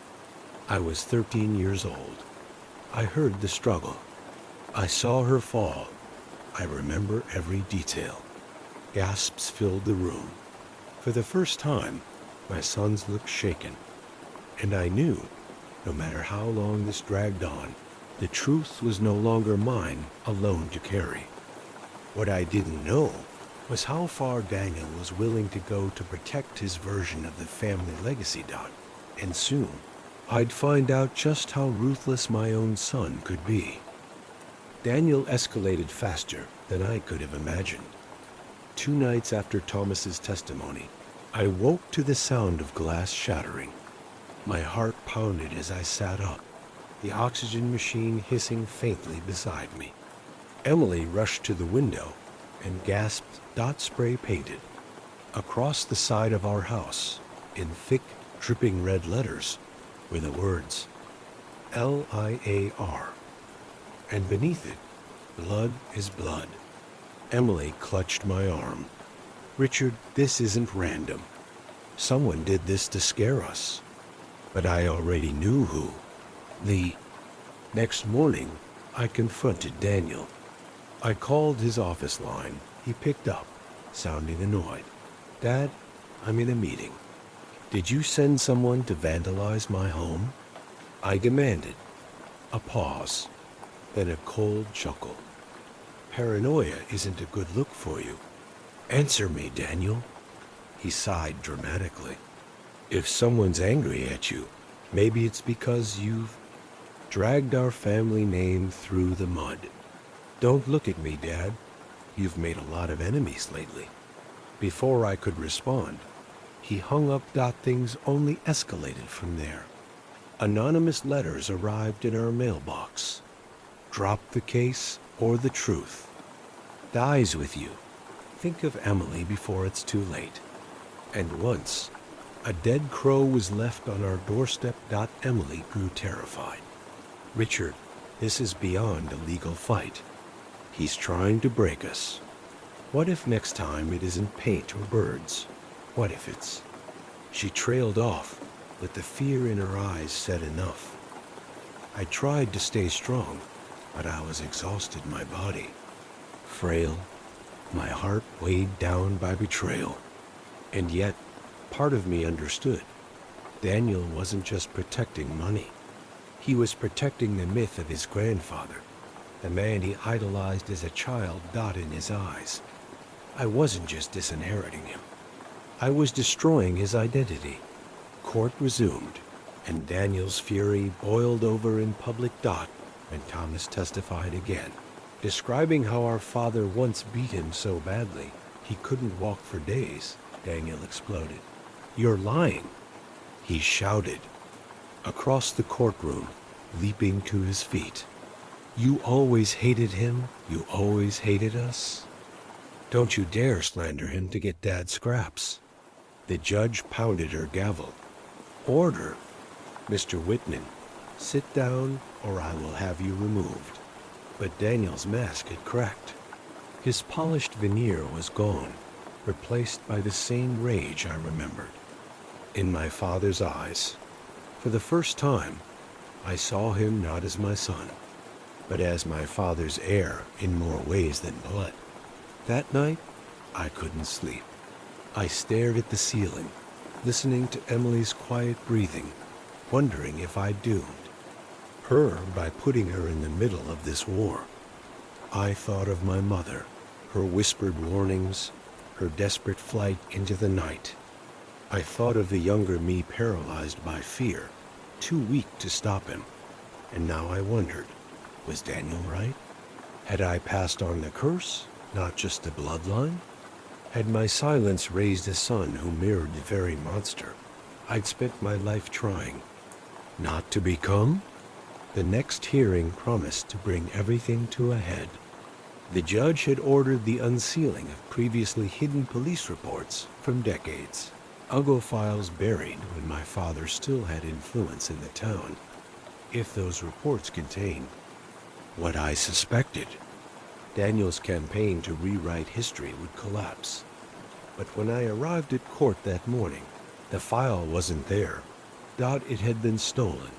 Speaker 1: I was 13 years old. I heard the struggle. I saw her fall. I remember every detail. Gasps filled the room. For the first time, my sons looked shaken. And I knew, no matter how long this dragged on, the truth was no longer mine alone to carry. What I didn't know was how far Daniel was willing to go to protect his version of the family legacy. And soon, I'd find out just how ruthless my own son could be. Daniel escalated faster than I could have imagined. 2 nights after Thomas's testimony, I woke to the sound of glass shattering. My heart pounded as I sat up, the oxygen machine hissing faintly beside me. Emily rushed to the window and gasped, "Dot spray painted." Across the side of our house, in thick, dripping red letters, were the words, LIAR. And beneath it, blood is blood. Emily clutched my arm. Richard, this isn't random. Someone did this to scare us. But I already knew who. The next morning, I confronted Daniel. I called his office line. He picked up, sounding annoyed. Dad, I'm in a meeting. Did you send someone to vandalize my home? I demanded. A pause, then a cold chuckle. Paranoia isn't a good look for you. Answer me, Daniel. He sighed dramatically. If someone's angry at you, maybe it's because you've dragged our family name through the mud. Don't look at me, Dad. You've made a lot of enemies lately. Before I could respond, he hung up. Things only escalated from there. Anonymous letters arrived in our mailbox. Drop the case or the truth dies with you. Think of Emily before it's too late. And once, a dead crow was left on our doorstep. Emily grew terrified. Richard, this is beyond a legal fight. He's trying to break us. What if next time it isn't paint or birds? What if it's... She trailed off, but the fear in her eyes said enough. I tried to stay strong, but I was exhausted. My body, frail, my heart weighed down by betrayal. And yet, part of me understood. Daniel wasn't just protecting money. He was protecting the myth of his grandfather, the man he idolized as a child. In his eyes, I wasn't just disinheriting him. I was destroying his identity. Court resumed, and Daniel's fury boiled over in public dot when Thomas testified again, describing how our father once beat him so badly he couldn't walk for days. Daniel exploded. "You're lying!" he shouted across the courtroom, leaping to his feet. "You always hated him? You always hated us? Don't you dare slander him to get Dad scraps." The judge pounded her gavel. "Order! Mr. Whitman, sit down or I will have you removed." But Daniel's mask had cracked. His polished veneer was gone, replaced by the same rage I remembered. In my father's eyes, for the first time, I saw him not as my son, but as my father's heir in more ways than blood. That night, I couldn't sleep. I stared at the ceiling, listening to Emily's quiet breathing, wondering if I'd doomed her by putting her in the middle of this war. I thought of my mother, her whispered warnings, her desperate flight into the night. I thought of the younger me paralyzed by fear, too weak to stop him. And now I wondered, was Daniel right? Had I passed on the curse, not just the bloodline? Had my silence raised a son who mirrored the very monster I'd spent my life trying not to become? The next hearing promised to bring everything to a head. The judge had ordered the unsealing of previously hidden police reports from decades, Ugo files buried when my father still had influence in the town. If those reports contained what I suspected, Daniel's campaign to rewrite history would collapse. But when I arrived at court that morning, the file wasn't there. It had been stolen,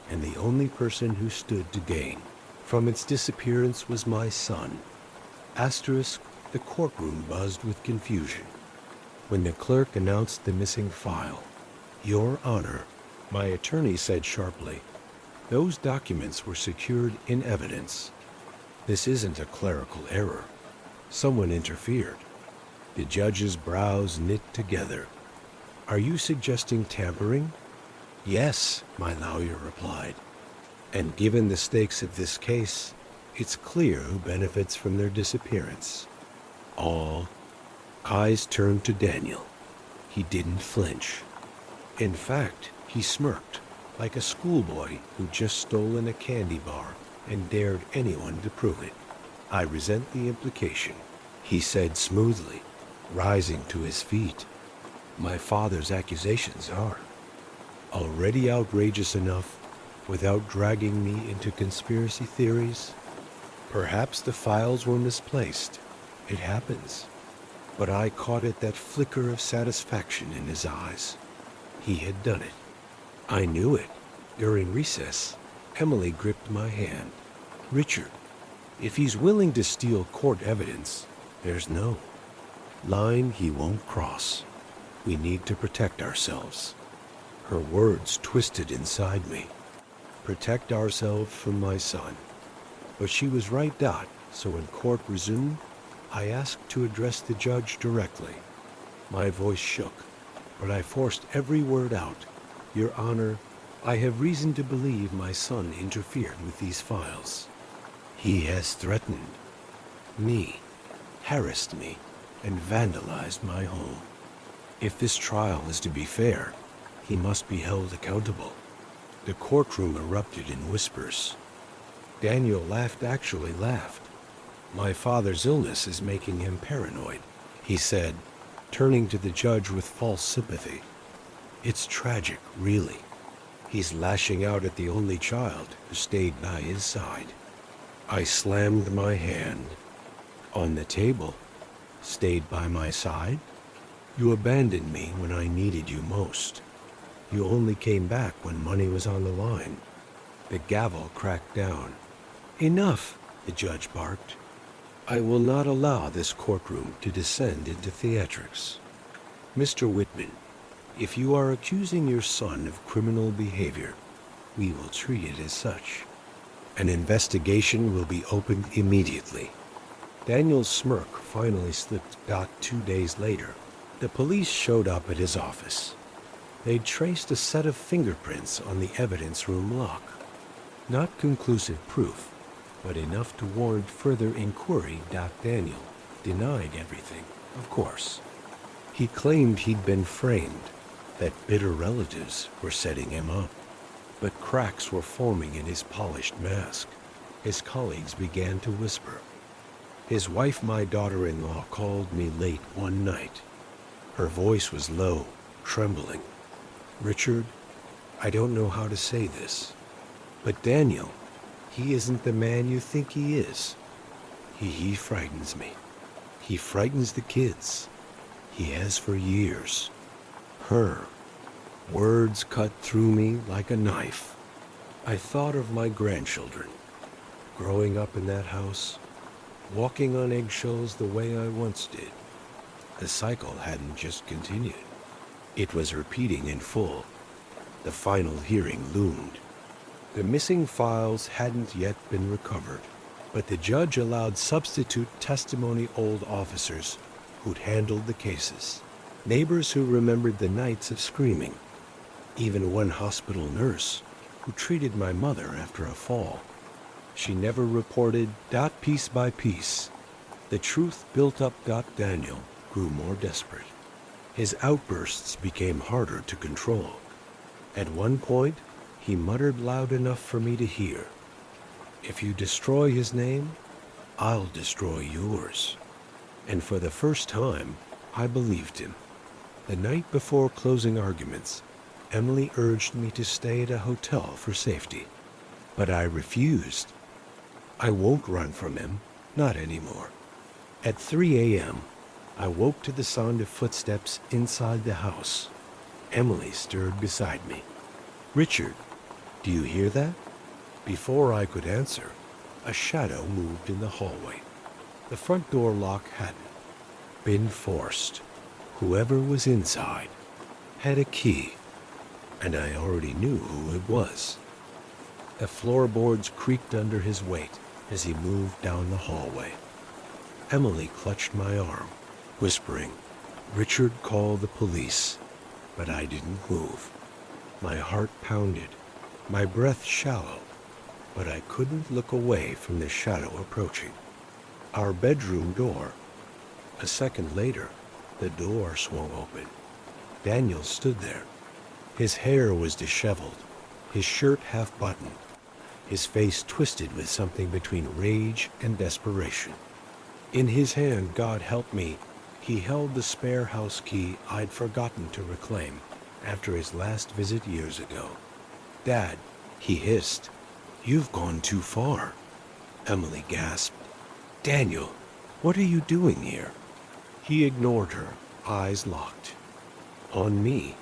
Speaker 1: and the only person who stood to gain from its disappearance was my son. Asterisk, the courtroom buzzed with confusion when the clerk announced the missing file. "Your Honor," my attorney said sharply, "those documents were secured in evidence. This isn't a clerical error. Someone interfered." The judge's brows knit together. "Are you suggesting tampering?" "Yes," my lawyer replied. "And given the stakes of this case, it's clear who benefits from their disappearance." All eyes turned to Daniel. He didn't flinch. In fact, he smirked, like a schoolboy who just stolen a candy bar and dared anyone to prove it. "I resent the implication," he said smoothly, rising to his feet. "My father's accusations are already outrageous enough without dragging me into conspiracy theories. Perhaps the files were misplaced. It happens." But I caught at that flicker of satisfaction in his eyes. He had done it. I knew it. During recess, Emily gripped my hand. "Richard, if he's willing to steal court evidence, there's no line he won't cross. We need to protect ourselves." Her words twisted inside me. Protect ourselves from my son. But she was right, so when court resumed, I asked to address the judge directly. My voice shook, but I forced every word out. "Your Honor, I have reason to believe my son interfered with these files. He has threatened me, harassed me, and vandalized my home. If this trial is to be fair, he must be held accountable." The courtroom erupted in whispers. Daniel actually laughed. "My father's illness is making him paranoid," he said, turning to the judge with false sympathy. "It's tragic, really. He's lashing out at the only child who stayed by his side." I slammed my hand on the table. "Stayed by my side? You abandoned me when I needed you most. You only came back when money was on the line." The gavel cracked down. "Enough," the judge barked. "I will not allow this courtroom to descend into theatrics. Mr. Whitman, if you are accusing your son of criminal behavior, we will treat it as such. An investigation will be opened immediately." Daniel's smirk finally slipped. 2 days later, the police showed up at his office. They'd traced a set of fingerprints on the evidence room lock. Not conclusive proof, but enough to warrant further inquiry. Daniel denied everything, of course. He claimed he'd been framed, that bitter relatives were setting him up. But cracks were forming in his polished mask. His colleagues began to whisper. His wife, my daughter-in-law, called me late one night. Her voice was low, trembling. "Richard, I don't know how to say this, but Daniel, he isn't the man you think he is. He frightens me. He frightens the kids. He has for years. Her." Words cut through me like a knife. I thought of my grandchildren, growing up in that house, walking on eggshells the way I once did. The cycle hadn't just continued. It was repeating in full. The final hearing loomed. The missing files hadn't yet been recovered, but the judge allowed substitute testimony. Old officers who'd handled the cases, neighbors who remembered the nights of screaming, even one hospital nurse who treated my mother after a fall. She never reported. Piece by piece, the truth built up. Daniel grew more desperate. His outbursts became harder to control. At one point, he muttered loud enough for me to hear, "If you destroy his name, I'll destroy yours." And for the first time, I believed him. The night before closing arguments, Emily urged me to stay at a hotel for safety, but I refused. I won't run from him, not anymore. At 3 a.m., I woke to the sound of footsteps inside the house. Emily stirred beside me. "Richard, do you hear that?" Before I could answer, a shadow moved in the hallway. The front door lock hadn't been forced. Whoever was inside had a key, and I already knew who it was. The floorboards creaked under his weight as he moved down the hallway. Emily clutched my arm, whispering, "Richard, call the police." But I didn't move. My heart pounded, my breath shallow, but I couldn't look away from the shadow approaching. Our bedroom door. A second later, the door swung open. Daniel stood there. His hair was disheveled, his shirt half-buttoned, his face twisted with something between rage and desperation. In his hand, God help me, he held the spare house key I'd forgotten to reclaim after his last visit years ago. "Dad," he hissed, "you've gone too far." Emily gasped. "Daniel, what are you doing here?" He ignored her, eyes locked. "On me?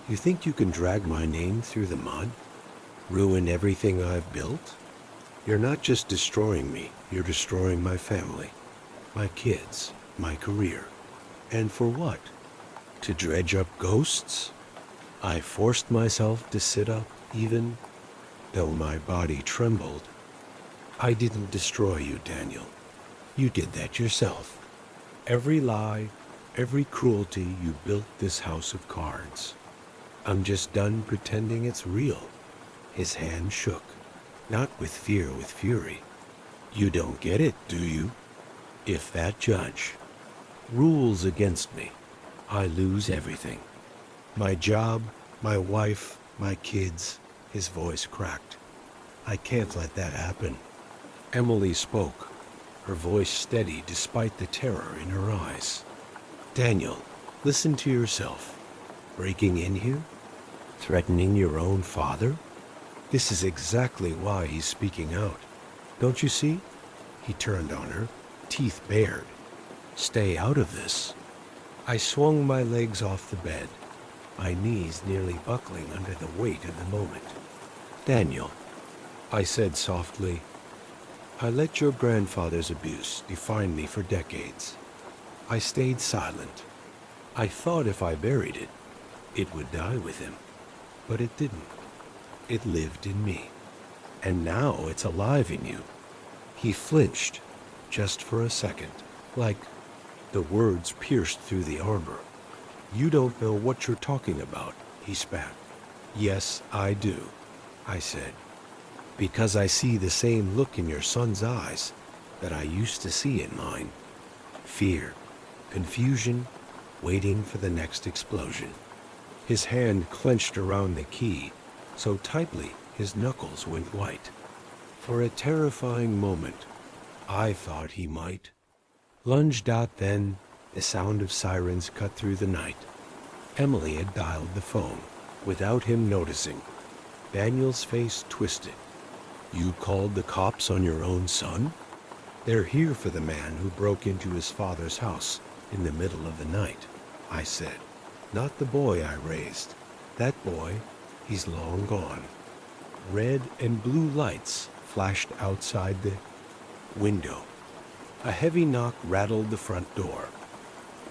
Speaker 1: You think you can drag my name through the mud? Ruin everything I've built? You're not just destroying me, you're destroying my family, my kids, my career. And for what? To dredge up ghosts?" I forced myself to sit up, even though my body trembled. "I didn't destroy you, Daniel. You did that yourself. Every lie, every cruelty, you built this house of cards. I'm just done pretending it's real." His hand shook, not with fear, with fury. "You don't get it, do you? If that judge rules against me, I lose everything. My job, my wife, my kids." His voice cracked. "I can't let that happen." Emily spoke, her voice steady despite the terror in her eyes. "Daniel, listen to yourself. Breaking in here? Threatening your own father? This is exactly why he's speaking out. Don't you see?" He turned on her, teeth bared. "Stay out of this." I swung my legs off the bed, my knees nearly buckling under the weight of the moment. "Daniel," I said softly, "I let your grandfather's abuse define me for decades. I stayed silent. I thought if I buried it, it would die with him. But it didn't. It lived in me. And now it's alive in you." He flinched, just for a second, like the words pierced through the armor. "You don't know what you're talking about." he spat. Yes, I do, I said, because I see the same look in your son's eyes that I used to see in mine. Fear, confusion, waiting for the next explosion. His hand clenched around the key so tightly his knuckles went white. For a terrifying moment, I thought he might. Lunge. Then, the sound of sirens cut through the night. Emily had dialed the phone, without him noticing. Daniel's face twisted. You called the cops on your own son? They're here for the man who broke into his father's house in the middle of the night, I said. Not the boy I raised. That boy, he's long gone. Red and blue lights flashed outside the window. A heavy knock rattled the front door.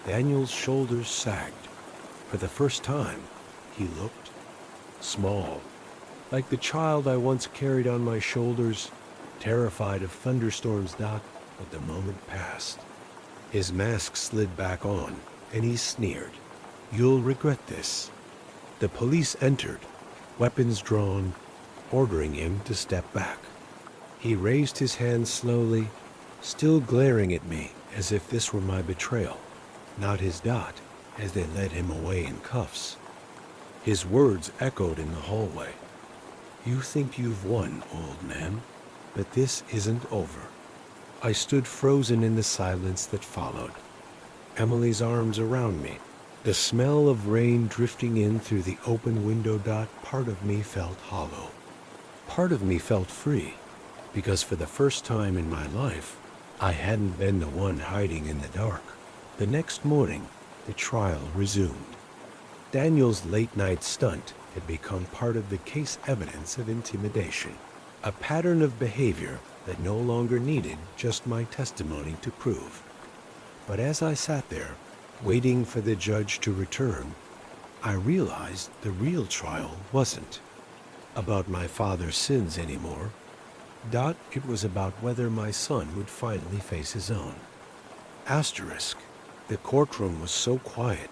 Speaker 1: Daniel's shoulders sagged. For the first time, he looked small, like the child I once carried on my shoulders, terrified of thunderstorms. But the moment passed. His mask slid back on, and he sneered. You'll regret this. The police entered, weapons drawn, ordering him to step back. He raised his hand slowly, still glaring at me as if this were my betrayal, not his. As they led him away in cuffs. His words echoed in the hallway. You think you've won, old man, but this isn't over. I stood frozen in the silence that followed. Emily's arms around me, the smell of rain drifting in through the open window. Part of me felt hollow. Part of me felt free, because for the first time in my life, I hadn't been the one hiding in the dark. The next morning, the trial resumed. Daniel's late-night stunt had become part of the case evidence of intimidation, a pattern of behavior that no longer needed just my testimony to prove. But as I sat there, waiting for the judge to return, I realized the real trial wasn't about my father's sins anymore. It was about whether my son would finally face his own. Asterisk. The courtroom was so quiet,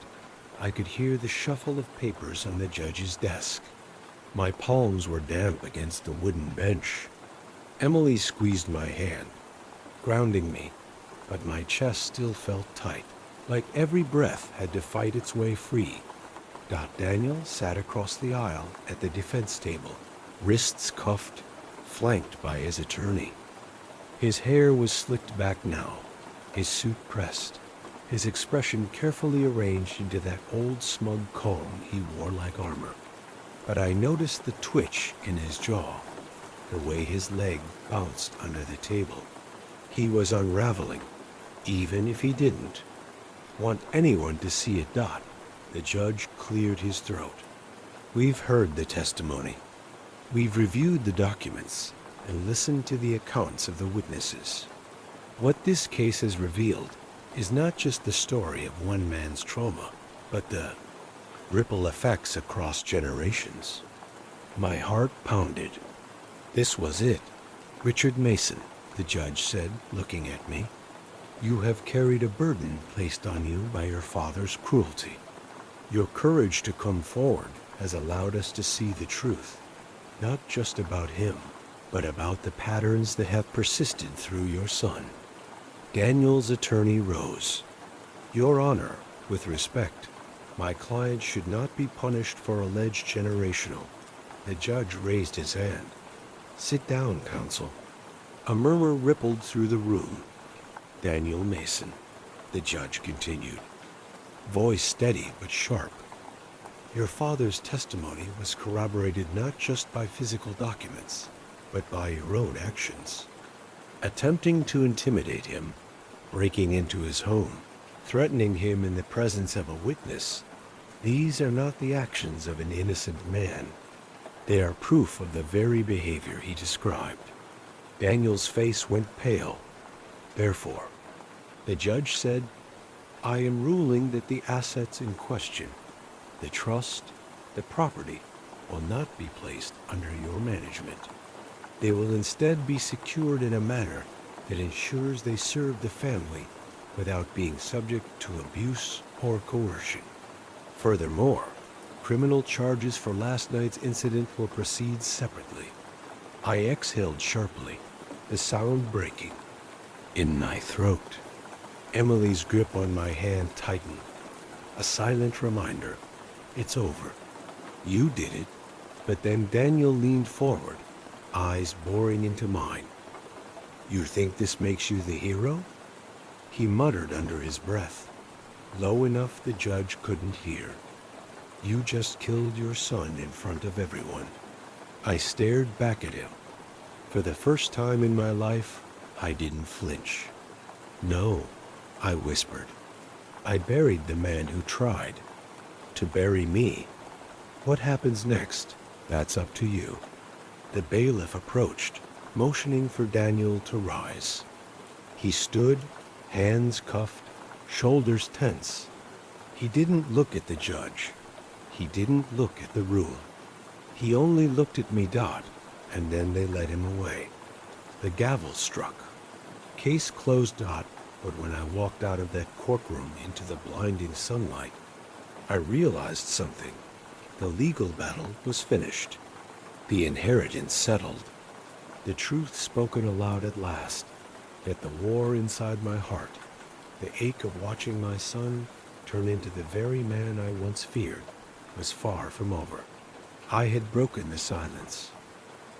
Speaker 1: I could hear the shuffle of papers on the judge's desk. My palms were damp against the wooden bench. Emily squeezed my hand, grounding me, but my chest still felt tight, like every breath had to fight its way free. Daniel sat across the aisle at the defense table, wrists cuffed, flanked by his attorney. His hair was slicked back now, his suit pressed, his expression carefully arranged into that old smug calm he wore like armor. But I noticed the twitch in his jaw, the way his leg bounced under the table. He was unraveling, even if he didn't want anyone to see it. The judge cleared his throat. We've heard the testimony. We've reviewed the documents and listened to the accounts of the witnesses. What this case has revealed is not just the story of one man's trauma, but the ripple effects across generations. My heart pounded. This was it. Richard Mason, the judge said, looking at me. You have carried a burden placed on you by your father's cruelty. Your courage to come forward has allowed us to see the truth, not just about him, but about the patterns that have persisted through your son. Daniel's attorney rose. Your Honor, with respect, my client should not be punished for alleged generational. The judge raised his hand. Sit down, counsel. A murmur rippled through the room. Daniel Mason, the judge continued, voice steady but sharp. Your father's testimony was corroborated not just by physical documents, but by your own actions. Attempting to intimidate him, breaking into his home, threatening him in the presence of a witness, these are not the actions of an innocent man. They are proof of the very behavior he described. Daniel's face went pale. Therefore, the judge said, I am ruling that the assets in question, the trust, the property, will not be placed under your management. They will instead be secured in a manner that ensures they serve the family without being subject to abuse or coercion. Furthermore, Criminal charges for last night's incident will proceed separately. I exhaled sharply, the sound breaking in my throat. Emily's grip on my hand tightened. A silent reminder. It's over. You did it. But then Daniel leaned forward, eyes boring into mine. You think this makes you the hero? He muttered under his breath, low enough the judge couldn't hear. You just killed your son in front of everyone. I stared back at him. For the first time in my life, I didn't flinch. No, I whispered. I buried the man who tried to bury me. What happens next? That's up to you. The bailiff approached, motioning for Daniel to rise. He stood, hands cuffed, shoulders tense. He didn't look at the judge. He didn't look at the rule. He only looked at me, Dot, and then they led him away. The gavel struck. Case closed, Dot, but when I walked out of that courtroom into the blinding sunlight, I realized something. The legal battle was finished. The inheritance settled. The truth spoken aloud at last. Yet the war inside my heart, the ache of watching my son turn into the very man I once feared, was far from over. I had broken the silence.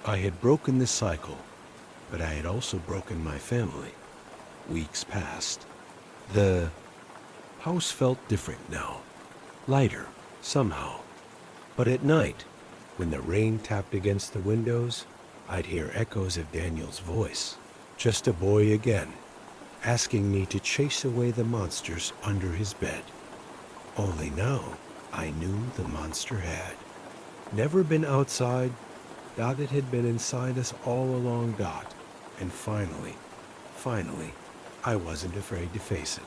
Speaker 1: I had broken the cycle, but I had also broken my family. Weeks passed. The house felt different now, lighter, somehow. But at night, when the rain tapped against the windows, I'd hear echoes of Daniel's voice, just a boy again, asking me to chase away the monsters under his bed. Only now, I knew the monster had never been outside. Dot, it had been inside us all along, Dot. And finally, I wasn't afraid to face it.